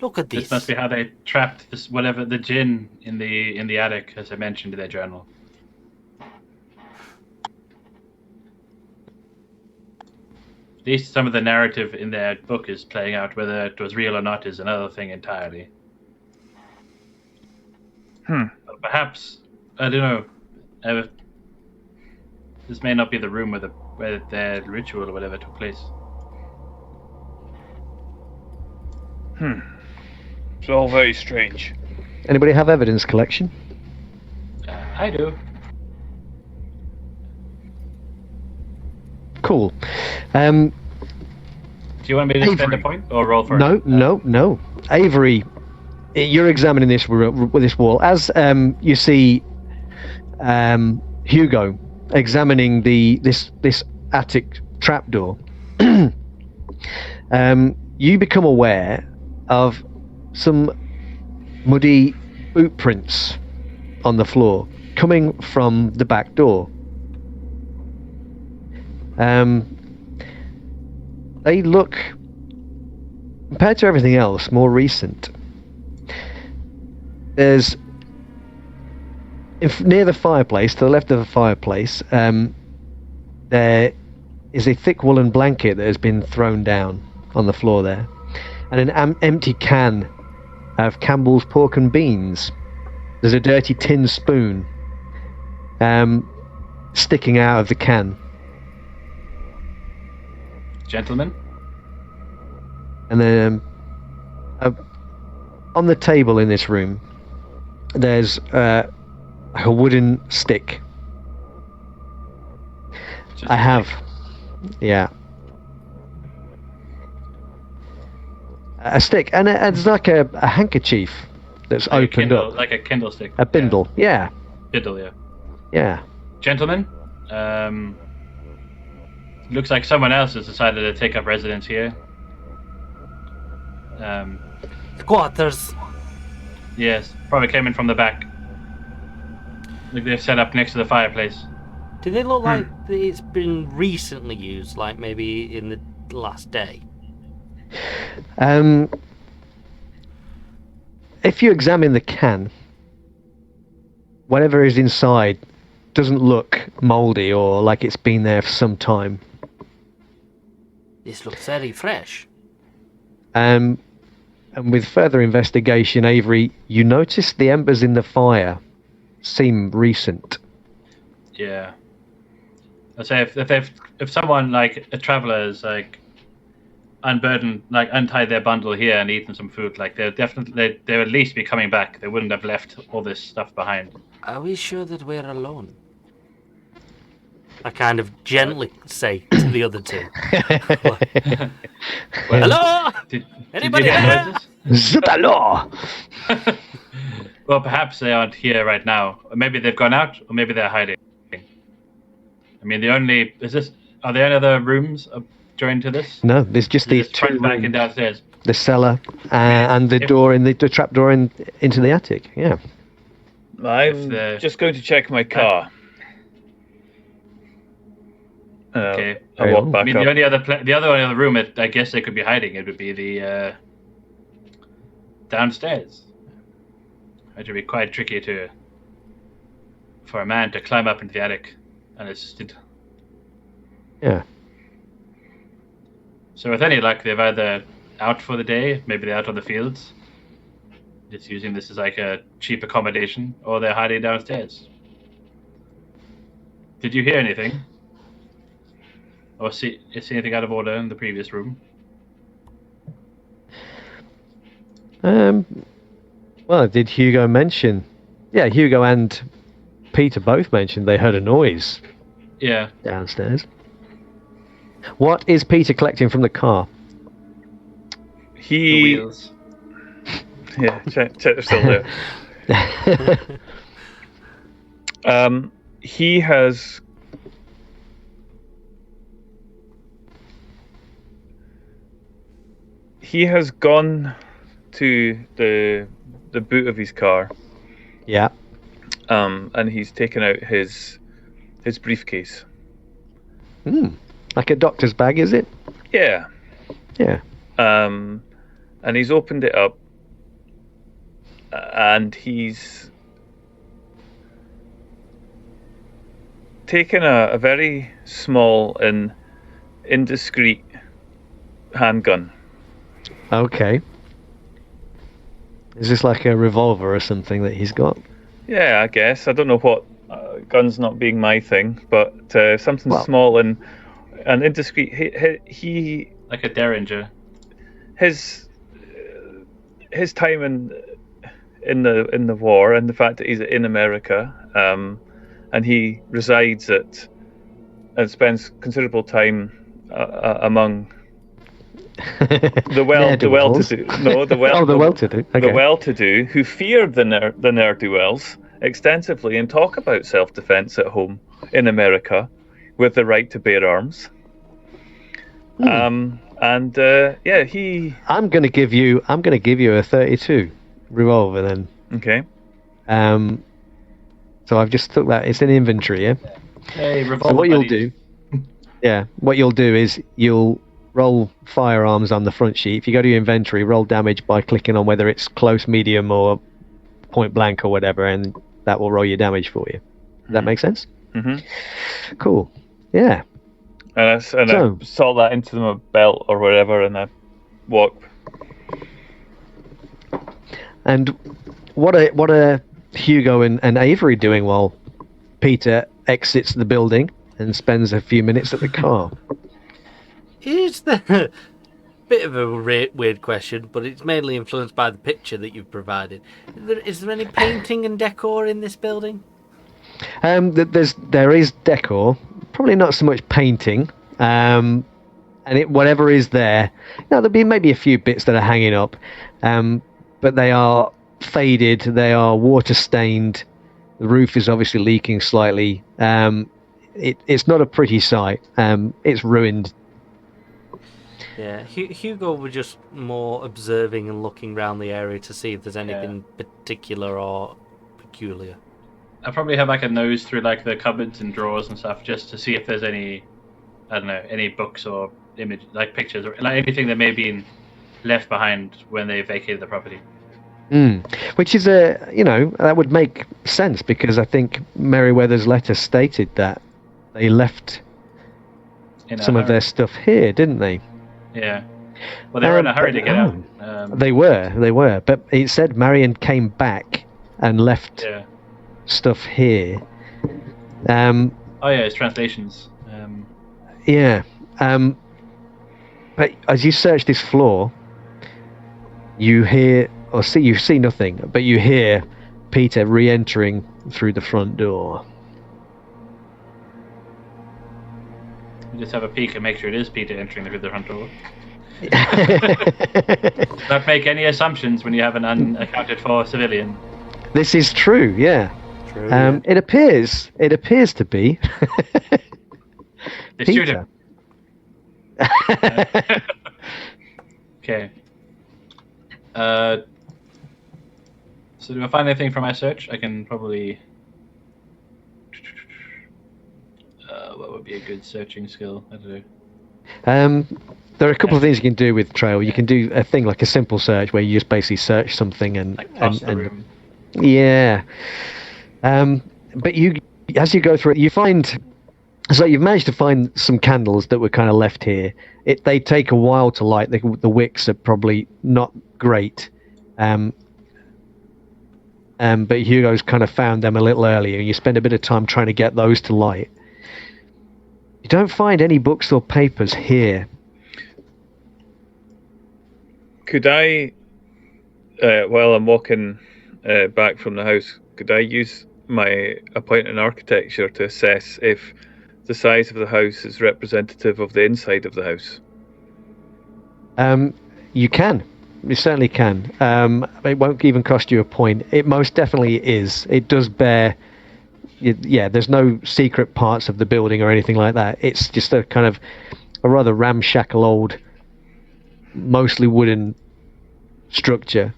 look at this. This must be how they trapped this, whatever the djinn in the attic, as I mentioned in their journal. At least some of the narrative in their book is playing out. Whether it was real or not is another thing entirely. But perhaps, I don't know. This may not be the room where their ritual or whatever took place. It's all very strange. Anybody have evidence collection? I do. Cool. Do you want me to spend a point or roll for it? No. Avery, you're examining this with this wall. As you see Hugo examining this attic trapdoor, you become aware of some muddy boot prints on the floor coming from the back door. They look, compared to everything else, more recent. There's near the fireplace, to the left of the fireplace, there is a thick woolen blanket that has been thrown down on the floor there, and an empty can of Campbell's pork and beans. There's a dirty tin spoon sticking out of the can. Gentlemen? And then on the table in this room, there's a wooden stick. I have, yeah, a stick, and it's like a handkerchief that's Like opened up. like a Kindle stick. A bindle, yeah. Bindle, yeah. Yeah. Gentlemen, looks like someone else has decided to take up residence here. Quarters. Yes, probably came in from the back. Look, they've set up next to the fireplace. Do they look like it's been recently used, like maybe in the last day? If you examine the can, whatever is inside doesn't look mouldy or like it's been there for some time. This looks very fresh. And with further investigation, Avery, you notice the embers in the fire seem recent. Yeah. I'd say if someone like a traveler is like untied their bundle here and eaten some food, like they would at least be coming back. They wouldn't have left all this stuff behind. Are we sure that we're alone? I kind of gently say to the other two. Hello? Anybody there? Zutalo! Well, perhaps they aren't here right now. Or maybe they've gone out, or maybe they're hiding. I mean, are there any other rooms joined to this? No, there's just these two front, back, and downstairs. The cellar and the door in the trap door into the attic. Yeah. I'm just going to check my car. Okay. I walk back the up. only other room I guess they could be hiding, it would be the downstairs. It would be quite tricky for a man to climb up into the attic unassisted. Yeah. So with any luck, they've either out for the day, maybe they're out on the fields, just using this as like a cheap accommodation, or they're hiding downstairs. Did you hear anything? Or see anything out of order in the previous room? Well, did Hugo mention? Yeah, Hugo and Peter both mentioned they heard a noise. Yeah. Downstairs. What is Peter collecting from the car? The wheels. Yeah, check they're still there. He has gone to the boot of his car. Yeah. And he's taken out his briefcase. Like a doctor's bag, is it? Yeah. Yeah. And he's opened it up, and he's taken a very small and indiscreet handgun. Okay. Is this like a revolver or something that he's got? Yeah, I guess. I don't know what, guns not being my thing, but something small and indiscreet. He like a derringer. His time in the war, and the fact that he's in America, and he resides and spends considerable time among the well-to-do. No, the well-to-do. Okay. The well-to-do who fear the ne'er-do-wells extensively and talk about self-defense at home in America with the right to bear arms. I'm gonna give you a 32 revolver then. Okay. So I've just took that. It's in inventory, yeah. Hey, revolver. So what you'll do, what you'll do is you'll roll firearms on the front sheet. If you go to your inventory, roll damage by clicking on whether it's close, medium, or point blank or whatever, and that will roll your damage for you. Does that make sense? Mm-hmm. Cool. Yeah. And I saw that into my belt or whatever, and I walk. And what are Hugo and Avery doing while Peter exits the building and spends a few minutes at the car? Is there bit of a weird question, but it's mainly influenced by the picture that you've provided. Is there any painting and decor in this building? There is decor, probably not so much painting. And whatever is there, there'll be maybe a few bits that are hanging up, but they are faded. They are water stained. The roof is obviously leaking slightly. It's not a pretty sight. It's ruined. Yeah, Hugo was just more observing and looking around the area to see if there's anything particular or peculiar. I probably have like a nose through like the cupboards and drawers and stuff just to see if there's any, I don't know, any books or image like pictures or like anything that may have been left behind when they vacated the property. Which is that would make sense because I think Merriweather's letter stated that they left some of their stuff here, didn't they? Yeah. Well, they were in a hurry to get out. They were. But it said Marion came back and left stuff here. Oh yeah, it's translations. Yeah. But as you search this floor, you hear or you see nothing, but you hear Peter re-entering through the front door. You just have a peek and make sure it is Peter entering through the front door. Don't make any assumptions when you have an unaccounted for civilian. This is true, yeah. True, yeah. It appears to be The Peter. student. Okay. So do I find anything from my search? I can probably. What would be a good searching skill? I don't know. There are a couple of things you can do with Trail. You can do a thing like a simple search where you just basically search something and Like toss the room. Yeah. But as you go through it, you find. So you've managed to find some candles that were kind of left here. They take a while to light. The wicks are probably not great. But Hugo's kind of found them a little earlier. You spend a bit of time trying to get those to light. You don't find any books or papers here. Could I, while I'm walking back from the house, could I use my appointment in architecture to assess if the size of the house is representative of the inside of the house? You can. You certainly can. It won't even cost you a point. It most definitely is. It does bear... Yeah, there's no secret parts of the building or anything like that. It's just a kind of a rather ramshackle old, mostly wooden structure,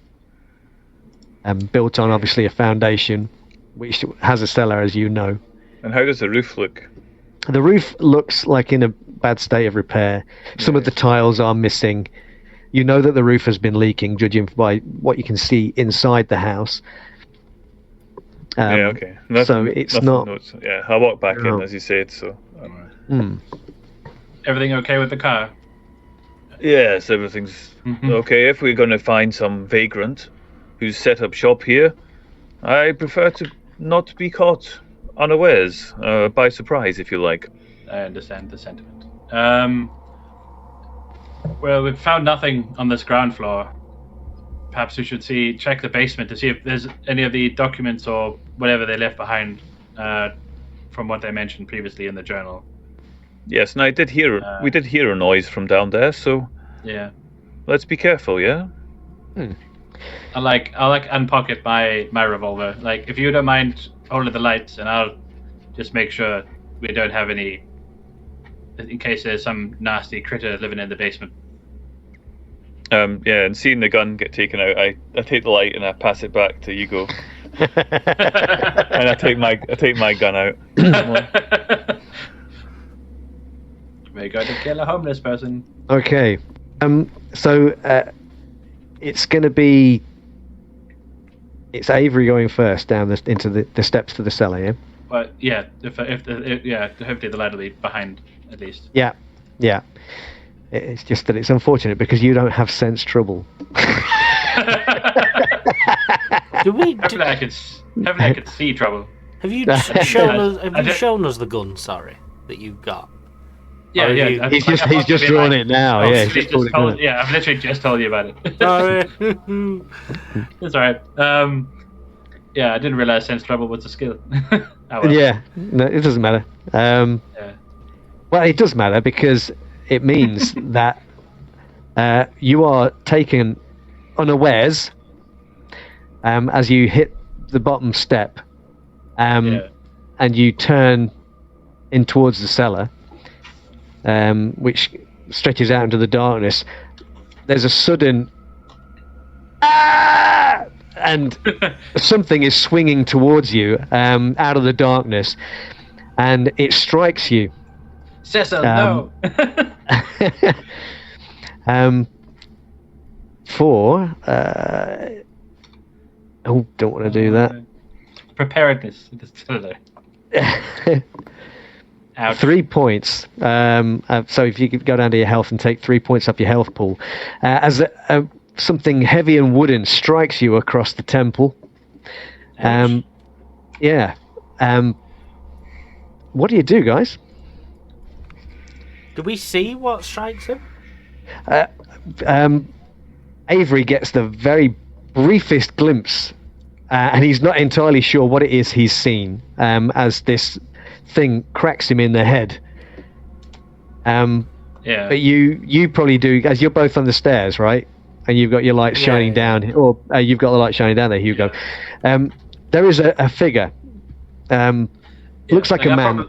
built on obviously a foundation, which has a cellar, as you know. And how does the roof look? The roof looks like in a bad state of repair. Some of the tiles are missing. You know that the roof has been leaking, judging by what you can see inside the house. Yeah, okay. So it's not... Yeah, I'll walk back in, as you said, so... Everything okay with the car? Yes, everything's okay. If we're going to find some vagrant who's set up shop here, I prefer to not be caught unawares, by surprise, if you like. I understand the sentiment. Well, we've found nothing on this ground floor. Perhaps we should check the basement to see if there's any of the documents or whatever they left behind from what they mentioned previously in the journal. Yes, and we did hear a noise from down there, so yeah. Let's be careful, yeah? I'll unpocket my revolver. Like, if you don't mind holding the lights, and I'll just make sure we don't have any, in case there's some nasty critter living in the basement. Yeah, and seeing the gun get taken out, I take the light and I pass it back to Hugo. And I take my gun out. We're going to kill a homeless person. Okay. So it's going to be... It's Avery going first down into the steps to the cellar, yeah? But yeah, hopefully the light will be behind at least. Yeah. It's just that it's unfortunate because you don't have sense trouble. Hopefully I could see trouble. Have you shown us the gun? Sorry, that you got. Yeah. He's just drawn it now. I've literally just told you about it. Sorry. It's alright. Yeah, I didn't realize sense trouble was a skill. Yeah, no, it doesn't matter. Well, it does matter because it means that you are taken unawares as you hit the bottom step, and you turn in towards the cellar, which stretches out into the darkness. There's a sudden ah! And something is swinging towards you out of the darkness, and it strikes you. Cecil, no. For don't want to do that. Preparedness. Ouch. 3 points. So if you could go down to your health and take 3 points off your health pool, as something heavy and wooden strikes you across the temple. Yeah. What do you do, guys? Do we see what strikes him? Avery gets the very briefest glimpse, and he's not entirely sure what it is he's seen, as this thing cracks him in the head. But you probably do, as you're both on the stairs, right? And you've got your light shining down, or you've got the light shining down there, Hugo. There is a figure. Looks like a man.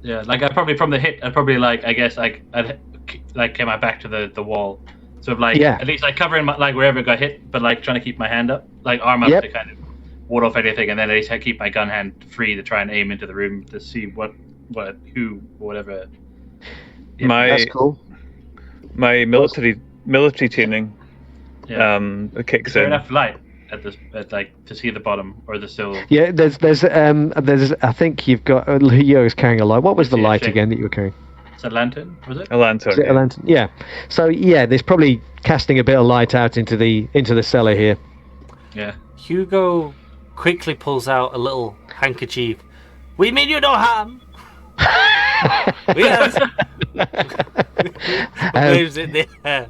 I probably from the hit, I'd probably I'd came my back to the wall, so at least covering my, wherever it got hit, but trying to keep my hand up, arm up to kind of ward off anything, and then at least I keep my gun hand free to try and aim into the room to see who, whatever. That's cool. My military training kicks Is there in. enough light to see the bottom, or the still? Yeah, there's I think you've got Leo's carrying a light. What was the light again that you were carrying? It's a lantern, was it? A lantern. A lantern? Yeah. So there's probably casting a bit of light out into the cellar here. Yeah. Hugo quickly pulls out a little handkerchief. We mean you no harm. Yes. Waves it there.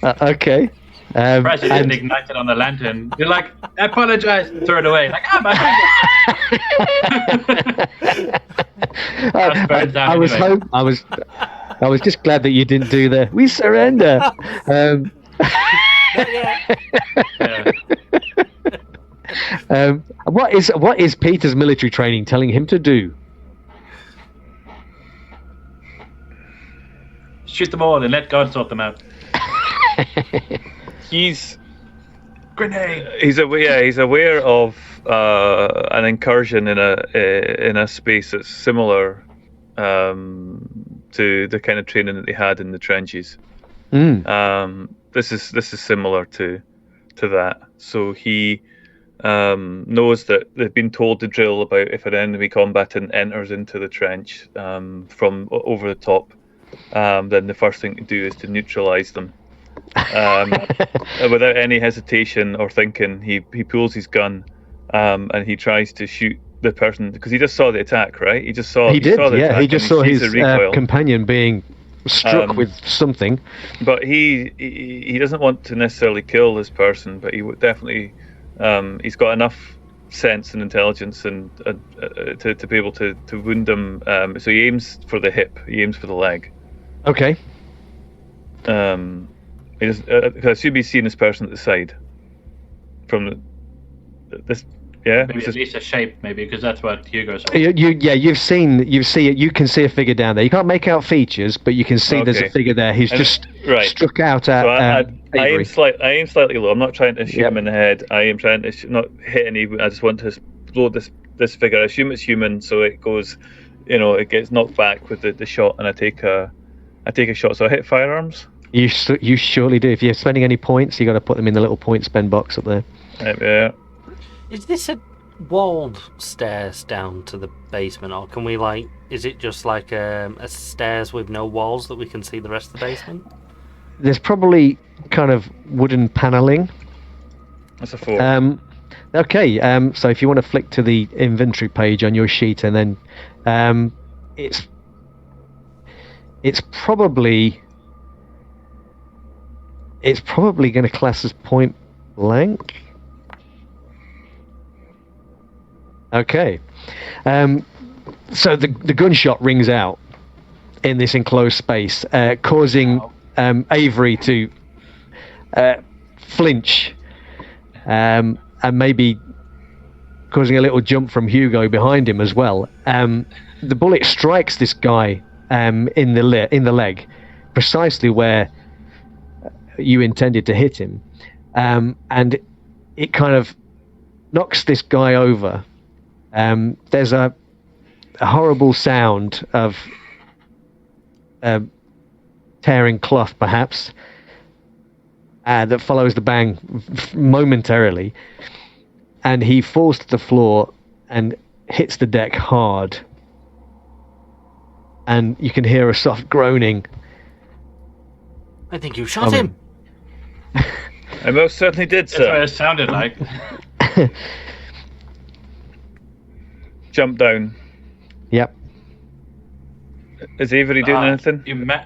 Okay. Surprised you didn't ignite it on the lantern. You're like, I apologize. Throw it away. My I was just glad that you didn't do the we surrender. What is Peter's military training telling him to do? Shoot them all and let God sort them out. He's grenade. He's aware of an incursion in a space that's similar to the kind of training that they had in the trenches. This is similar to that. So he knows that they've been told to drill about if an enemy combatant enters into the trench from over the top. Then the first thing to do is to neutralize them. Without any hesitation or thinking, he pulls his gun and he tries to shoot the person, because he just saw the attack, right? He just saw. He just saw his companion being struck with something. But he doesn't want to necessarily kill this person, but he would definitely. He's got enough sense and intelligence and to be able to wound them. So he aims for the hip. He aims for the leg. Okay. I assume he's seen this person at the side. From this, yeah. Maybe at least a shape, maybe, because that's what Hugo saw. You can see a figure down there. You can't make out features, but you can see there's a figure there. He's just struck out at. So I aim slightly low. I'm not trying to shoot him in the head. I am trying to not hit any. I just want to blow this figure. I assume it's human, so it goes. It gets knocked back with the shot, and I take a shot. So I hit firearms. You surely do. If you're spending any points, you got to put them in the little point spend box up there. Yeah. Is this a walled stairs down to the basement, or can we is it just like a stairs with no walls that we can see the rest of the basement? There's probably kind of wooden paneling. That's a 4. Okay. So if you want to flick to the inventory page on your sheet, and then it's probably going to class as point blank. Okay. So the gunshot rings out in this enclosed space, causing Avery to flinch. And and maybe causing a little jump from Hugo behind him as well. The bullet strikes this guy in the leg, precisely where you intended to hit him, and it kind of knocks this guy over. There's a horrible sound of tearing cloth, perhaps, that follows the bang momentarily, and he falls to the floor and hits the deck hard, and you can hear a soft groaning. I think you shot him. I most certainly did, That's what sir. it sounded like. Jump down. Yep. Is Avery doing anything?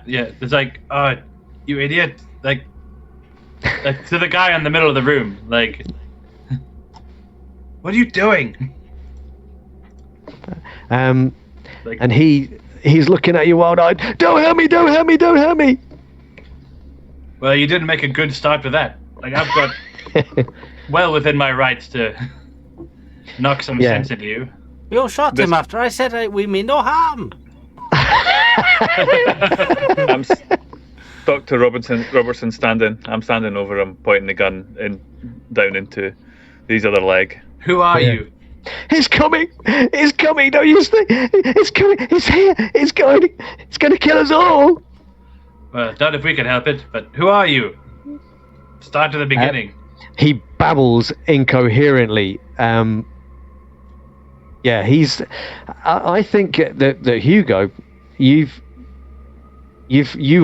Yeah, it's like, oh, you idiot! Like to the guy in the middle of the room, like, what are you doing? Like, And he's looking at you wild-eyed. Don't hurt me! Don't hurt me! Don't hurt me! well, you didn't make a good start with that. Like, I've got well within my rights to knock some Yeah. sense into you. You shot him after I said we mean no harm. Dr. Robertson standing. I'm standing over him, pointing the gun down into his other leg. Who are you? He's coming! He's coming! Don't you see? He's coming! He's here! He's going to kill us all! Well, not if we can help it. But who are you? Start to the beginning. He babbles incoherently. Yeah, he's. I think that Hugo, you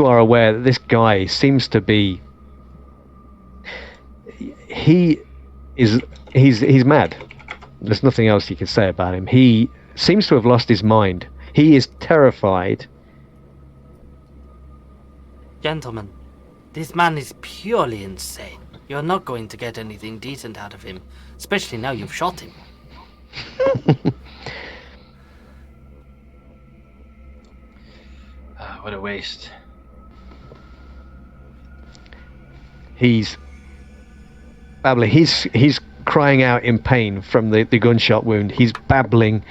are aware that this guy seems to be. He's mad. There's nothing else you can say about him. He seems to have lost his mind. He is terrified. Gentlemen, this man is purely insane. You're not going to get anything decent out of him, especially now you've shot him. What a waste. He's babbling. He's crying out in pain from the gunshot wound. He's babbling.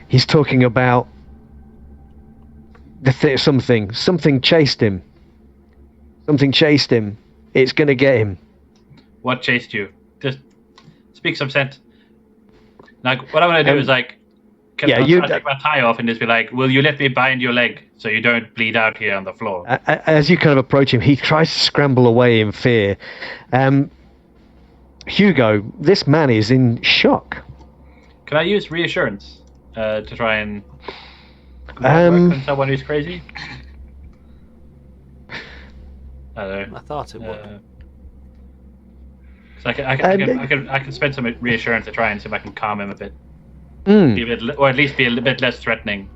He's talking about something chased him. Something chased him. It's going to get him. What chased you? Just speak some sense. Like, what I want to do is like, take my tie off and just be like, will you let me bind your leg so you don't bleed out here on the floor? As you kind of approach him, he tries to scramble away in fear. Hugo, this man is in shock. Can I use reassurance to try and work on someone who's crazy? I don't know. I thought it would. So I can spend some reassurance to try and see if I can calm him a bit. Or at least be a little bit less threatening.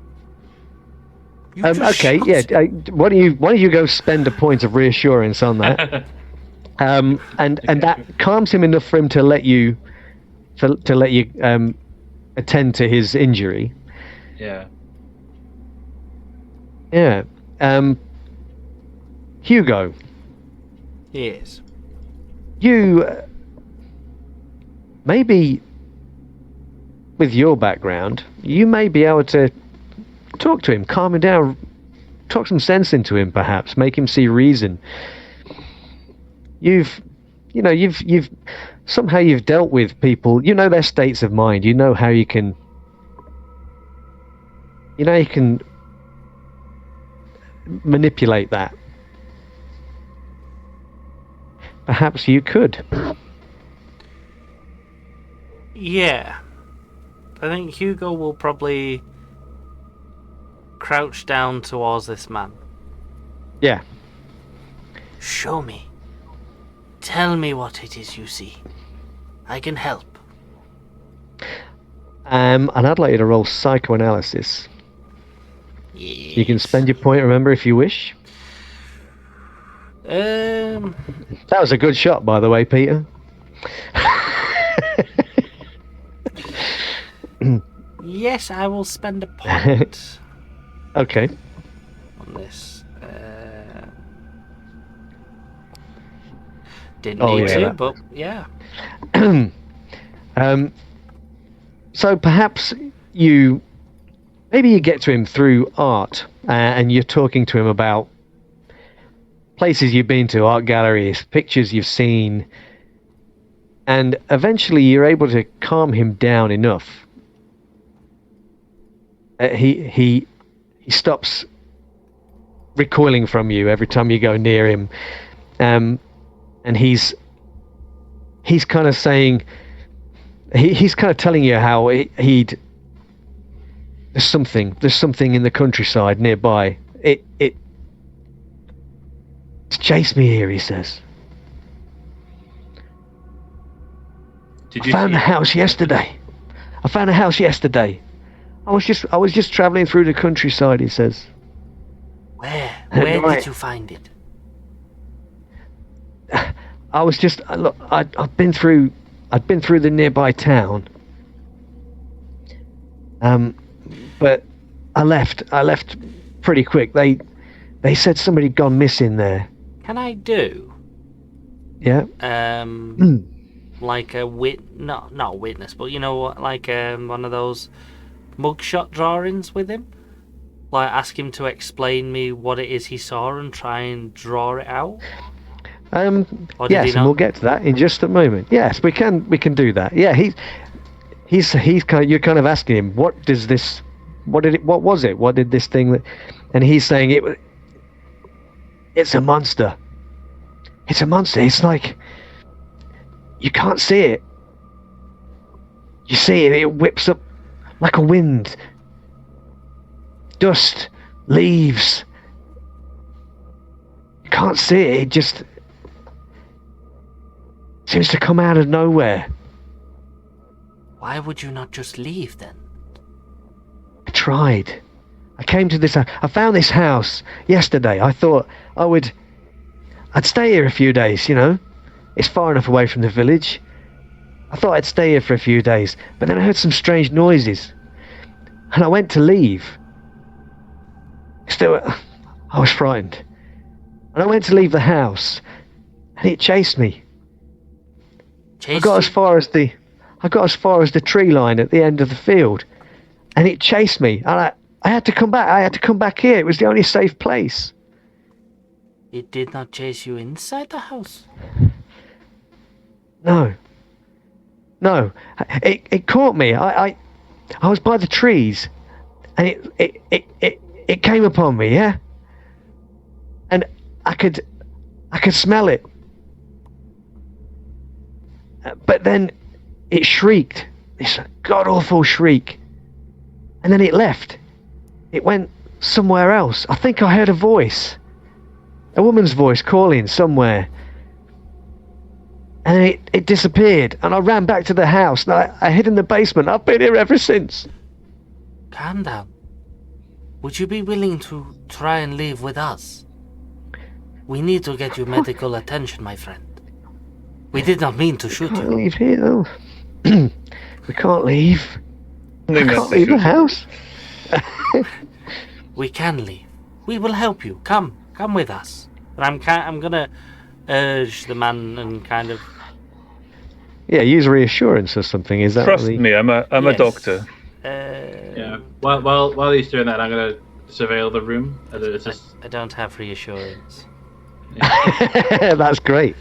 Okay, yeah. Why don't you go spend a point of reassurance on that? And that calms him enough for him to let you attend to his injury. Yeah. Yeah. Hugo. Yes. You maybe with your background, you may be able to talk to him, calm him down, talk some sense into him, perhaps make him see reason. You've somehow you've dealt with people. You know their states of mind. You know how you can. You can manipulate that. Perhaps you could. Yeah. I think Hugo will probably crouch down towards this man. Yeah. Show me. Tell me what it is you see. I can help. And I'd like you to roll psychoanalysis. Yes. You can spend your point, remember, if you wish. That was a good shot, by the way, Peter. Yes, I will spend a point. Okay. On this. Didn't Oh, need yeah, to, that- but yeah. So perhaps maybe you get to him through art, and you're talking to him about places you've been to, art galleries, pictures you've seen, and eventually you're able to calm him down enough. He stops recoiling from you every time you go near him, and he's kind of saying, he's kind of telling you how there's something in the countryside nearby. It's chased me here, he says. I found a house yesterday. I was just traveling through the countryside, he says. Where did you find it? I was just look. I'd been through the nearby town. But I left pretty quick. They said somebody'd gone missing there. Can I do? Yeah. Like a not witness, but you know what, like one of those mugshot drawings with him. Like ask him to explain me what it is he saw and try and draw it out. Yes, and we'll get to that in just a moment. Yes, we can do that. Yeah, he's kind of, you're kind of asking him, what was it? What did this thing and he's saying it's a monster. It's a monster. It's like you can't see it. You see it, it whips up like a wind. Dust, leaves. You can't see it, it just seems to come out of nowhere. Why would you not just leave then? I tried. I came to this. I found this house yesterday. I thought I'd stay here a few days. You know, it's far enough away from the village. I thought I'd stay here for a few days, but then I heard some strange noises, and I went to leave. Still, I was frightened, and I went to leave the house, and it chased me. I got as far as the tree line at the end of the field, and it chased me, and I had to come back. I had to come back here. It was the only safe place. It did not chase you inside the house? No. It caught me. I was by the trees, and it came upon me. Yeah. And I could smell it. But then it shrieked, this god-awful shriek, and then it left. It went somewhere else. I think I heard a voice, a woman's voice calling somewhere, and then it disappeared, and I ran back to the house, and I hid in the basement. I've been here ever since. Calm down. Would you be willing to try and leave with us? We need to get you medical attention, my friend. We did not mean to shoot you. We can't leave here, though. We can't leave. We can't leave the house. We can leave. We will help you. Come with us. And I'm gonna urge the man and kind of. Yeah, use reassurance or something. Is that? Trust me, I'm a doctor. Yeah. While he's doing that, I'm gonna surveil the room. I don't have reassurance. Yeah. That's great.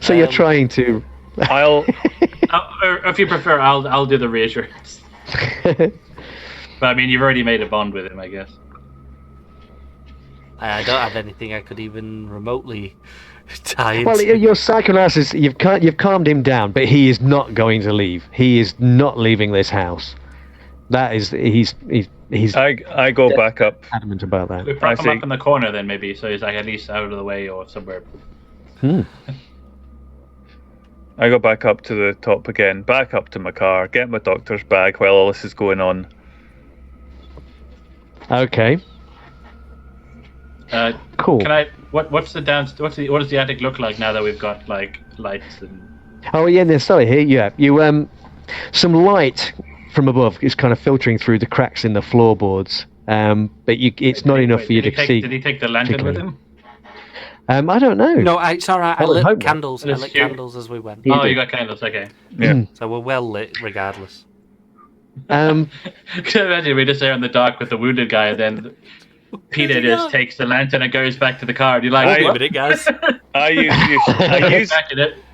So you're trying to. Or if you prefer, I'll do the reassurance. But I mean, you've already made a bond with him, I guess. I don't have anything I could even remotely tie into. Well, your psychoanalysis, you've calmed him down, but he is not going to leave. He is not leaving this house. That is, he's. I go back up. Adamant about that. We prop him up in the corner then, maybe, so he's like at least out of the way or somewhere. I go back up to the top again, back up to my car, get my doctor's bag while all this is going on. Okay. Cool. Can I? What does the attic look like now that we've got like lights and? Oh yeah, sorry. Here you some light from above is kind of filtering through the cracks in the floorboards, but it's not enough for you to see. Did he take the lantern with him? I don't know. No, it's all right. I I would lit hope not. candles. I That's lit cute. candles as we went. You Oh, do. you got candles. Okay. Yeah. So we're well lit regardless. Can you imagine we're just there in the dark with the wounded guy, and then Peter just takes the lantern and goes back to the car, and you're like, Wait a what? minute, guys. I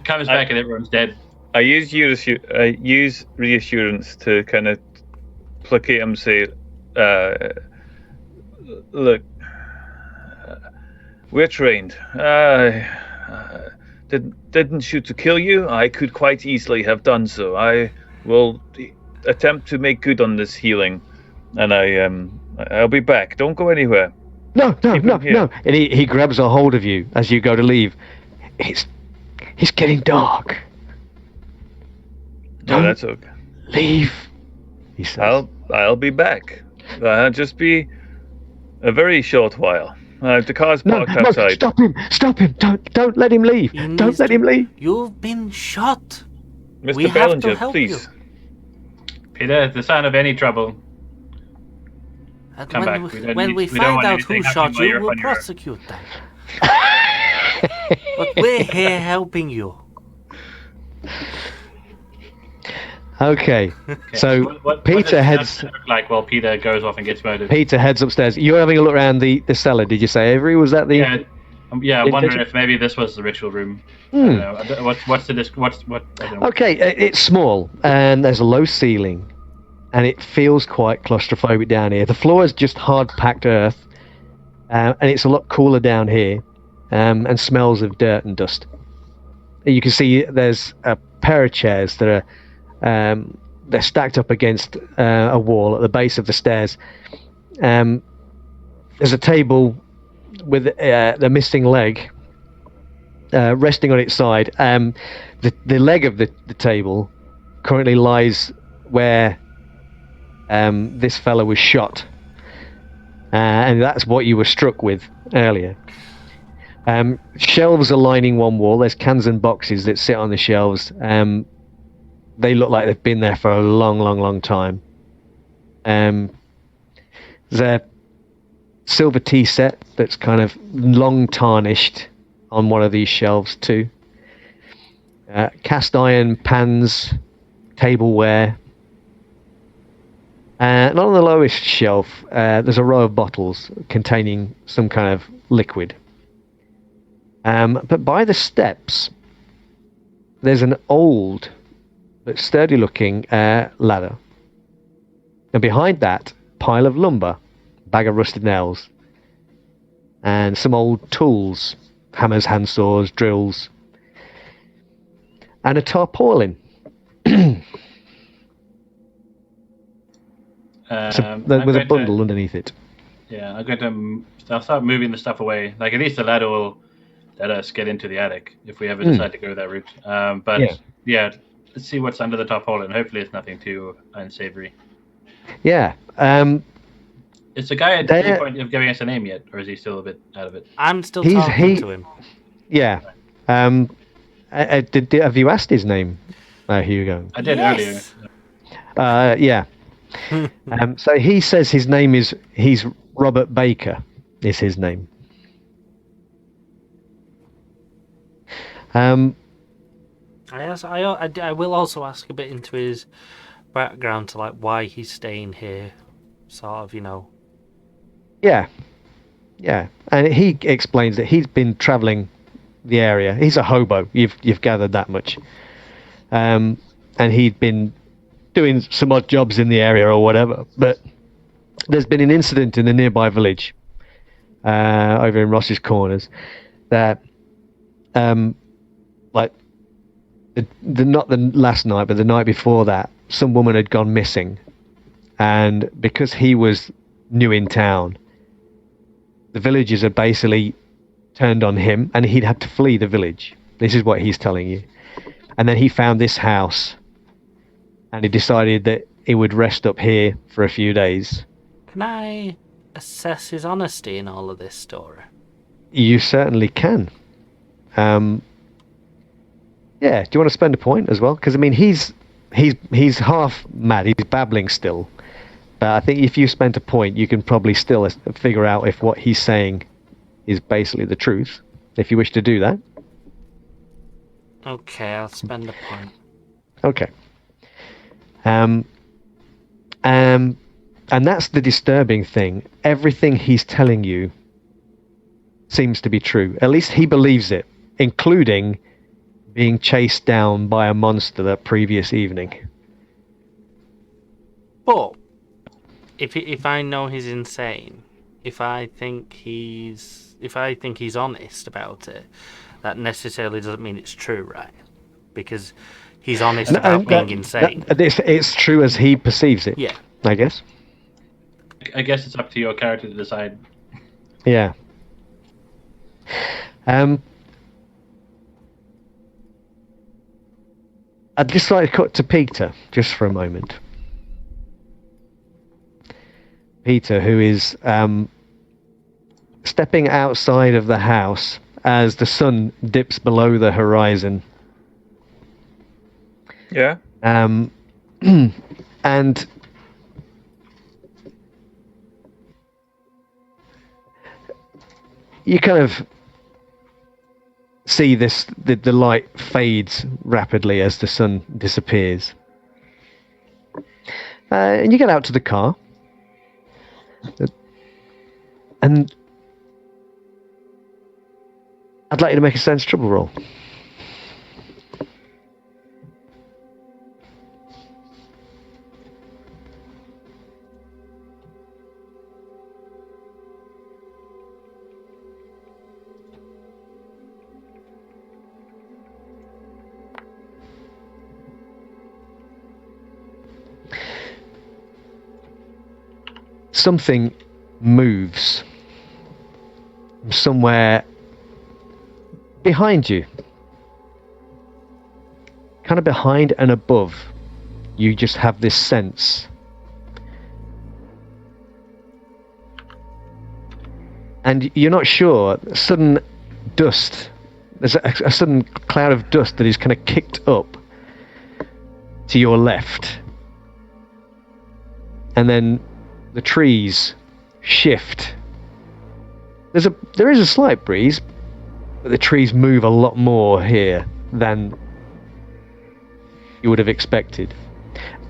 Comes back and everyone's dead. use reassurance to kind of placate him, say, look, we're trained. Didn't shoot to kill you. I could quite easily have done so. I will attempt to make good on this healing, and I'll be back. Don't go anywhere. No. Keep him here. And he grabs a hold of you as you go to leave. It's getting dark. No, Don't that's okay. leave, he says. I'll be back. Just be a very short while. The car's parked outside. Stop him! Don't let him leave. Don't let him leave. You've been shot. We Mr. have to Bellinger, help please. Peter, at the sign of any trouble, And come when back. when we don't find want out anything who shot happening while you, you're we'll on your own. prosecute them. But we're here helping you. Okay. So What Peter does heads. that look like while Peter goes off and gets murdered? Peter heads upstairs. You're having a look around the cellar. Did you say, Avery? Was that the? Yeah, I'm wondering kitchen? if maybe this was the ritual room. Hmm. I don't know. What's the disc? What? I don't know. Okay, it's small and there's a low ceiling, and it feels quite claustrophobic down here. The floor is just hard packed earth, and it's a lot cooler down here, and smells of dirt and dust. You can see there's a pair of chairs that are they're stacked up against a wall at the base of the stairs. There's a table with the missing leg resting on its side. The leg of the table currently lies where this fellow was shot, and that's what you were struck with earlier. Shelves are lining one wall. There's cans and boxes that sit on the shelves. They look like they've been there for a long time. There's a silver tea set that's kind of long tarnished on one of these shelves too. Cast iron pans, tableware. And on the lowest shelf, there's a row of bottles containing some kind of liquid. But by the steps, there's an old but sturdy-looking ladder. And behind that, pile of lumber, bag of rusted nails, and some old tools, hammers, handsaws, drills, and a tarpaulin. With a bundle underneath it. Yeah, I'll start moving the stuff away. Like, at least the ladder will let us get into the attic if we ever decide to go that route. But yeah, let's see what's under the tarpaulin. Hopefully it's nothing too unsavory. Yeah. Is the guy at any point of giving us a name yet, or is he still a bit out of it? I'm still talking to him. Yeah. Have you asked his name, Hugo? I did earlier. Yeah. So he says his name he's Robert Baker is his name. I will also ask a bit into his background, to like why he's staying here, sort of, Yeah, and he explains that he's been travelling the area. He's a hobo. You've gathered that much. And he'd been doing some odd jobs in the area or whatever. But there's been an incident in the nearby village, over in Ross's Corners, that, like, not the last night, but the night before that, some woman had gone missing, and because he was new in town, the villagers had basically turned on him, and he'd had to flee the village. This is what he's telling you. And then he found this house, and he decided that he would rest up here for a few days. Can I assess his honesty in all of this story? You certainly can. Yeah, do you want to spend a point as well? Because I mean, he's half mad. He's babbling still. But I think if you spent a point, you can probably still figure out if what he's saying is basically the truth. if you wish to do that. Okay, I'll spend a point. Okay. And that's the disturbing thing. Everything he's telling you seems to be true. At least he believes it, including being chased down by a monster that previous evening. But if I know he's insane, if I think he's honest about it, that necessarily doesn't mean it's true, right? Because he's honest about being insane. It's true as he perceives it. Yeah. I guess. I guess it's up to your character to decide. Yeah. I'd just like to cut to Peter, just for a moment. Peter, who is stepping outside of the house as the sun dips below the horizon. Yeah. And you kind of see the light fades rapidly as the sun disappears. And you get out to the car. And I'd like you to make a sense trouble roll. Something moves somewhere behind you, kind of behind and above. You just have this sense, and you're not sure. Sudden dust, there's a sudden cloud of dust that is kind of kicked up to your left, and then the trees shift. There is a slight breeze, but the trees move a lot more here than you would have expected,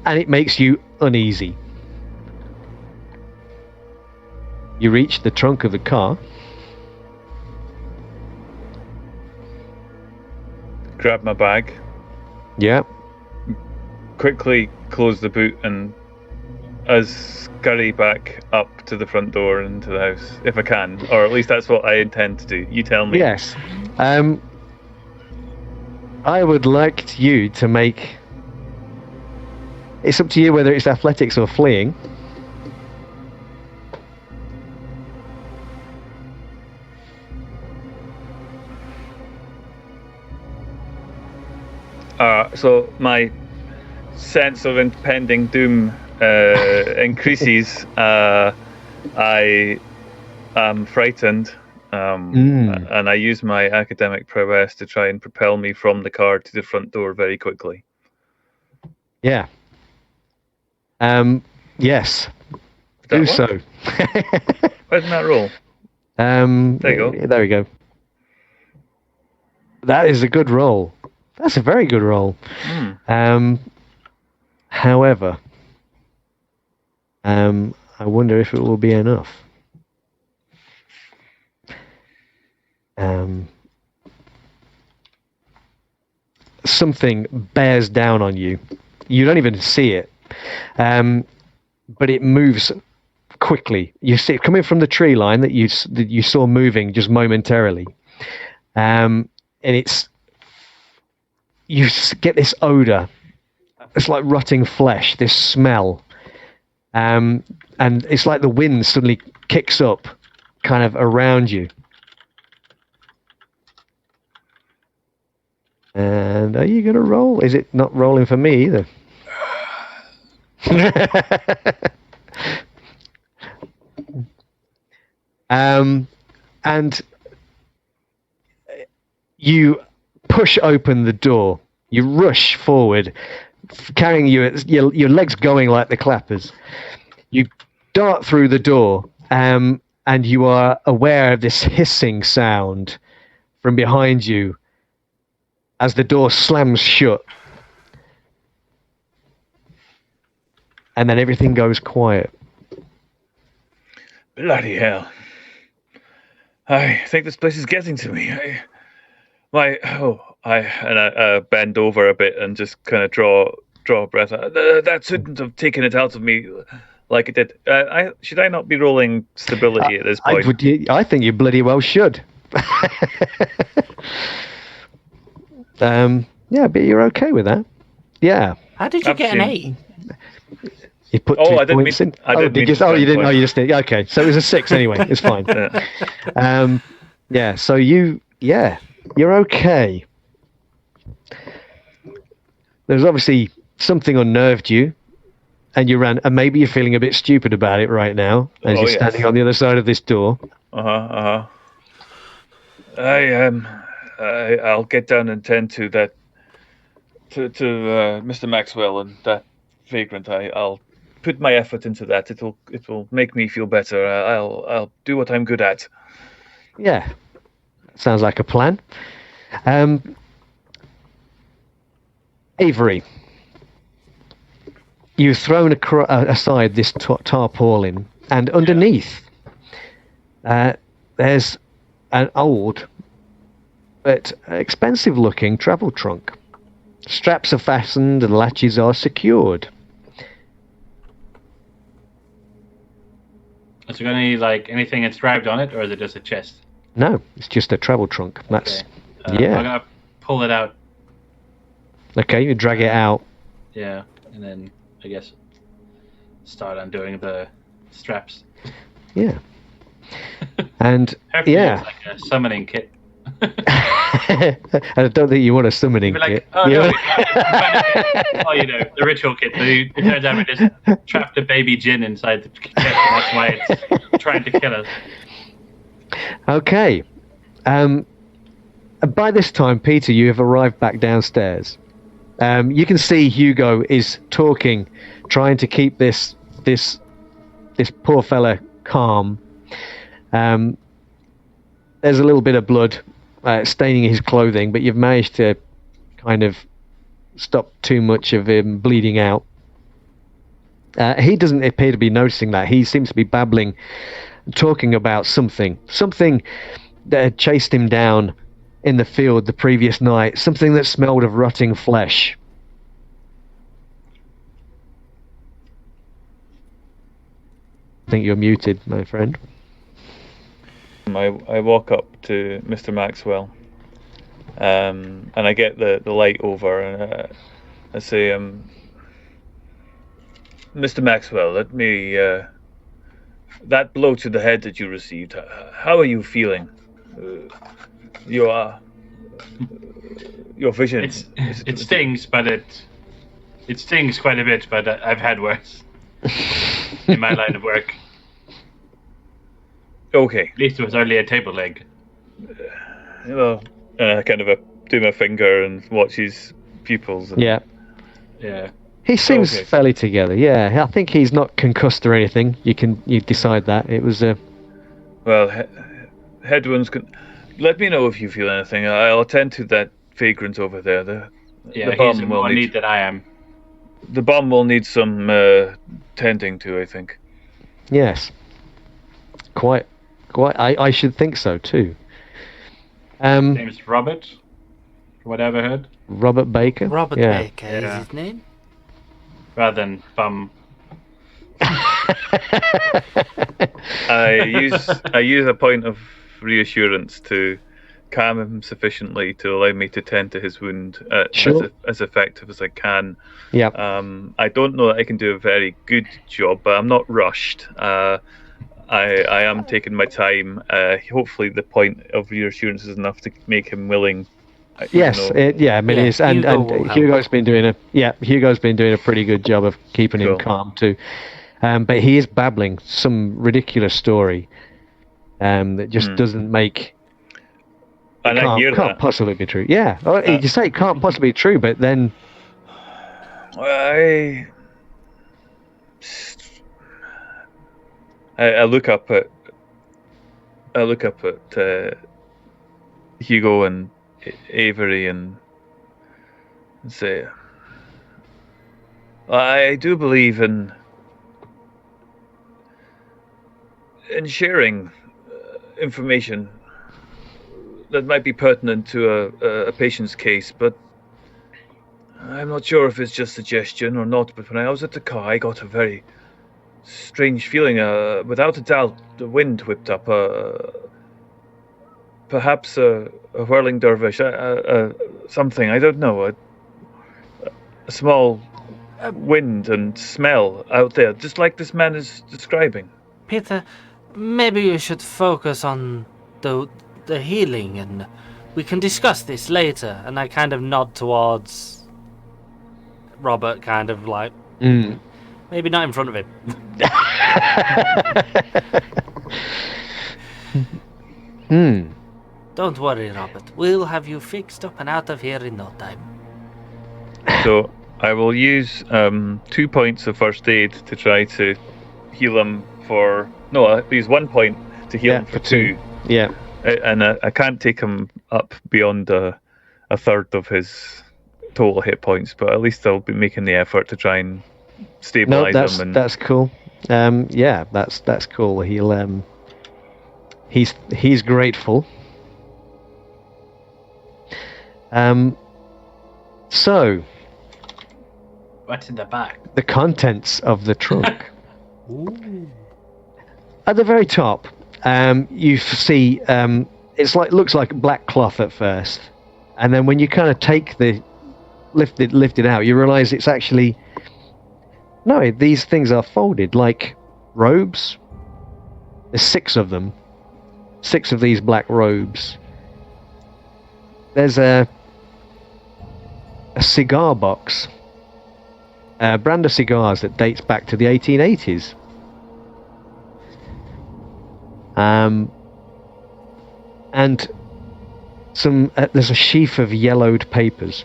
and it makes you uneasy. You reach the trunk of the car. Grab my bag. Yeah. Quickly close the boot and scurry back up to the front door into the house, if I can, or at least that's what I intend to do. You tell me. Yes. I would like you to make... It's up to you whether it's athletics or fleeing. So my sense of impending doom increases. I am frightened, and I use my academic prowess to try and propel me from the car to the front door very quickly. Yeah. Yes. Do so. Where's that roll? There you go. There we go. That is a good roll. That's a very good roll. However, I wonder if it will be enough. Something bears down on you. You don't even see it, but it moves quickly. You see it coming from the tree line that you saw moving just momentarily, and you get this odor. It's like rotting flesh. This smell. And it's like the wind suddenly kicks up kind of around you. And are you going to roll? Is it not rolling for me either? And you push open the door. You rush forward, carrying your legs going like the clappers. You dart through the door, and you are aware of this hissing sound from behind you as the door slams shut. And then everything goes quiet. Bloody hell. I think this place is getting to me. I bend over a bit and just kind of draw a breath. That shouldn't have taken it out of me like it did. Should I not be rolling stability at this point? I think you bloody well should. Yeah, but you're okay with that. Yeah. How did you get an 8? You put 2 points in. You didn't know. You just did. Okay, so it was a 6 anyway. It's fine. Yeah. So you're okay. There's obviously something unnerved you, and you ran. And maybe you're feeling a bit stupid about it right now as you're standing on the other side of this door. I'll get down and tend to that. To Mr. Maxwell and that vagrant. I'll put my effort into that. It will make me feel better. I'll do what I'm good at. Yeah, sounds like a plan. Avery, you've thrown aside this tarpaulin, and underneath there's an old but expensive-looking travel trunk. Straps are fastened and latches are secured. Is there anything inscribed on it, or is it just a chest? No, it's just a travel trunk. That's okay. I'm gonna pull it out. Okay, you drag it out. Yeah, and then I guess start undoing the straps. Yeah. And Hopefully it's like a summoning kit. I don't think you want a summoning kit. The ritual kit. So it turns out we just trapped a baby djinn inside the kit, and that's why it's trying to kill us. Okay. By this time, Peter, you have arrived back downstairs. You can see Hugo is talking, trying to keep this poor fella calm. There's a little bit of blood staining his clothing, but you've managed to kind of stop too much of him bleeding out. He doesn't appear to be noticing that. He seems to be babbling, talking about something that had chased him down in the field the previous night, something that smelled of rotting flesh. I think you're muted, my friend. I walk up to Mr. Maxwell, and I get the light over, and I say, Mr. Maxwell, let me, that blow to the head that you received, how are you feeling? Your vision. It stings, but it stings quite a bit, but I've had worse in my line of work. Okay. At least it was only a table leg. Well, I kind of do my finger and watch his pupils. And... Yeah. He seems fairly together. Yeah, I think he's not concussed or anything. You decide that it was a. Well, head wounds can. Let me know if you feel anything. I'll attend to that vagrant over there. The he's in more need than I am. The bomb will need some tending to, I think. Yes. Quite. I should think so too. His name is Robert. From what I ever heard. Robert Baker. Robert Baker is his name. Rather than Bum. I use a point of reassurance to calm him sufficiently to allow me to tend to his wound as effective as I can. Yeah. I don't know that I can do a very good job, but I'm not rushed. I am taking my time. Hopefully, the point of reassurance is enough to make him willing. Yes, it is, and Hugo's been doing a pretty good job of keeping him calm too. But he is babbling some ridiculous story that just doesn't make. And I hear can't possibly be true. Yeah, you say it can't possibly be true, but then. I look up at Hugo and Avery and say, I do believe in sharing information that might be pertinent to a patient's case, but I'm not sure if it's just suggestion or not. But when I was at the car, I got a very strange feeling. Without a doubt, the wind whipped up. Perhaps a whirling dervish, something, I don't know. A small wind and smell out there, just like this man is describing. Peter, maybe you should focus on the healing, and we can discuss this later. And I kind of nod towards Robert, kind of like, maybe not in front of him. Don't worry, Robert. We'll have you fixed up and out of here in no time. So I will use 2 points of first aid to try to heal him for... No, I'll use 1 point to heal him for 2. Yeah. And I can't take him up beyond a third of his total hit points, but at least I'll be making the effort to try and stabilize him. That's cool. Yeah, that's cool. He's grateful. So, what's in the back? The contents of the trunk. At the very top, you see looks like black cloth at first, and then when you kind of take lift it out, you realize it's actually these things are folded like robes. There's 6 of them, 6 of these black robes. There's a cigar box, a brand of cigars that dates back to the 1880s. And there's a sheaf of yellowed papers.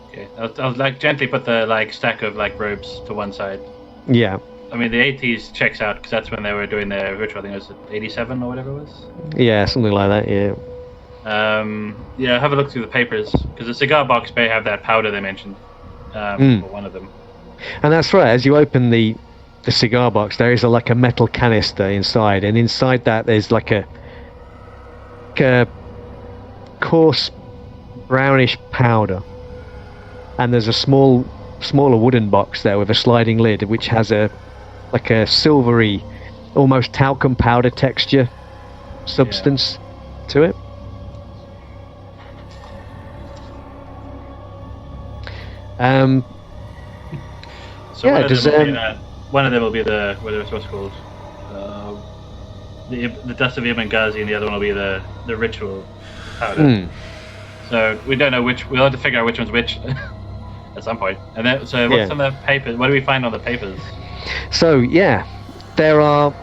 Okay, I'll like gently put the stack of robes to one side. Yeah. I mean, the 80s checks out because that's when they were doing their ritual. I think it was 87 or whatever it was. Yeah, something like that. Yeah. Yeah, have a look through the papers because the cigar box may have that powder they mentioned. For one of them. And that's right. As you open the cigar box, there is a metal canister inside, and inside that there's a coarse brownish powder, and there's a smaller wooden box there with a sliding lid, which has a silvery, almost talcum powder texture substance to it. So one of them will be the what's called the dust of Ibn Ghazi, and the other one will be the ritual powder. So we don't know which. We'll have to figure out which one's which at some point. And then, so what's on the papers? What do we find on the papers? So there are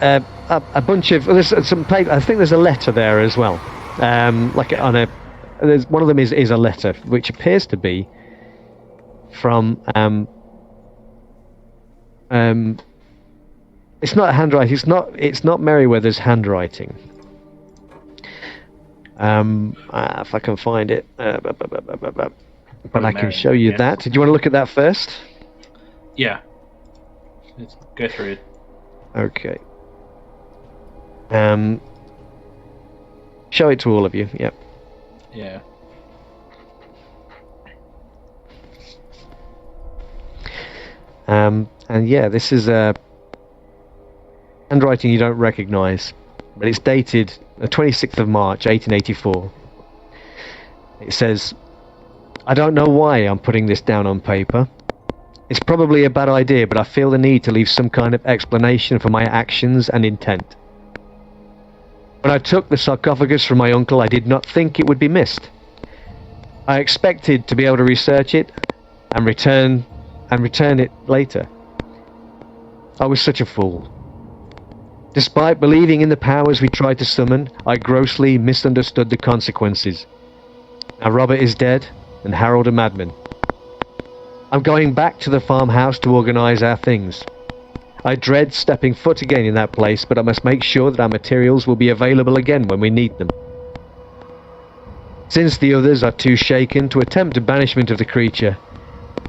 a bunch of there's some paper. I think there's a letter there as well. There's one of them is a letter which appears to be from it's not handwriting. It's not Merriweather's handwriting. If I can find it, but I can show you that. Do you want to look at that first? Yeah. Let's go through it. Okay. Show it to all of you. Yep. Yeah. And this is a handwriting you don't recognize, but it's dated the 26th of March, 1884. It says, "I don't know why I'm putting this down on paper. It's probably a bad idea, but I feel the need to leave some kind of explanation for my actions and intent. When I took the sarcophagus from my uncle, I did not think it would be missed. I expected to be able to research it and return it later. I was such a fool. Despite believing in the powers we tried to summon, I grossly misunderstood the consequences. Now Robert is dead, and Harold a madman. I'm going back to the farmhouse to organize our things. I dread stepping foot again in that place, but I must make sure that our materials will be available again when we need them. Since the others are too shaken to attempt a banishment of the creature,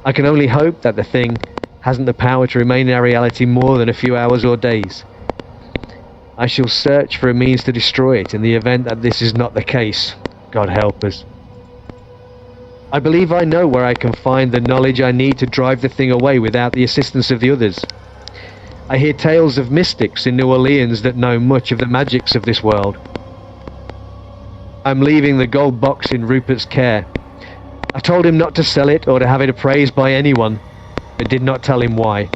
I can only hope that the thing hasn't the power to remain in our reality more than a few hours or days. I shall search for a means to destroy it in the event that this is not the case. God help us. I believe I know where I can find the knowledge I need to drive the thing away without the assistance of the others. I hear tales of mystics in New Orleans that know much of the magics of this world. I'm leaving the gold box in Rupert's care. I told him not to sell it or to have it appraised by anyone, but did not tell him why.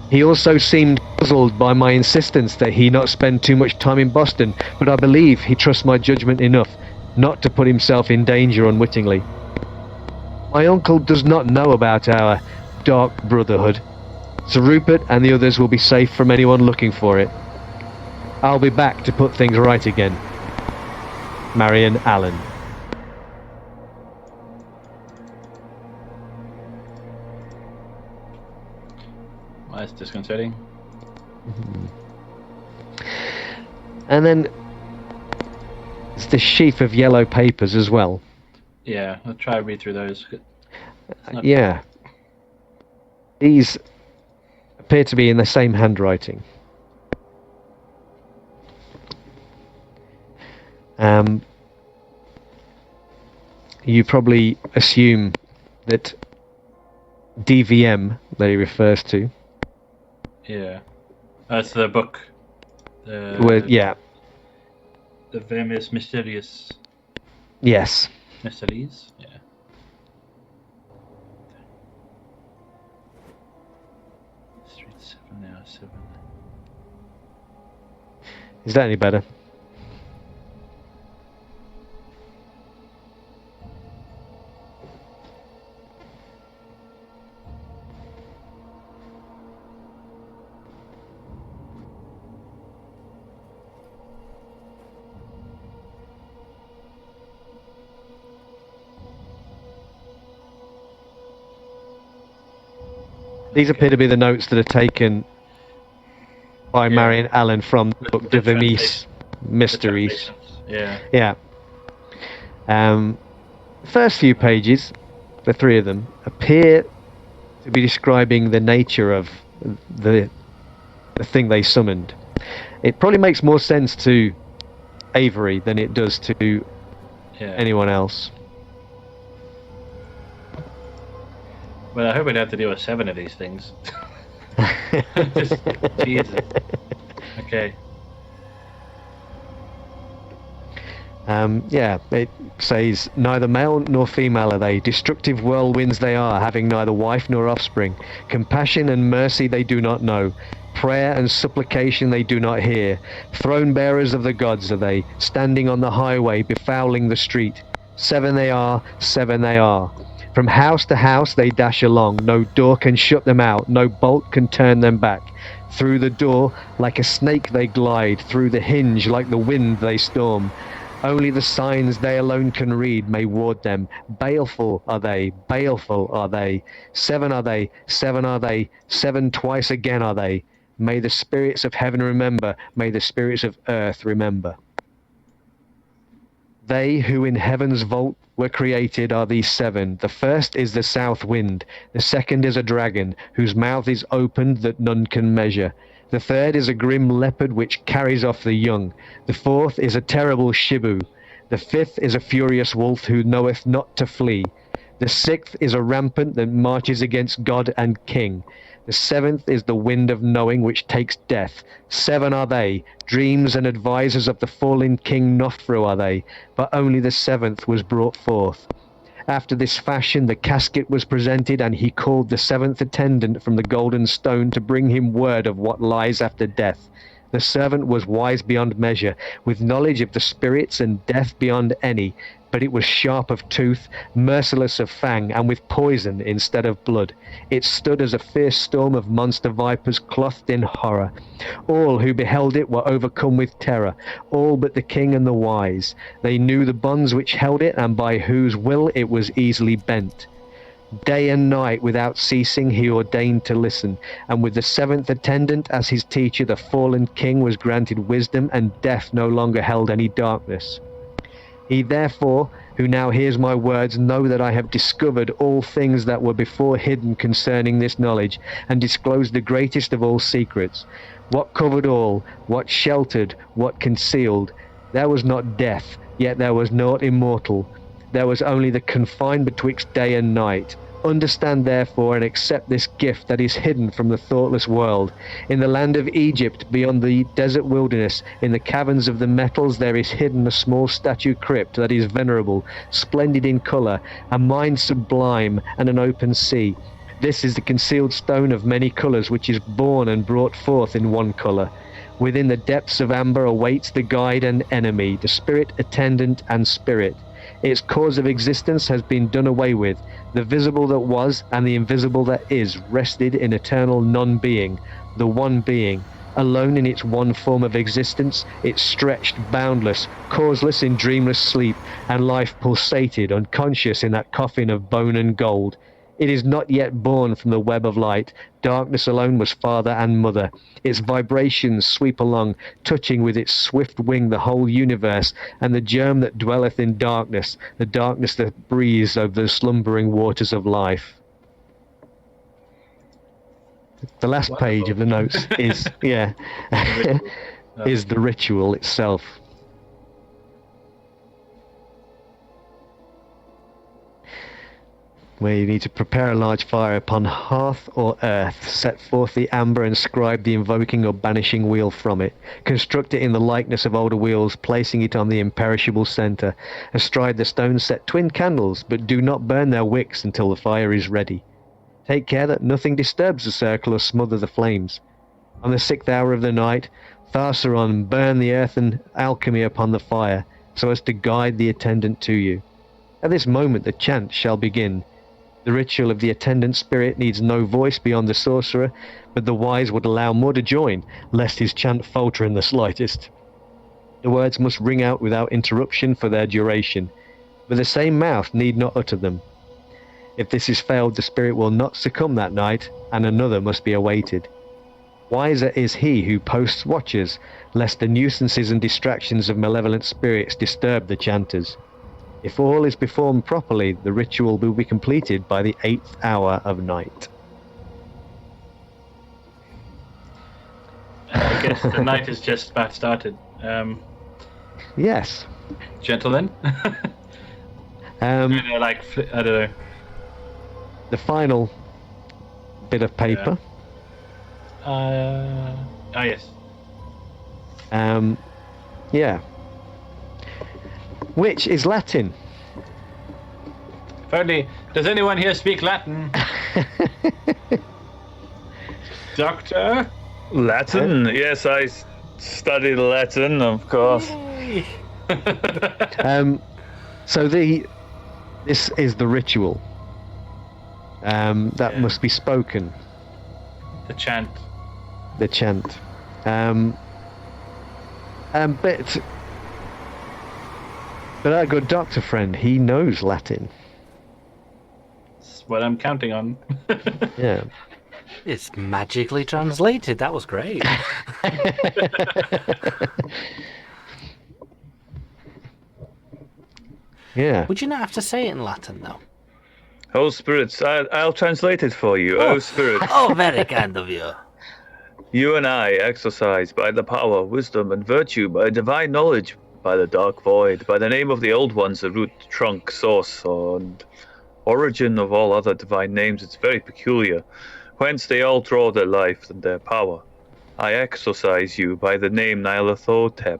He also seemed puzzled by my insistence that he not spend too much time in Boston, but I believe he trusts my judgment enough not to put himself in danger unwittingly. My uncle does not know about our dark brotherhood, so Rupert and the others will be safe from anyone looking for it. I'll be back to put things right again. Marion Allen. Well, that's disconcerting. And then there's the sheaf of yellow papers as well. Yeah, I'll try to read through those. Yeah. These appear to be in the same handwriting. You probably assume that DVM that he refers to. Yeah. That's the book. Yeah. The famous mysterious. Yes. Mysteries? Yeah. Street 7 now, 7. Is that any better? These appear to be the notes that are taken by Marion Allen from the book De Vermees Mysteries. Yeah. Yeah. First few pages, the three of them, appear to be describing the nature of the thing they summoned. It probably makes more sense to Avery than it does to anyone else. Well, I hope we'd have to deal with 7 of these things. Jesus. Okay. Yeah, it says, neither male nor female are they, destructive whirlwinds they are, having neither wife nor offspring. Compassion and mercy they do not know. Prayer and supplication they do not hear. Throne bearers of the gods are they, standing on the highway, befouling the street. 7 they are, 7 they are. From house to house they dash along, no door can shut them out, no bolt can turn them back. Through the door, like a snake they glide, through the hinge, like the wind they storm. Only the signs they alone can read may ward them. Baleful are they, baleful are they. 7 are they, 7 are they, 7 twice again are they. May the spirits of heaven remember, may the spirits of earth remember. They who in heaven's vault were created are these 7. The first is the south wind. The second is a dragon, whose mouth is opened that none can measure. The third is a grim leopard which carries off the young. The fourth is a terrible shibu. The fifth is a furious wolf who knoweth not to flee. The sixth is a rampant that marches against God and king. The 7th is the wind of knowing which takes death. 7 are they, dreams and advisers of the fallen king Nofru are they, but only the 7th was brought forth. After this fashion the casket was presented, and he called the 7th attendant from the golden stone to bring him word of what lies after death. The servant was wise beyond measure, with knowledge of the spirits and death beyond any, but it was sharp of tooth, merciless of fang, and with poison instead of blood. It stood as a fierce storm of monster vipers clothed in horror. All who beheld it were overcome with terror, all but the king and the wise. They knew the bonds which held it, and by whose will it was easily bent. Day and night without ceasing he ordained to listen, and with the 7th attendant as his teacher the fallen king was granted wisdom, and death no longer held any darkness. He therefore, who now hears my words, know that I have discovered all things that were before hidden concerning this knowledge, and disclosed the greatest of all secrets. What covered all, what sheltered, what concealed. There was not death, yet there was naught immortal. There was only the confine betwixt day and night. Understand therefore and accept this gift that is hidden from the thoughtless world. In the land of Egypt, beyond the desert wilderness, in the caverns of the metals, there is hidden a small statue crypt that is venerable, splendid in colour, a mind sublime, and an open sea. This is the concealed stone of many colours, which is born and brought forth in one colour. Within the depths of amber awaits the guide and enemy, the spirit attendant and spirit. Its cause of existence has been done away with. The visible that was and the invisible that is rested in eternal non-being, the one being, alone in its one form of existence. It stretched, boundless, causeless in dreamless sleep, and life pulsated, unconscious in that coffin of bone and gold. It is not yet born from the web of light. Darkness alone was father and mother. Its vibrations sweep along, touching with its swift wing the whole universe, and the germ that dwelleth in darkness, the darkness that breathes over the slumbering waters of life. The last page of the notes is, is the ritual itself. Where you need to prepare a large fire upon hearth or earth, set forth the amber and scribe the invoking or banishing wheel from it. Construct it in the likeness of older wheels, placing it on the imperishable centre. Astride the stone set twin candles, but do not burn their wicks until the fire is ready. Take care that nothing disturbs the circle or smother the flames. On the 6th hour of the night, Tharsaron, burn the earthen alchemy upon the fire, so as to guide the attendant to you. At this moment the chant shall begin. The ritual of the attendant spirit needs no voice beyond the sorcerer, but the wise would allow more to join, lest his chant falter in the slightest. The words must ring out without interruption for their duration, but the same mouth need not utter them. If this is failed, the spirit will not succumb that night, and another must be awaited. Wiser is he who posts watchers, lest the nuisances and distractions of malevolent spirits disturb the chanters. If all is performed properly, the ritual will be completed by the 8th hour of night. I guess the night is just about started. Yes. Gentlemen? I don't know. The final bit of paper. Yes. Yeah. Which is Latin. Thirdly, does anyone here speak Latin? Doctor? Latin? Yes, I studied Latin, of course. So this is the ritual. That must be spoken. The chant. The chant. But our good doctor friend, he knows Latin. That's what I'm counting on. Yeah. It's magically translated. That was great. Yeah. Would you not have to say it in Latin, though? Oh, spirits, I'll translate it for you. Oh, spirits. Oh, very kind of you. You and I exercise by the power, wisdom, and virtue, by divine knowledge, by the dark void, by the name of the old ones, the root, trunk, source, and origin of all other divine names. It's very peculiar, whence they all draw their life and their power. I exorcise you by the name Nylathotep,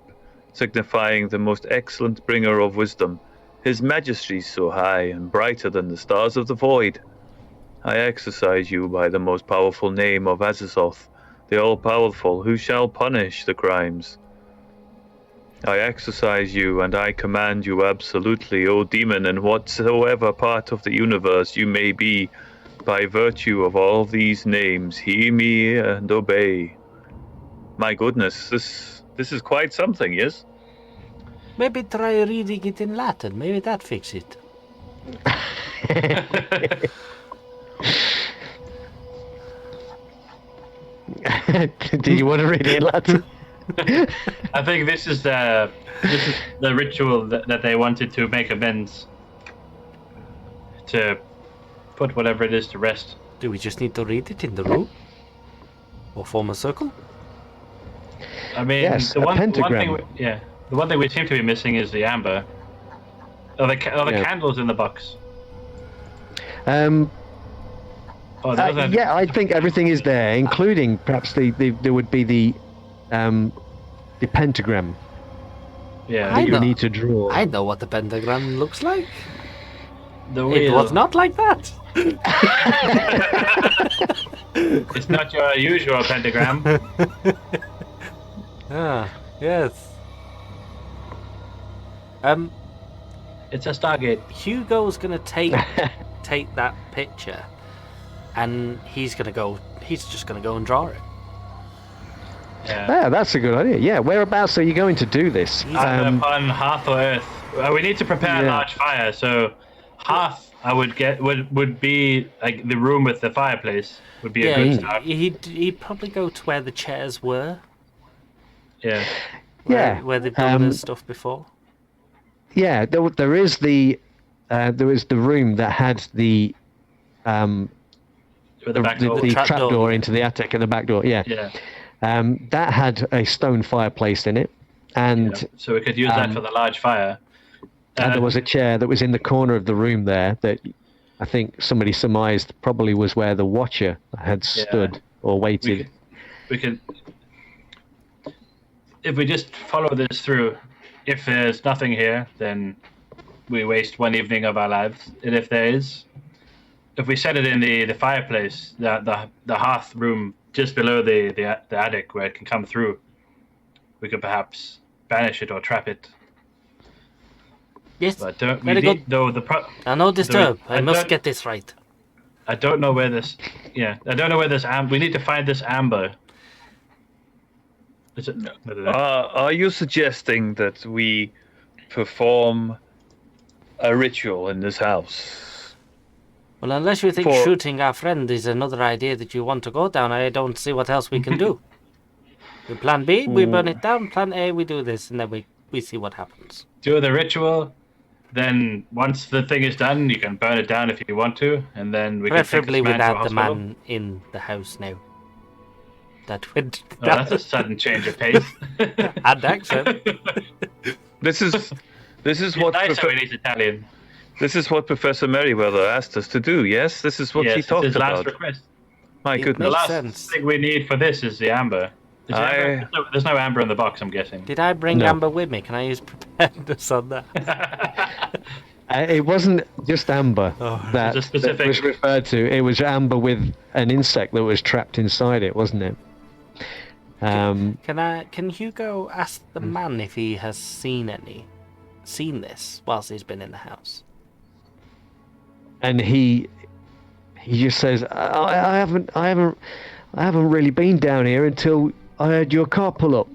signifying the most excellent bringer of wisdom, his majesty so high and brighter than the stars of the void. I exorcise you by the most powerful name of Azazoth, the all-powerful, who shall punish the crimes. I exorcise you, and I command you absolutely, O demon, in whatsoever part of the universe you may be, by virtue of all these names, hear me and obey. My goodness, this is quite something, yes? Maybe try reading it in Latin. Maybe that fix it. Do you want to read it in Latin? I think this is the ritual that they wanted to make amends, to put whatever it is to rest. Do we just need to read it in the room? Or form a circle? I mean, Yes, the a one pentagram. thing, the one thing we seem to be missing is the amber. Are the Yeah. candles in the box? Oh, Yeah, I think everything is there, including perhaps there would be the pentagram Yeah. I that you know. need to draw. I know what the pentagram looks like. The It wheel. was not like that. It's not your usual pentagram. Ah, yes. It's a Stargate. Hugo's gonna take that picture, and he's just gonna go and draw it. Yeah. Yeah, that's a good idea. Yeah, whereabouts are you going to do this? Upon hearth or earth. We need to prepare a Yeah. large fire, so hearth I would get would be like the room with the fireplace would be a good start. He'd probably go to where the chairs were. Yeah. Where they've done the stuff before. Yeah, there is the room that had the With the back door. the trap trapdoor door. into the attic and the back door. Yeah. Yeah. That had a stone fireplace in it, and Yeah. So we could use that for the large fire. and there was a chair that was in the corner of the room there that I think somebody surmised probably was where the Watcher had stood or waited. We could if we just follow this through. If there's nothing here, then we waste one evening of our lives. And if there is, if we set it in the fireplace, the hearth room just below the attic where it can come through, we could perhaps banish it or trap it. Yes, But don't we very need, good. though Now, no disturb. I I must don't- get this right. I don't know where this. Yeah, I don't know where this we need to find this amber. Is it? Are you suggesting that we perform a ritual in this house? Well, unless you think For- shooting our friend is another idea that you want to go down, I don't see what else we can do. The plan B, we burn it down. Plan A, we do this, and then we see what happens. Do the ritual. Then once the thing is done, you can burn it down if you want to, and then we Preferably can take this man to a without the hospital. man in the house now. That would. Oh, that's a sudden change of pace. And accent. This is what nice how he's Italian. this is what Professor Merriweather asked us to do. Yes, this is what Yes, he it's talked his last about. request. My It The goodness. makes last sense. thing we need for this is the amber. Is there amber? There's no amber in the box, I'm guessing. Did I bring No. Amber with me? Can I use preparedness on that? It wasn't just amber that, It's a specific- that was referred to. It was amber with an insect that was trapped inside it, wasn't it? Can Hugo ask the man if he has seen this whilst he's been in the house? And he just says, I haven't really been down here until I heard your car pull up.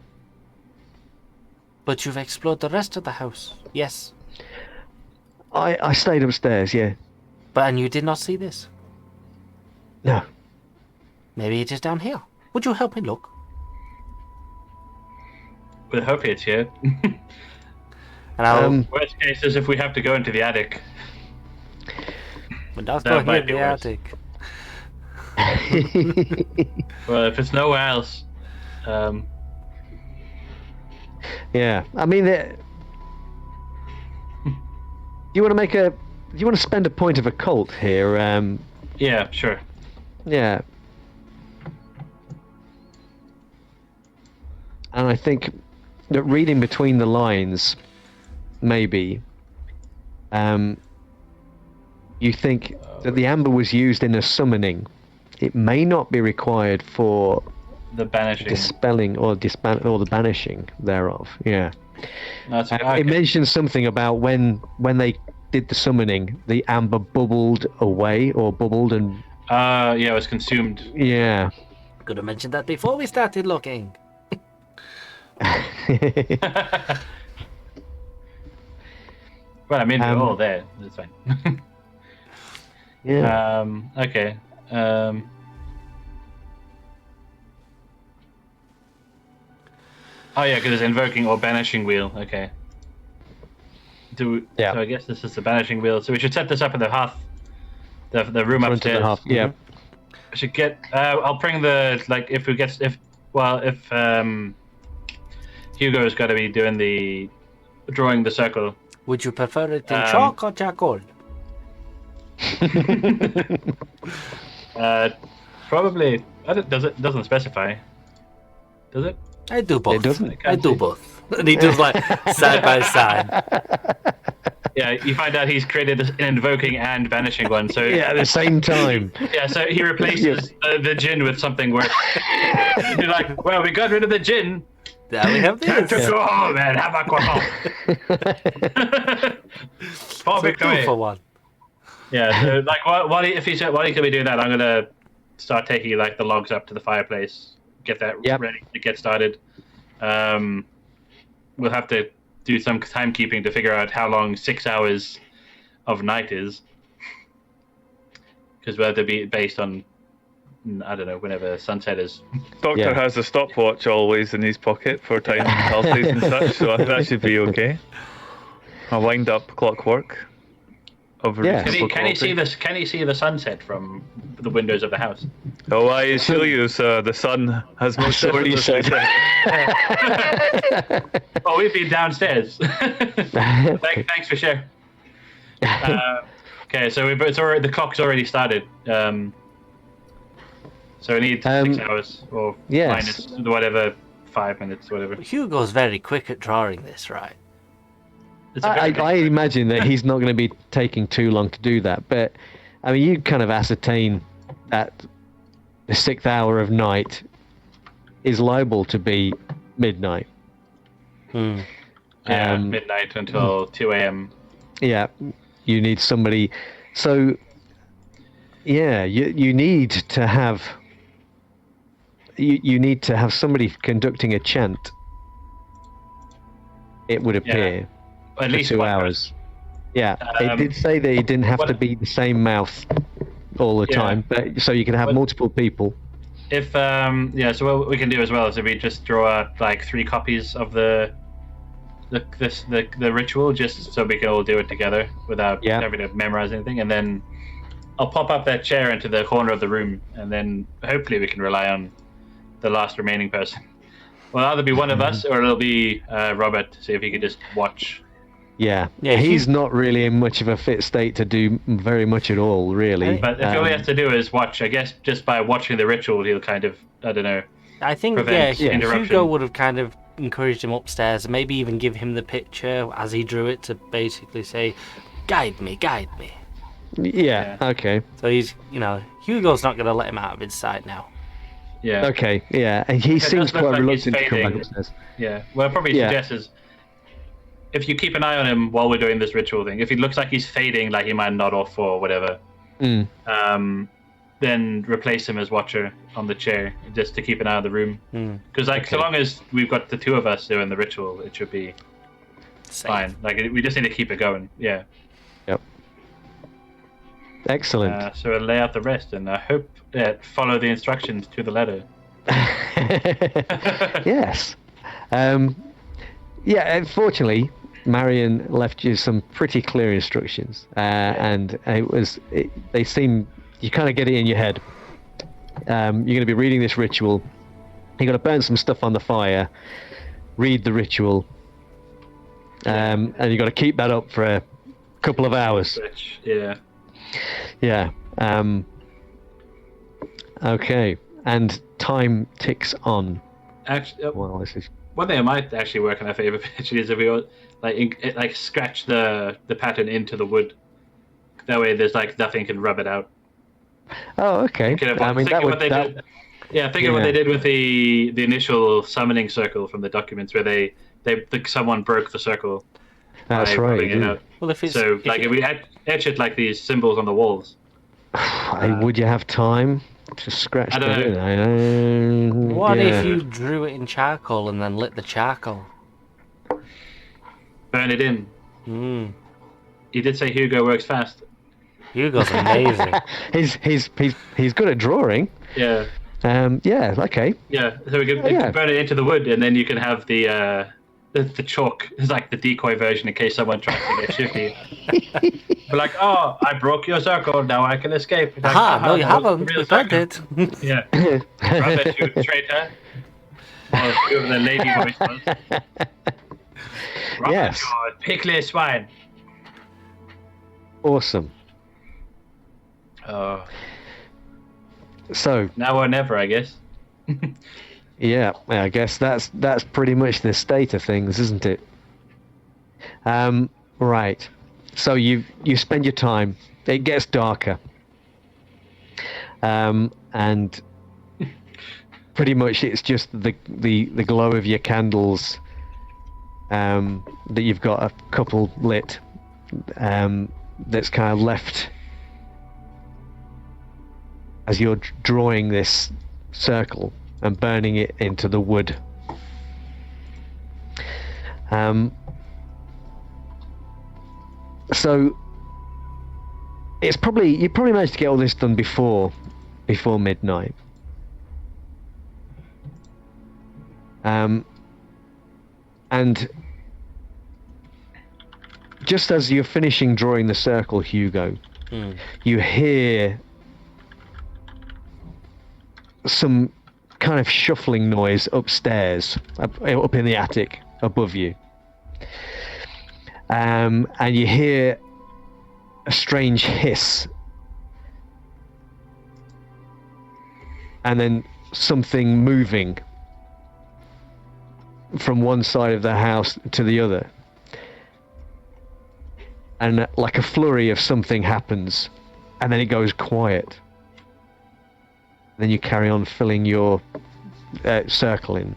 But you've explored the rest of the house. Yes. I stayed upstairs, yeah. And you did not see this? No. Maybe it is down here. Would you help me look? We'll hope it's here. And I'll Worst case is if we have to go into the attic. But that's That not here might in be the worse. attic. Well, if it's nowhere else, Yeah, I mean, you want to spend a point of occult here? yeah, sure. Yeah. And I think that reading between the lines, maybe, you think that the amber was used in a summoning. It may not be required for The banishing. dispelling or the banishing thereof. Yeah. That's It mentions something about when they did the summoning, the amber bubbled away or bubbled and yeah, it was consumed. yeah. Could have mentioned that before we started looking. Well, I mean, we're Um, all there. That's fine. Yeah. Okay. Oh yeah, because it's invoking or banishing wheel. Okay. Yeah. So I guess this is the banishing wheel. So we should set this up in the hearth, the room Front of the upstairs. half. Yeah. I should get. I'll bring the if Hugo's got to be doing drawing the circle. Would you prefer it in chalk or charcoal? Probably. Doesn't specify. Does it? I do both. It doesn't. I do both. And he does like side by side. Yeah, you find out he's created an invoking and banishing one. So Yeah, at the same time. yeah, so he replaces the djinn with something worse. You're like, well, we got rid of the djinn. There we have Time this. to go home and have a croissant. Paul So 2 for 1. Yeah, so like, while he's going to be doing that, I'm going to start taking like the logs up to the fireplace, get that ready to get started. We'll have to do some timekeeping to figure out how long 6 hours of night is, because we'll have to be based on, I don't know, whenever sunset is. Doctor has a stopwatch always in his pocket for time penalties and such, so that should be okay. A wind up clockwork. Can he see this? Can he see the sunset from the windows of the house? Oh, I assure you, sir, the sun has most already definitely set. Oh, we've been downstairs. Thanks for sharing. Okay, so the clock's already started. So we need 6 hours, or minus whatever, 5 minutes, whatever. Hugo's very quick at drawing this, right? I imagine that he's not going to be taking too long to do that, but I mean, you kind of ascertain that the 6th hour of night is liable to be midnight. Midnight until 2 a.m. Yeah, you need somebody. So, yeah, you need to have. You need to have somebody conducting a chant. It would appear. At least 2 hours. Yeah, it did say that it didn't have to be the same mouth all the time, but so you can have multiple people. If so what we can do as well is if we just draw out like 3 copies of the ritual, just so we can all do it together without having to memorize anything, and then I'll pop up that chair into the corner of the room, and then hopefully we can rely on the last remaining person. Well, either be one of us or it'll be Robert, to see if he could just watch. Yeah, he's not really in much of a fit state to do very much at all, really. But if all he has to do is watch, I guess just by watching the ritual, he'll kind of, I don't know. I think, Hugo would have kind of encouraged him upstairs, and maybe even give him the picture as he drew it to basically say, guide me, guide me. Yeah, okay. So he's, Hugo's not going to let him out of his sight now. Yeah. Okay, yeah, and he seems quite reluctant to come back upstairs. Yeah, well, probably suggests is, if you keep an eye on him while we're doing this ritual thing, if he looks like he's fading, like he might nod off or whatever, then replace him as watcher on the chair, just to keep an eye on the room. Because so long as we've got the 2 of us doing the ritual, it should be fine. Like, we just need to keep it going. Yeah. Yep. Excellent. So we'll lay out the rest, and I hope follow the instructions to the letter. Yes. Yeah, unfortunately, Marion left you some pretty clear instructions, and they seem, you kind of get it in your head. You're going to be reading this ritual. You're going to burn some stuff on the fire, read the ritual, and you've got to keep that up for a couple of hours. Yeah. Yeah. Okay, and time ticks on. Actually, well, this is... one thing I might actually work on our favorite pitch is if we all, like scratch the pattern into the wood. That way, there's like nothing can rub it out. Oh, okay. I mean, think of what they did with the initial summoning circle from the documents, where someone broke the circle. That's right. Yeah. Well, if we etch it like these symbols on the walls. Would you have time to scratch I don't that know. in? What if you drew it in charcoal and then lit the charcoal? Burn it in. You did say Hugo works fast. Hugo's amazing. He's good at drawing. Yeah. Yeah, okay. Yeah, so we can Yeah. burn it into the wood, and then you can have the chalk. It's like the decoy version in case someone tries to get shifty. Be like, oh, I broke your circle. Now I can escape. Like, Aha, no, you that was the haven't. real We've done circle." it. Yeah. Rubbish, you traitor. Or whoever the lady voice was. Rubbish, Yes. you pickly swine. Awesome. So, Now or never, I guess. yeah, I guess that's pretty much the state of things, isn't it? Right. So you spend your time. It gets darker, and pretty much it's just the glow of your candles that you've got a couple lit. That's kind of left as you're drawing this circle and burning it into the wood. So you probably managed to get all this done before midnight. And just as you're finishing drawing the circle, Hugo, you hear some kind of shuffling noise upstairs, up in the attic above you. And you hear a strange hiss. And then something moving from one side of the house to the other. And like a flurry of something happens, and then it goes quiet. Then you carry on filling your circle in.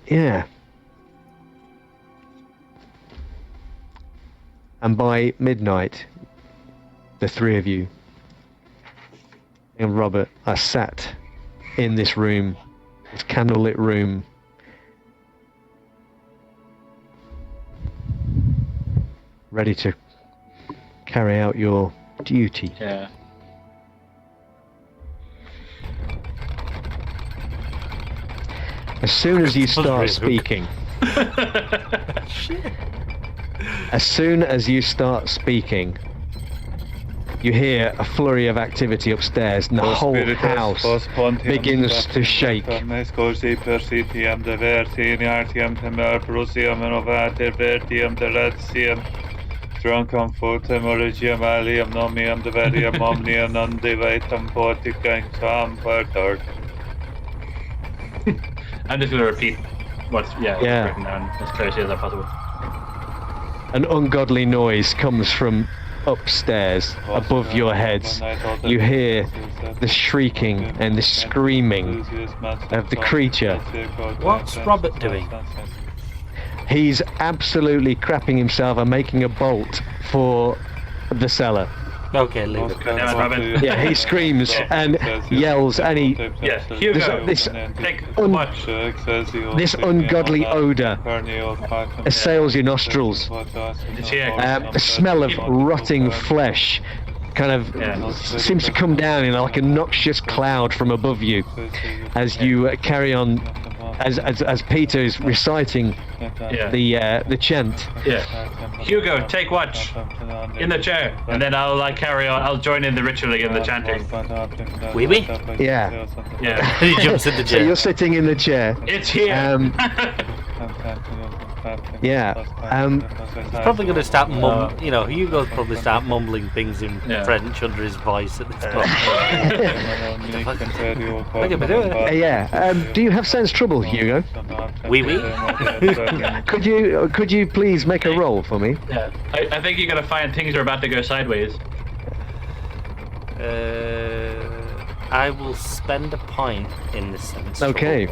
Yeah. And by midnight, the three of you and Robert are sat in this room, this candlelit room, ready to carry out your duty. Yeah. As soon as you start speaking, you hear a flurry of activity upstairs, and the whole house begins to shake. I'm just going to repeat what's written down as closely as possible. An ungodly noise comes from upstairs above your heads. You hear the shrieking and the screaming of the creature. What's Robert doing? He's absolutely crapping himself and making a bolt for the cellar. Okay, leave it. Yeah, he screams and yells, and he Hugo, this ungodly odor assails your nostrils. A smell of rotting flesh kind of seems to come down in like a noxious cloud from above you as you carry on, as Peter is reciting the chant. Yeah. Hugo, take watch in the chair, and then I'll carry on. I'll join in the ritual again, the chanting. Oui, oui. Yeah. Yeah. He jumps in the So chair. you're sitting in the chair. It's here. Yeah. He's probably going to start Hugo's probably start mumbling things in French under his voice at this point. Look at me do it. Yeah. Do you have sense trouble, Hugo? Oui, oui. Could you please make a roll for me? Yeah. I think you're gonna find things are about to go sideways. I will spend a point in this sense. Okay.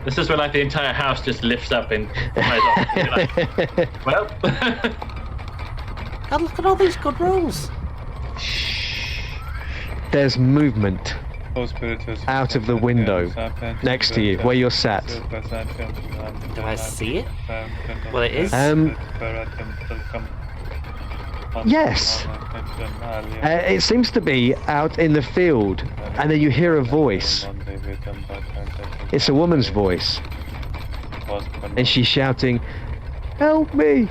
This is where the entire house just lifts up and flies off. You're like, well. God, look at all these good rolls. There's movement out of the window next to you, where you're sat. Do I see it? Well, it is. Yes. It seems to be out in the field, and then you hear a voice. It's a woman's voice, and she's shouting, "Help me!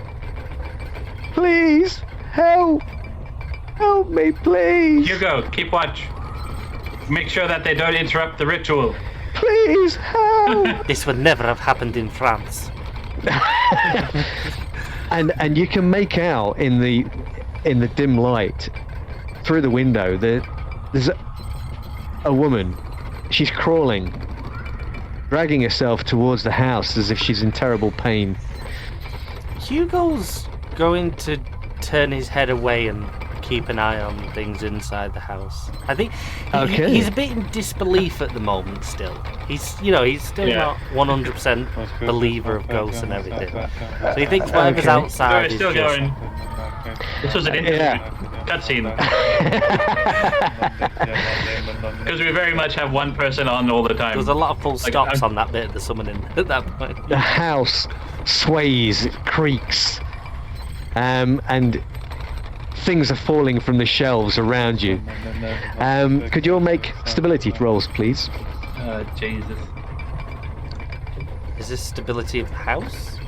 Please, help! Help me, please! Hugo, keep watch. Make sure that they don't interrupt the ritual. Please, help!" This would never have happened in France. And you can make out in the dim light through the window there's a woman. She's crawling, dragging herself towards the house as if she's in terrible pain. Hugo's going to turn his head away and keep an eye on things inside the house. I think he's a bit in disbelief at the moment still. He's still not 100% believer of ghosts and everything. So he thinks whatever's outside is still just... going. This was an interview cutscene. Because we very much have one person on all the time. There was a lot of full stops on that bit of the summoning at that point. The house sways, it creaks, and things are falling from the shelves around you. Could you all make stability rolls, please? Jesus. Is this stability of the house?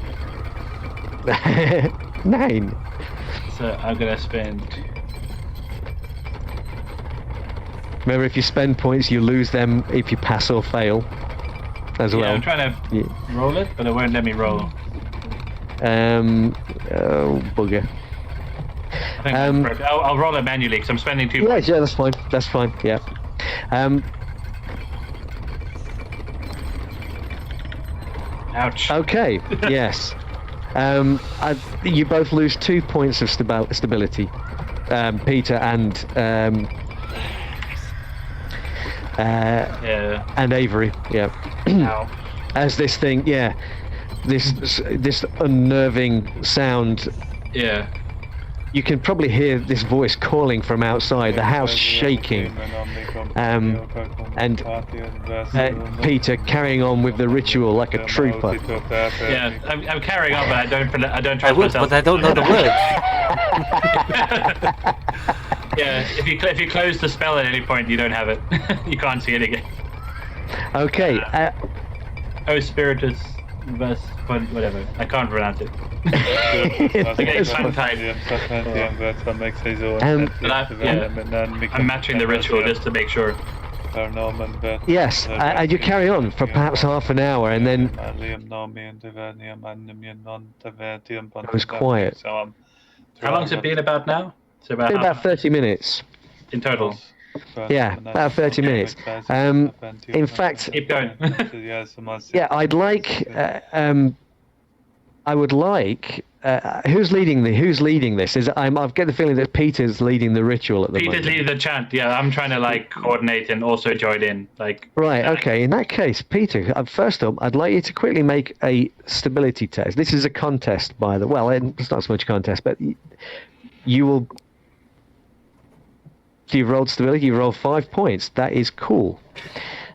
9. So I'm gonna spend. Remember, if you spend points, you lose them if you pass or fail, as well. I'm trying to roll it, but it won't let me roll. Oh, bugger. I think I'll roll it manually because I'm spending 2 points. Yeah, that's fine. That's fine. Yeah. Ouch. Okay. Yes. You both lose 2 points of stability, Peter and and Avery. Yeah. Ow. As this thing, this unnerving sound. Yeah. You can probably hear this voice calling from outside, the house shaking, and Peter carrying on with the ritual like a trooper. Yeah, I'm carrying on, but I don't trust myself. But I don't know the words. Yeah, if you close the spell at any point, you don't have it. You can't see it again. Okay. Oh, Spiritus. Whatever. I can't pronounce it. I'm matching the ritual just to make sure. Yes, and you carry on for perhaps half an hour, and then it was quiet. How long's it been about now? It's about 30 minutes. In total? Yeah, about 30 minutes. In fact, keep going. Yeah, I would like. Who's leading this? I've got the feeling that Peter's leading the ritual at the moment. Peter's leading the chant. Yeah, I'm trying to coordinate and also join in. Right. Okay. In that case, Peter, first up, I'd like you to quickly make a stability test. This is a contest, by the way. Well, it's not so much a contest, but you will. So you've rolled stability. You rolled 5 points. That is cool.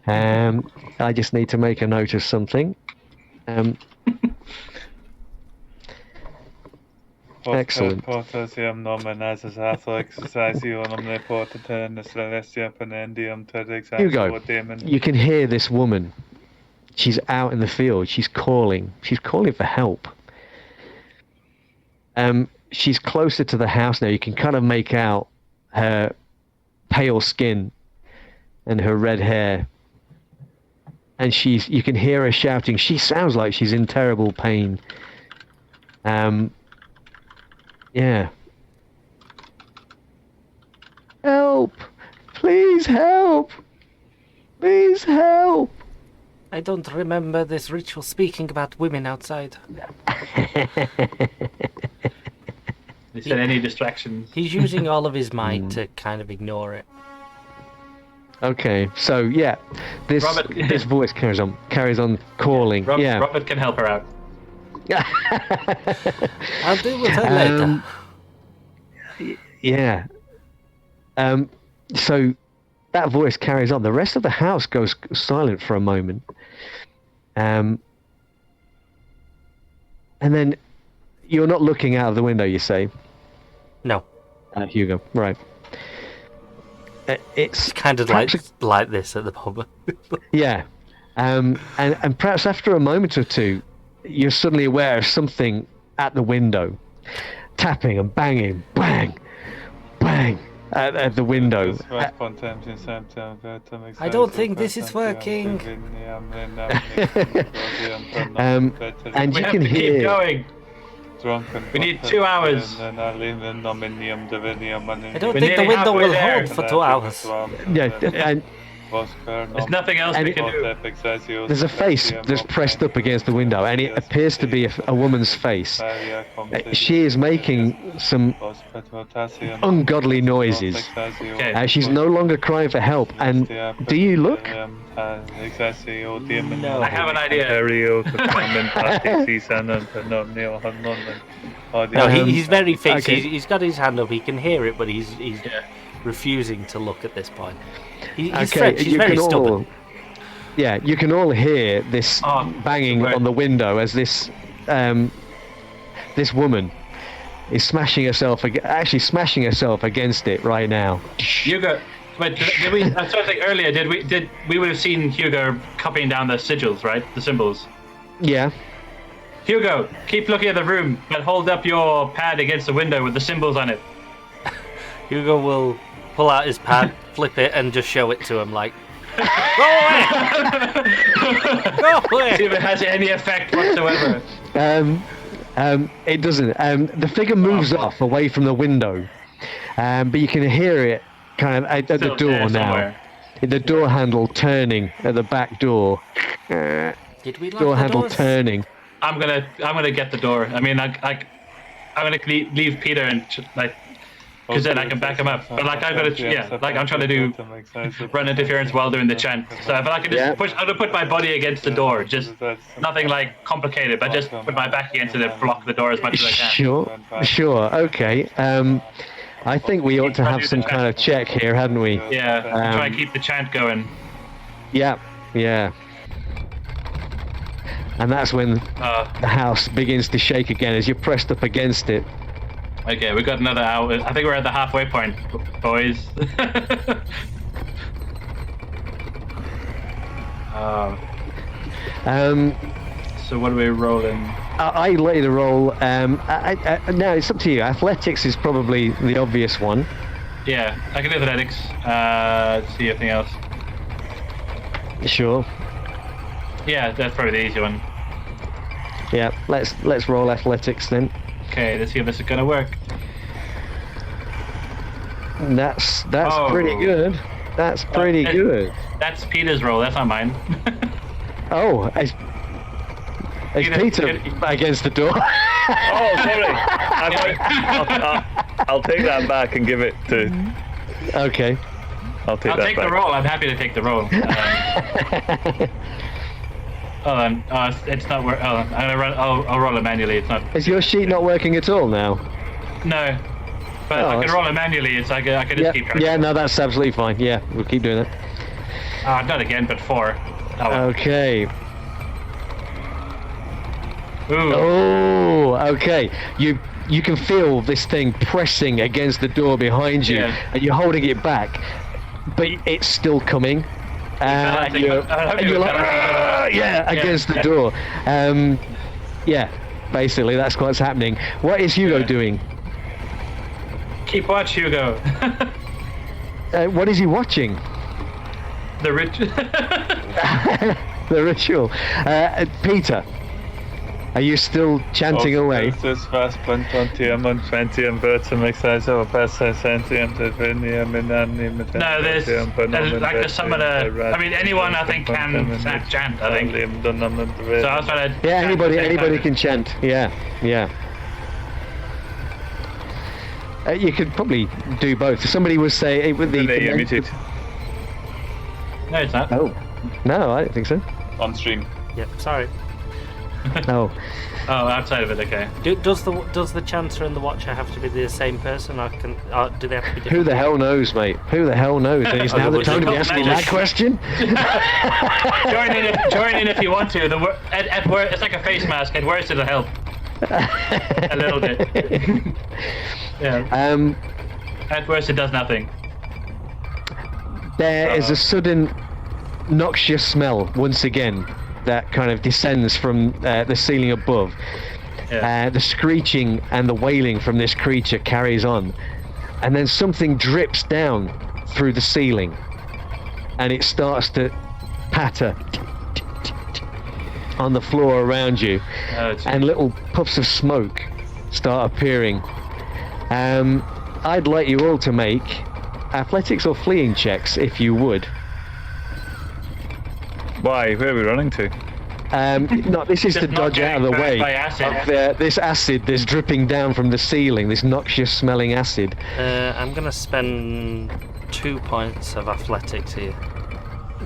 I just need to make a note of something. Excellent. You go. You can hear this woman. She's out in the field. She's calling. She's calling for help. She's closer to the house now. You can kind of make out her pale skin and her red hair. And you can hear her shouting. She sounds like she's in terrible pain. Yeah. Help! Please help! Please help! I don't remember this ritual speaking about women outside. Is there any distractions? He's using all of his might to kind of ignore it. Okay, so yeah, this voice carries on calling. Robert can help her out. I'll deal with her later. Yeah. So that voice carries on. The rest of the house goes silent for a moment. And then you're not looking out of the window, you say? No. Hugo, right. It's kind of like this at the moment. Yeah. And perhaps after a moment or two, you're suddenly aware of something at the window. Tapping and banging, bang, bang, at the window. I don't think this is working. And you can hear. Keep going. We need 2 hours. I don't think the window will hold for 2 hours. Yeah, and There's nothing else we can do. there's a face that's pressed up against the window, and it appears to be a woman's face. She is making some ungodly noises. Okay. She's no longer crying for help. And do you look? I have an idea. No, he's very fixed. Okay. He's got his hand up. He can hear it, but he's refusing to look at this point. He's very stubborn. Yeah, you can all hear this banging right. on the window as this this woman is smashing herself against it right now. Hugo, wait, did we? I was saying earlier, we would have seen Hugo copying down the sigils, right? The symbols. Yeah. Hugo, keep looking at the room, but hold up your pad against the window with the symbols on it. Hugo will pull out his pad, flip it, and just show it to him like, go away! Go away! See if it has any effect whatsoever. It doesn't. The figure moves off away from the window, but you can hear it kind of at the Still door there now. somewhere. The door handle turning at the back door. Did we lock Door the handle doors? turning. I'm gonna get the door. I mean, I'm gonna leave Peter and because then I can back him up. But I'm trying to do run interference while doing the chant. So if I could just push, I'm gonna put my body against the door. Just nothing complicated, but just put my back against it and block the door as much as I can. Sure. Okay. I think we ought to have some kind of check here, hadn't we? Yeah. Try and keep the chant going. Yeah. And that's when the house begins to shake again as you're pressed up against it. Okay, we got another hour. I think we're at the halfway point, boys. So what are we rolling? I lay the roll. Now it's up to you. Athletics is probably the obvious one. Yeah, I can do athletics. See anything else. Sure. Yeah, that's probably the easy one. Yeah. Let's roll athletics then. Okay, let's see if this is gonna work. That's pretty good. That's pretty good. That's Peter's roll. That's not mine. Oh, it's Peter against the door. Oh, sorry. I'll take that back and give it to. Okay. I'll take the roll. I'm happy to take the roll. Hold on. It's not working. I'm gonna run. I'll roll it manually. It's not. Is your sheet not working at all now? No. But I can roll it manually. It's like I can just keep track. Yeah, no, that's absolutely fine. Yeah, we'll keep doing that. Not again, but 4. Okay. Ooh. Oh, okay. You can feel this thing pressing against the door behind you, and you're holding it back, but it's still coming. And you're like, against the door. Yeah, basically that's what's happening. What is Hugo doing? Keep watch, Hugo. What is he watching? The ritual. The ritual. Peter, are you still chanting away? No, there's like the summoner. I mean, anyone I think can chant. I think. So I was trying to. Yeah, anybody can chant. Yeah. You could probably do both. Somebody was saying with the. No, it's not. Oh, no, I don't think so. On stream. Yep, sorry. Oh, outside of it, okay. Does the chanter and the watcher have to be the same person, or do they have to be different? who the hell knows, mate? Who the hell knows? And it's now the time to be asking that question. Join in if you want to. It's like a face mask. At worst, it'll help. A little bit. Yeah. At worst, it does nothing. There is a sudden noxious smell once again that kind of descends from the ceiling above. Yeah. The screeching and the wailing from this creature carries on, and then something drips down through the ceiling, and it starts to patter on the floor around you, and little puffs of smoke start appearing. I'd like you all to make athletics or fleeing checks, if you would. Why? Where are we running to? No, this is Just to not dodge out of the getting way burned by acid. of this acid that's dripping down from the ceiling, this noxious smelling acid. I'm going to spend 2 points of athletics here.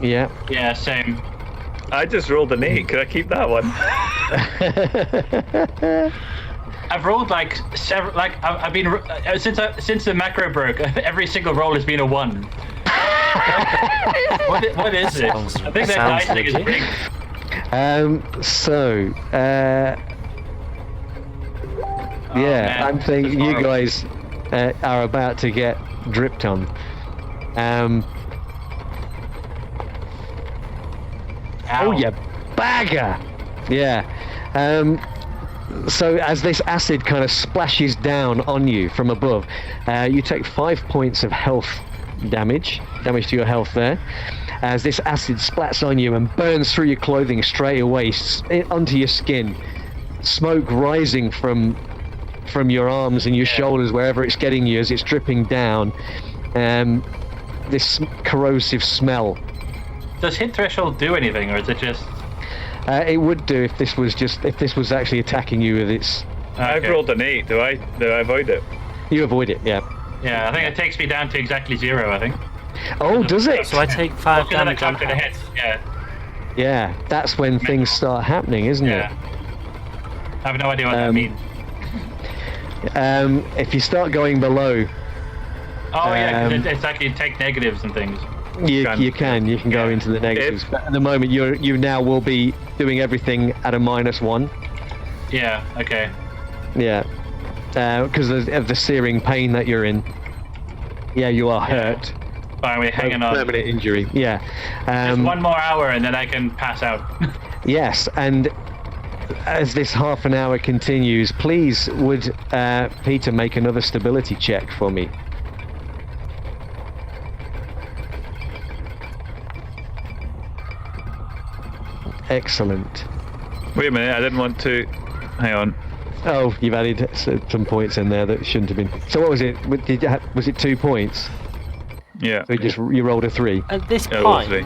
Yeah. Yeah, same. I just rolled an 8. Could I keep that one? I've rolled like several. Like I've been since the macro broke. Every single roll has been a 1. What is it? I think that dice thing is rigged. Man, I'm thinking that's you horrible. guys are about to get dripped on. Oh, you bagger! Yeah. So as this acid kind of splashes down on you from above, you take 5 points of health damage to your health there, as this acid splats on you and burns through your clothing straight away onto your skin. Smoke rising from your arms and your shoulders, wherever it's getting you, as it's dripping down. This corrosive smell. Does hit threshold do anything, or is it just? It would do if this was actually attacking you with its. I've rolled an 8. Do I avoid it? You avoid it, yeah. Yeah, I think it takes me down to exactly 0. I think. Oh, does it? So I take 5 Because then I damage on come to the health. hit. Yeah. Yeah, that's when things start happening, isn't Yeah. I have no idea what that means. it? If you start going below, Oh yeah, because it's like you take negatives and things. you can go into the negatives. But at the moment, you now will be doing everything at a -1. Yeah. Okay. Yeah, because of the searing pain that you're in. Yeah, you are hurt. Fine, we're hanging on. Permanent injury. Yeah. Just 1 more hour and then I can pass out. Yes, and as this half an hour continues, please would Peter make another stability check for me. Excellent. Wait a minute, I didn't want to. Hang on. Oh, you've added some points in there that shouldn't have been. So what was it? Was it 2 points? Yeah. So you rolled a 3. At this Yeah, point, lovely.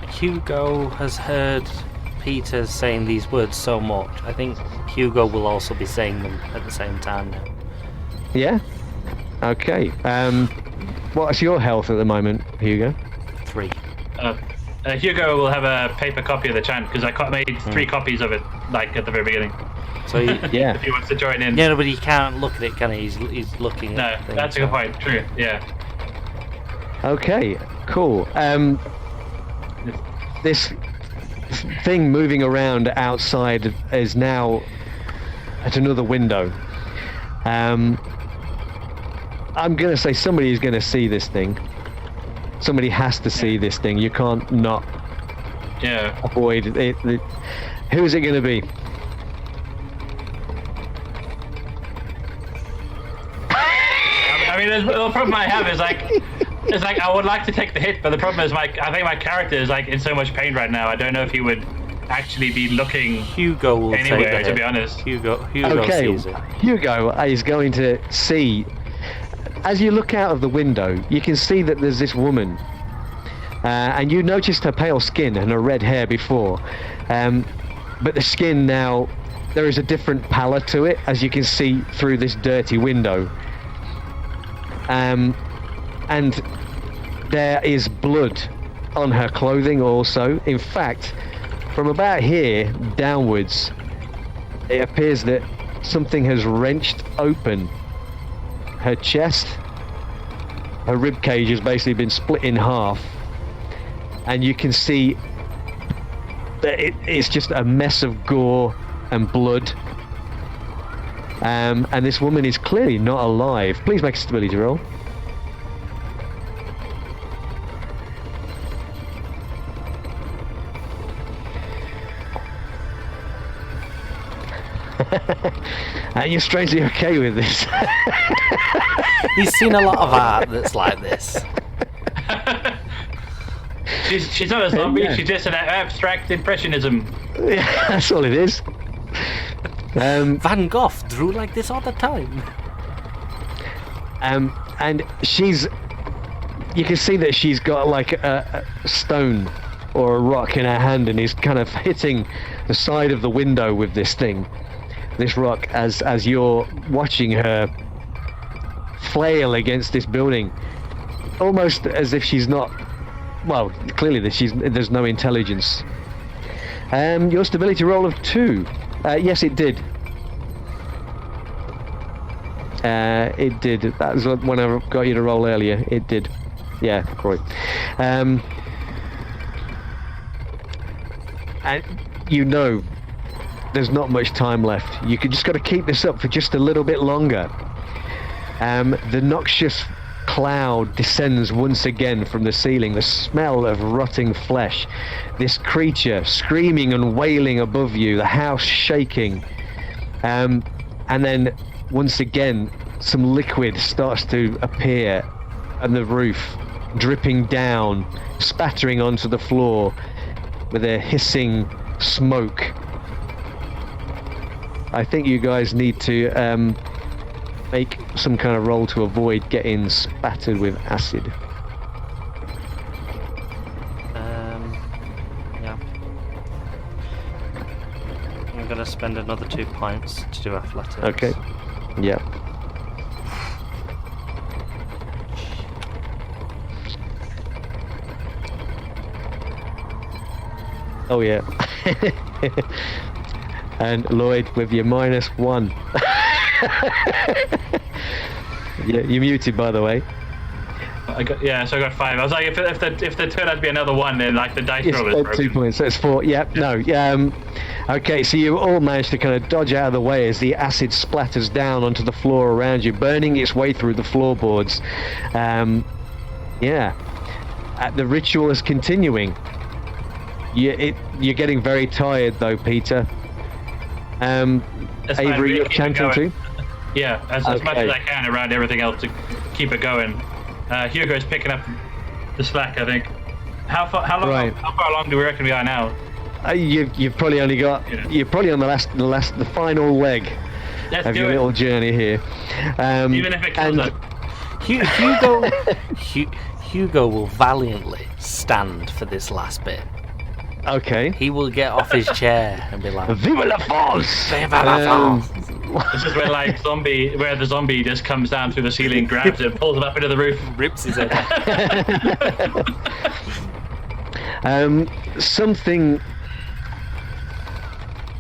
Hugo has heard Peter saying these words so much. I think Hugo will also be saying them at the same time now. Yeah. Okay. What's your health at the moment, Hugo? 3. Hugo will have a paper copy of the chant because I made 3 copies of it, like at the very beginning. So Yeah. If he wants to join in. yeah, but he can't look at it, can he? He's looking No, at things, that's a good point. True. Yeah. Okay. Cool. This thing moving around outside is now at another window. I'm gonna say somebody is gonna see this thing. Somebody has to see this thing. You can't not Yeah. avoid it. Who is it going to be? I mean, the problem I have is like I would like to take the hit, but the problem is I think my character is like in so much pain right now. I don't know if he would actually be looking Hugo will take anywhere, the to hit. be honest. Hugo Okay, sees it. Hugo is going to see. As you look out of the window, you can see that there's this woman, and you noticed her pale skin and her red hair before, but the skin now, there is a different pallor to it, as you can see through this dirty window, and there is blood on her clothing also. In fact, from about here downwards, it appears that something has wrenched open her chest. Her rib cage has basically been split in half, and you can see that it's just a mess of gore and blood, and this woman is clearly not alive. Please make a stability roll. And you're strangely okay with this. He's seen a lot of art that's like this. She's not a zombie, Yeah. she's just an abstract impressionism. Yeah, that's all it is. Van Gogh drew like this all the time. And you can see that she's got like a stone or a rock in her hand, and is kind of hitting the side of the window with this rock, as you're watching her flail against this building, almost as if she's not. Well, clearly there's no intelligence. Your stability roll of 2. Yes, it did. It did. That was when I got you to roll earlier. It did. Yeah, right. And you know there's not much time left. You just got to keep this up for just a little bit longer. The noxious cloud descends once again from the ceiling, the smell of rotting flesh, this creature screaming and wailing above you, the house shaking, and then once again some liquid starts to appear on the roof, dripping down, spattering onto the floor with a hissing smoke. I think you guys need to make some kind of roll to avoid getting spattered with acid. Yeah. I'm gonna spend another 2 points to do athletics. Okay. Yeah. Oh yeah. And Lloyd with your -1. Yeah, you're muted, by the way. So I got 5. I was like, if there turned out to be another 1, then like the dice roll is broken. 2 points. So it's 4. Yep. No. Okay. So you all managed to kind of dodge out of the way as the acid splatters down onto the floor around you, burning its way through the floorboards. Yeah. The ritual is continuing. You're getting very tired though, Peter. Avery, you're chanting too? Yeah, as much as I can around everything else to keep it going. Hugo's picking up the slack, I think. How far along do we reckon we are now? You've probably only got. You're probably on the final leg of your little journey here. Even if it kills us. Hugo will valiantly stand for this last bit. Okay. He will get off his chair and be like, "Viva la France! Viva la France!" This is where the zombie just comes down through the ceiling, grabs it, pulls it up into the roof, rips his head. Something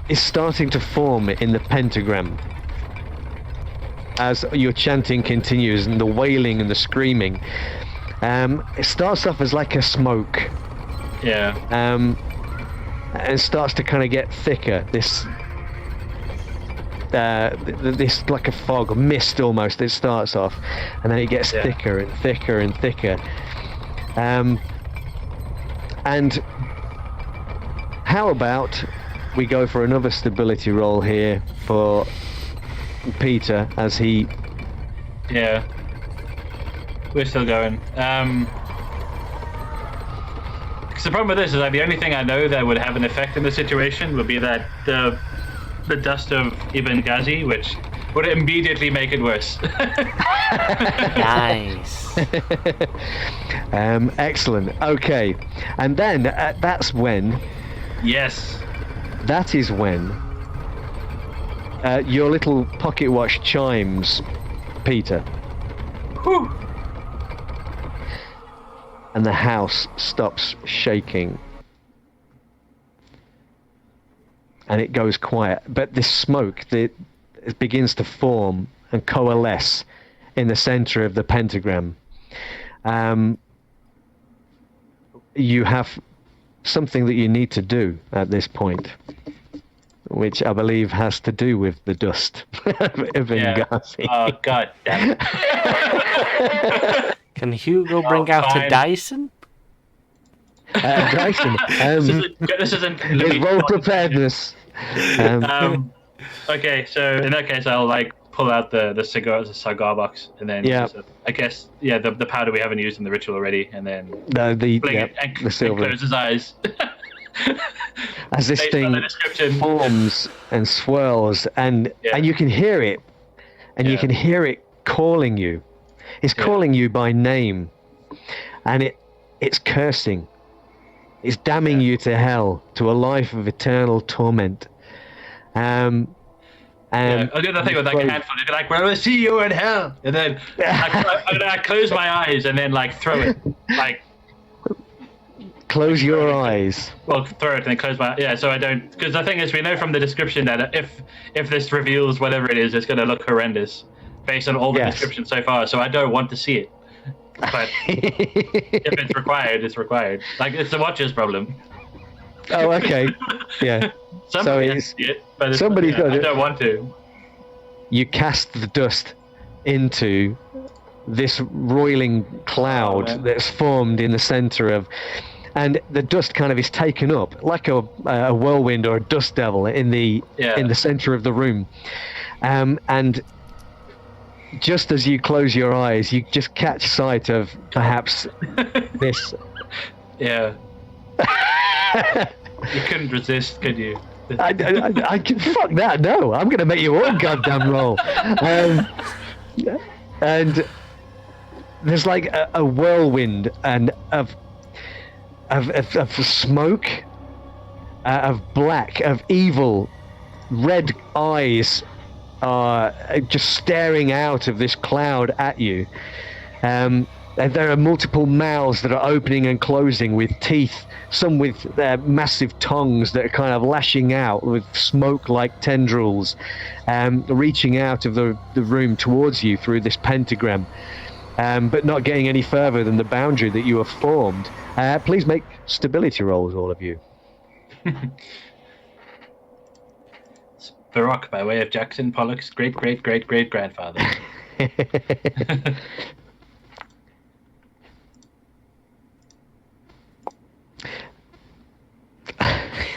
is starting to form in the pentagram as your chanting continues, and the wailing and the screaming. It starts off as like a smoke. Yeah. And starts to kind of get thicker. This like a fog, a mist almost. It starts off, and then it gets thicker and thicker and thicker. And how about we go for another stability roll here for Peter as he. Yeah. We're still going. Because the problem with this is like the only thing I know that would have an effect in the situation would be that the dust of Ibn Ghazi, which would immediately make it worse. Nice. Excellent. Okay, and then that's when. Yes. That is when your little pocket watch chimes, Peter. Whew. And the house stops shaking. And it goes quiet. But this smoke it begins to form and coalesce in the center of the pentagram. You have something that you need to do at this point, which I believe has to do with the dust of Benghazi. Oh, God damn it. Can Hugo bring out a Dyson? Dyson. This isn't His roll preparedness. Okay, so in that case, I'll like pull out the cigar box, and then I guess the powder we haven't used in the ritual already, and then fling it and close his eyes. As this thing forms and swirls, and you can hear it, and you can hear it calling you. It's calling you by name, and it's cursing. It's damning you to hell, to a life of eternal torment. I'll do the thing with like a handful. You'd be like, "Well, we'll see you in hell," and then I close my eyes and then like throw it, like close your eyes. Well, throw it and then close my so I don't. Because the thing is, we know from the description that if this reveals whatever it is, it's going to look horrendous based on all the description so far. So I don't want to see it. But if it's required, it's required. Like, it's the Watcher's problem. Oh, okay. Yeah. Somebody has to see it, but somebody's got I don't want to. You cast the dust into this roiling cloud that's formed in the center of... And the dust kind of is taken up like a whirlwind or a dust devil in the center of the room. And just as you close your eyes, you just catch sight of perhaps this. Yeah. You couldn't resist, could you? I fuck that. No, I'm going to make you all goddamn roll. And there's like a whirlwind and of smoke, of black, of evil, red eyes are just staring out of this cloud at you. And there are multiple mouths that are opening and closing with teeth, some with massive tongues that are kind of lashing out with smoke-like tendrils, reaching out of the room towards you through this pentagram, but not getting any further than the boundary that you have formed. Please make stability rolls, all of you. Baroque by way of Jackson Pollock's great-great-great-great-grandfather.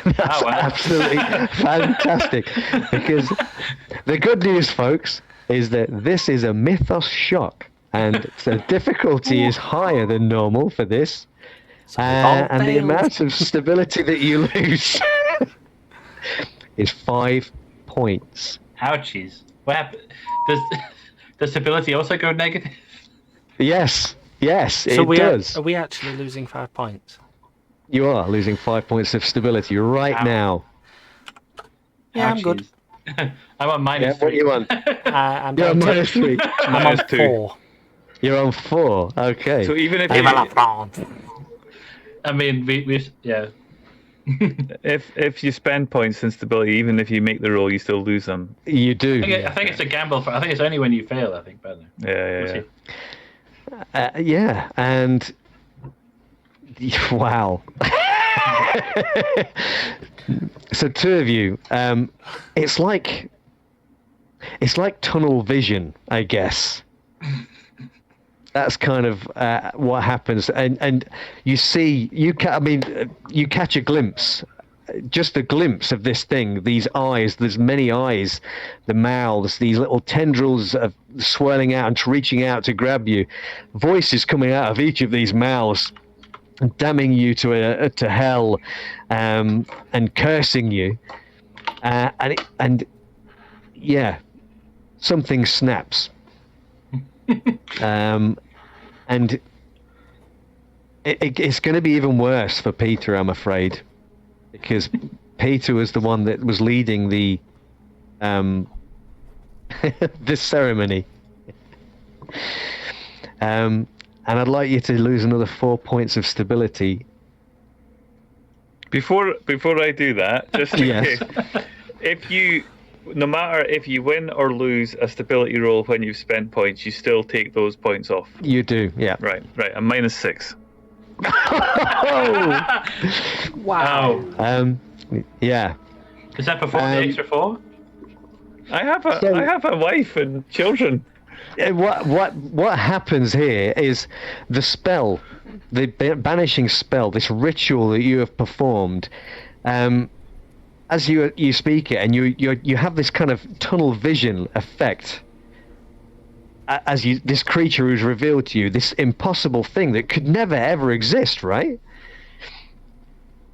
That's absolutely fantastic. Because the good news, folks, is that this is a mythos shock, and the difficulty is higher than normal for this, and the amount of stability that you lose is 5 points. Ouchies. What happened? Does stability also go negative? Yes, it does. Are we actually losing 5 points? You are losing 5 points of stability right now. Yeah, I'm good. I'm on -3. What are you on? You're on -3. I'm on 4. You're on 4. Okay. So even if I mean, we if you spend points in stability, even if you make the roll, you still lose them. You do. I think it's a gamble. I think it's only when you fail. I think, but yeah, and wow. So 2 of you, it's like tunnel vision, I guess. That's kind of what happens, and you see, you catch a glimpse, just a glimpse of this thing. These eyes, there's many eyes, the mouths, these little tendrils of swirling out and reaching out to grab you. Voices coming out of each of these mouths, damning you to hell, and cursing you, and something snaps. And it's going to be even worse for Peter, I'm afraid, because Peter was the one that was leading the this ceremony. And I'd like you to lose another 4 points of stability. Before I do that, just no matter if you win or lose a stability roll when you've spent points, you still take those points off. You do, yeah. Right. I'm -6. Oh! Wow. Yeah. Is that before the extra 4? I have a wife and children. What happens here is the spell, the banishing spell, this ritual that you have performed, as you speak it, and you have this kind of tunnel vision effect as this creature is revealed to you, this impossible thing that could never ever exist, right?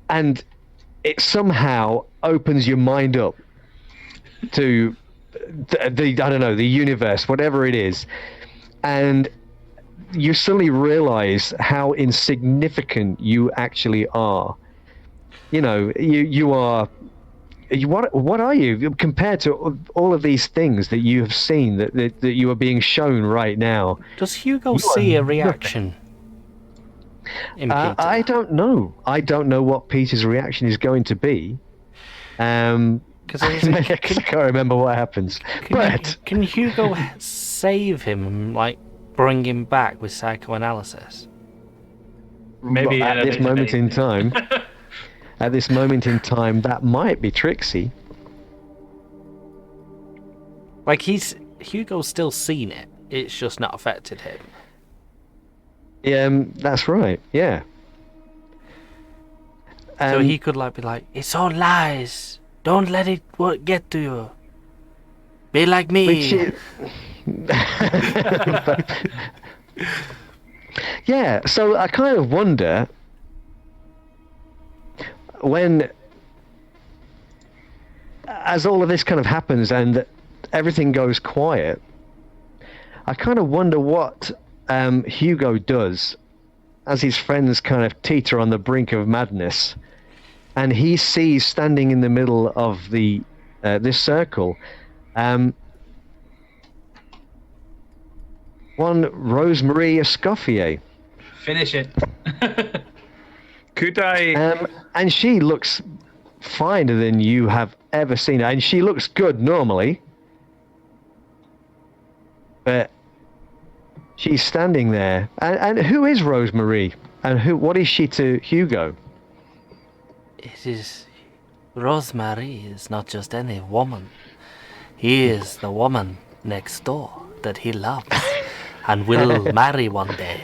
And it somehow opens your mind up to the I don't know, the universe, whatever it is, and you suddenly realize how insignificant you actually are. You know, you are. What are you compared to all of these things that you have seen that you are being shown right now? Does Hugo see a reaction in Peter? I don't know. I don't know what Peter's reaction is going to be. Because I can't remember what happens. Can Hugo save him and like bring him back with psychoanalysis? Maybe at this moment in time. At this moment in time, that might be tricksy. Like Hugo's still seen it. It's just not affected him. That's right. Yeah. So he could be like, it's all lies. Don't let it get to you. Be like me. Yeah. So I kind of wonder. As all of this kind of happens and everything goes quiet, I kind of wonder what Hugo does as his friends kind of teeter on the brink of madness, and he sees standing in the middle of this circle one Rosemary Escoffier. Finish it. Could I? And she looks finer than you have ever seen her, and she looks good normally. But she's standing there, and who is Rosemary, and what is she to Hugo? It is Rosemary is not just any woman. He is the woman next door that he loves and will marry one day.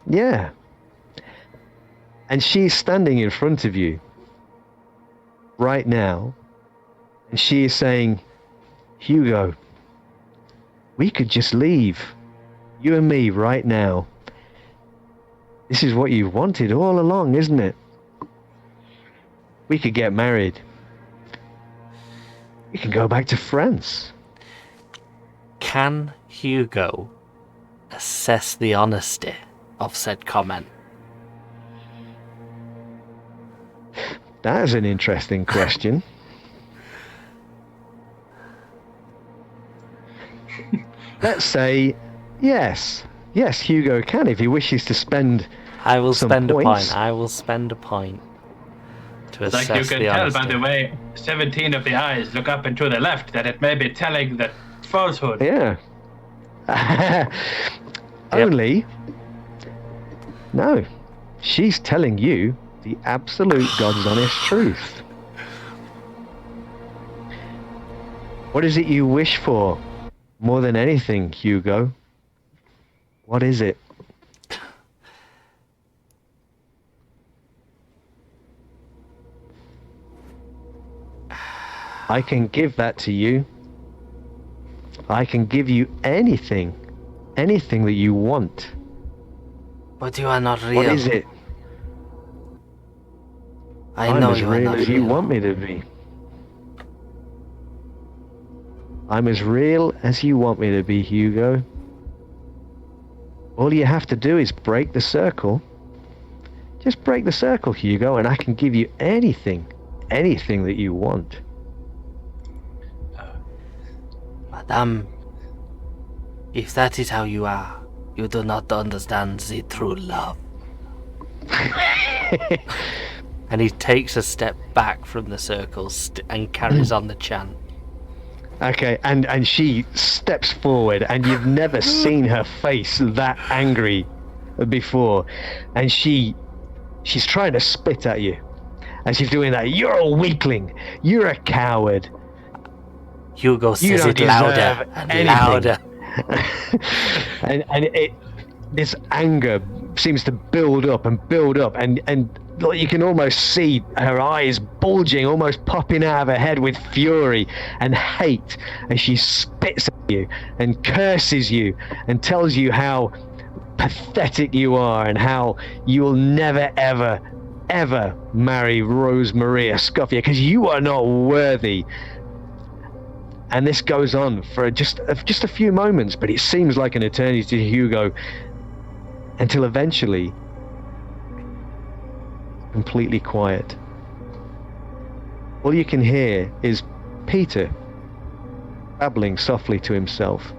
Yeah. And she's standing in front of you right now, and she is saying, Hugo, we could just leave, you and me, right now. This is what you've wanted all along, isn't it? We could get married. We can go back to France. Can Hugo assess the honesty of said comment? That is an interesting question. Let's say yes. Yes, Hugo can if he wishes to spend. I will spend points. a point. I will spend a point to assess Like you can the tell honesty. by the way 17 of the eyes look up and to the left that it may be telling the falsehood. Yeah. Only. No. She's telling you the absolute God's honest truth. What is it you wish for more than anything, Hugo? What is it? I can give that to you. I can give you anything. Anything that you want. But you are not real. What is it? I know I'm as you are real not as real. you want me to be. I'm as real as you want me to be, Hugo. All you have to do is break the circle. Just break the circle, Hugo, and I can give you anything. Anything that you want. Madame, if that is how you are, you do not understand the true love. And he takes a step back from the circle and carries on the chant. Okay, and she steps forward, and you've never seen her face that angry before, and she's trying to spit at you, and she's doing that. You're a weakling. You're a coward. Hugo You says don't it louder deserve and anything. louder. and this anger seems to build up, and like you can almost see her eyes bulging, almost popping out of her head with fury and hate as she spits at you and curses you and tells you how pathetic you are and how you will never ever marry Rose Maria Scofier because you are not worthy. And this goes on for just a few moments, but it seems like an eternity to Hugo, until eventually completely quiet. All you can hear is Peter babbling softly to himself.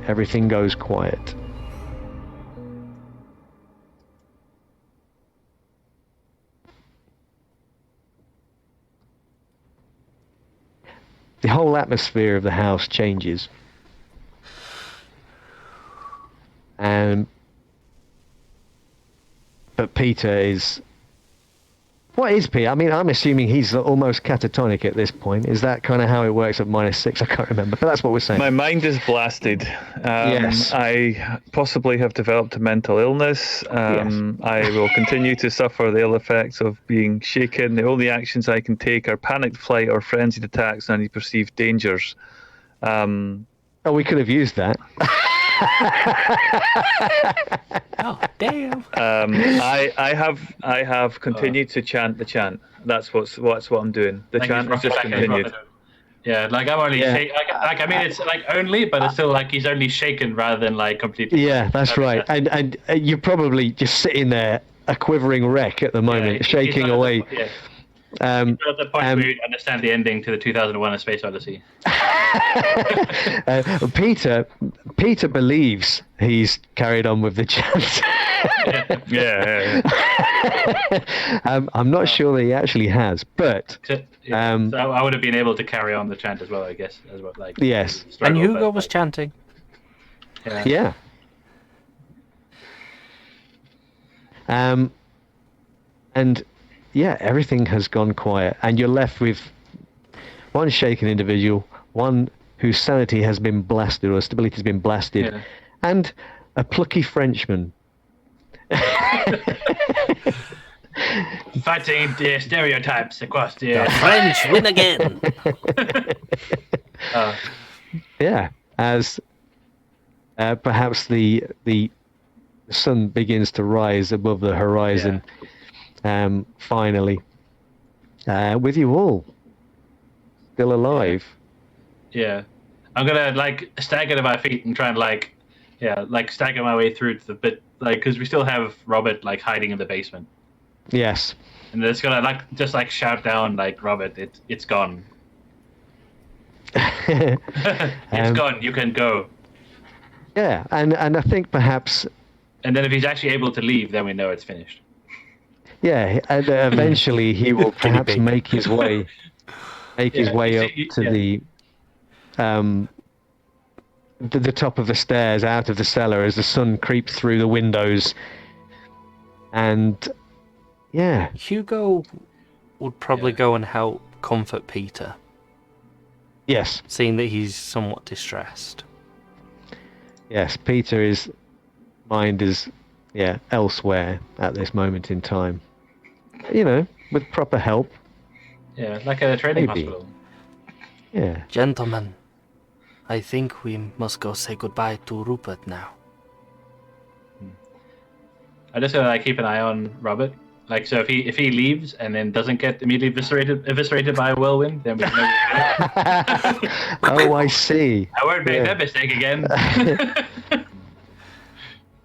Everything goes quiet. The whole atmosphere of the house changes. But Peter is... What is Peter? I mean, I'm assuming he's almost catatonic at this point. Is that kind of how it works at -6? I can't remember, but that's what we're saying. My mind is blasted. Yes. I possibly have developed a mental illness. Yes. I will continue to suffer the ill effects of being shaken. The only actions I can take are panicked flight or frenzied attacks on any perceived dangers. Oh, we could have used that. Oh, damn. I have continued to chant the chant. That's what I'm doing. The chant has just continued. Yeah, like I'm only I mean it's like only, but it's still like he's only shaken rather than like completely. Yeah, that's right. And you're probably just sitting there, a quivering wreck at the moment, shaking away. Yeah. At the point where you understand the ending to the 2001: A Space Odyssey. Peter believes he's carried on with the chant. Yeah. I'm not sure that he actually has, but So I would have been able to carry on the chant as well, I guess, as well. Like yes. And Hugo was chanting. Yeah. And yeah, everything has gone quiet, and you're left with one shaken individual, one whose sanity has been blasted, or stability has been blasted, and a plucky Frenchman. Fighting the stereotypes across the French win again. Yeah, as perhaps the sun begins to rise above the horizon. Finally, with you all still alive. Yeah, I'm gonna like stagger to my feet and try and like stagger my way through to the bit, like, because we still have Robert like hiding in the basement. Yes. And it's gonna just shout down like, Robert, it's gone. It's gone. You can go. Yeah, and I think perhaps. And then if he's actually able to leave, then we know it's finished. Yeah, and eventually he will perhaps make his way up to the top of the stairs out of the cellar as the sun creeps through the windows. And yeah, Hugo would probably go and help comfort Peter. Yes. Seeing that he's somewhat distressed. Yes, Peter's mind is elsewhere at this moment in time. You know, with proper help. Yeah, like a training Maybe. hospital. Yeah. Gentlemen, I think we must go say goodbye to Rupert now. I just gotta keep an eye on Robert. Like, so if he leaves and then doesn't get immediately eviscerated by a whirlwind, then we know. Oh, I see. I won't make that mistake again.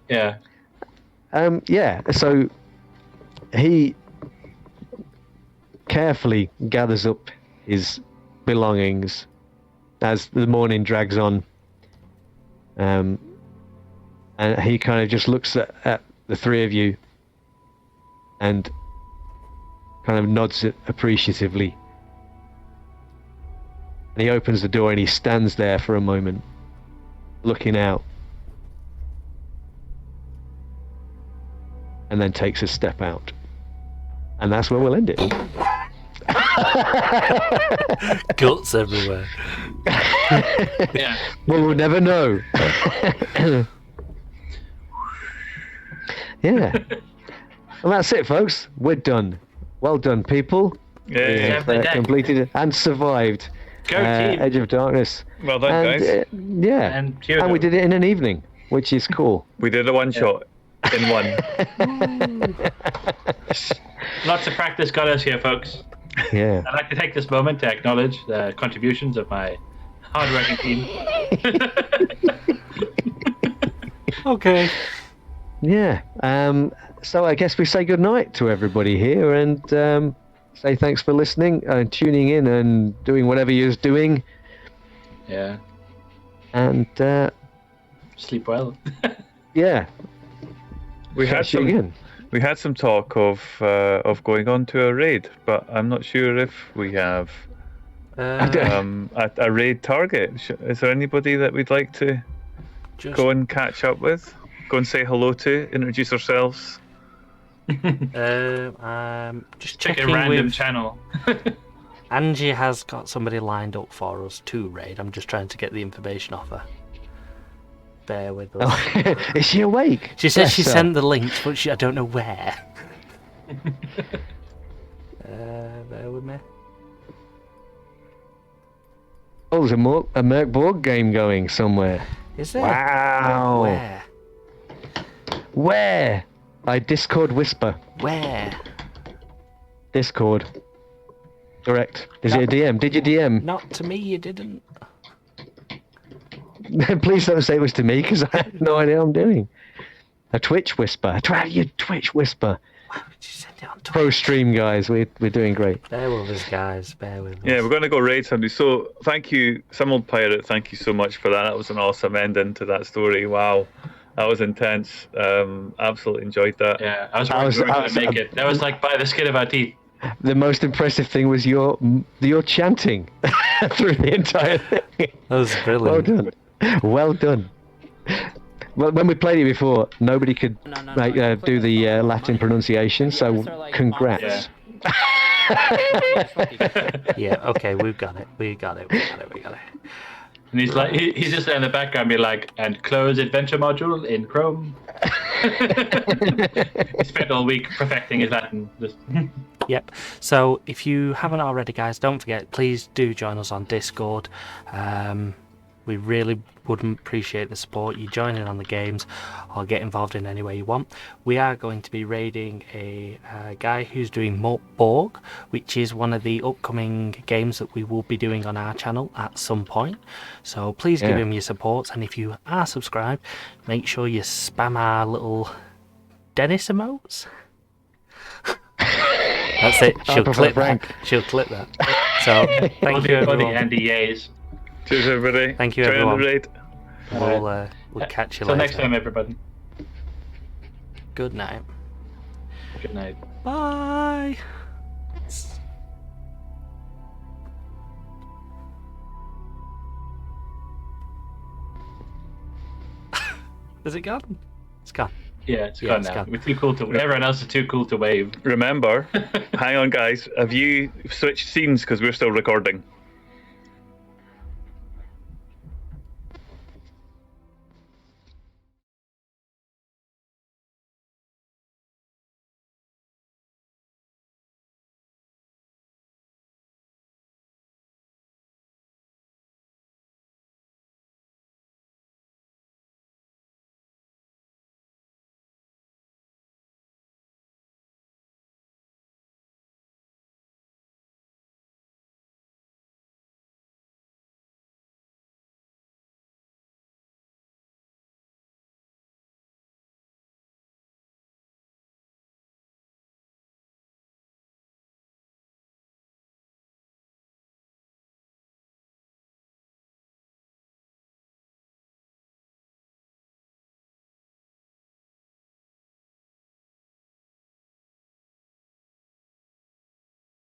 Yeah. So he carefully gathers up his belongings as the morning drags on. And he kind of just looks at the three of you and kind of nods appreciatively. And he opens the door and he stands there for a moment, looking out. And then takes a step out. And that's where we'll end it. Guts everywhere. Yeah. Well, we'll never know. Yeah. And that's it, folks. We're done. Well done, people. Yeah. We have completed and survived Go team. Edge of Darkness. Well done, And, guys. yeah. And we did it in an evening, which is cool. We did a one shot in one. Lots of practice got us here, folks. Yeah. I'd like to take this moment to acknowledge the contributions of my hard-working team. Okay. Yeah. So I guess we say goodnight to everybody here and say thanks for listening and tuning in and doing whatever you're doing. Yeah. And Sleep well. yeah. We had some talk of going on to a raid, but I'm not sure if we have a raid target. Is there anybody that we'd like to go and catch up with? Go and say hello to, introduce ourselves. Just Check a checking random with channel. Angie has got somebody lined up for us to raid. I'm just trying to get the information off her. Bear with us. Oh, is she awake? She said Bless she her. sent the links, but I don't know where. Bear with me. Oh, there's a Merc board game going somewhere. Is there? Wow. Where? Where? I Discord whisper. Where? Discord. Correct. Is it a DM? Did you DM? Not to me, you didn't. Please don't say it was to me, because I have no idea what I'm doing. A Twitch whisper. You Twitch whisper. Why would you send it on Twitter? Pro stream, guys. We're doing great. Bear with us, guys. Bear with us. Yeah, we're going to go raid somebody. So thank you, Some Old Pirate. Thank you so much for that. That was an awesome ending to that story. Wow. That was intense. Absolutely enjoyed that. Yeah, I was worried we weren't going to make it. That was like by the skin of our teeth. The most impressive thing was your chanting through the entire thing. That was brilliant. Well done. Well done. Well, when we played it before, nobody could do the Latin pronunciation, so congrats. Yeah, okay, we've got it. We got it. And he's like, he's just there in the background, be like, and close adventure module in Chrome. He spent all week perfecting his Latin. Yep. So if you haven't already, guys, don't forget, please do join us on Discord. We really would appreciate the support. You join in on the games or get involved in any way you want. We are going to be raiding a guy who's doing Borg, which is one of the upcoming games that we will be doing on our channel at some point. So please give him your support. And if you are subscribed, make sure you spam our little Dennis emotes. That's it. She'll clip that. She'll clip that. So thank you, everyone. NDAs. Cheers, everybody. Thank you, Try everyone. the raid. We'll catch you Till later. next time, everybody. Good night. Good night. Bye. Is it gone? It's gone. Yeah, it's gone now. Gone. We're too cool to. Everyone else is too cool to wave. Remember, hang on, guys. Have you switched scenes because we're still recording?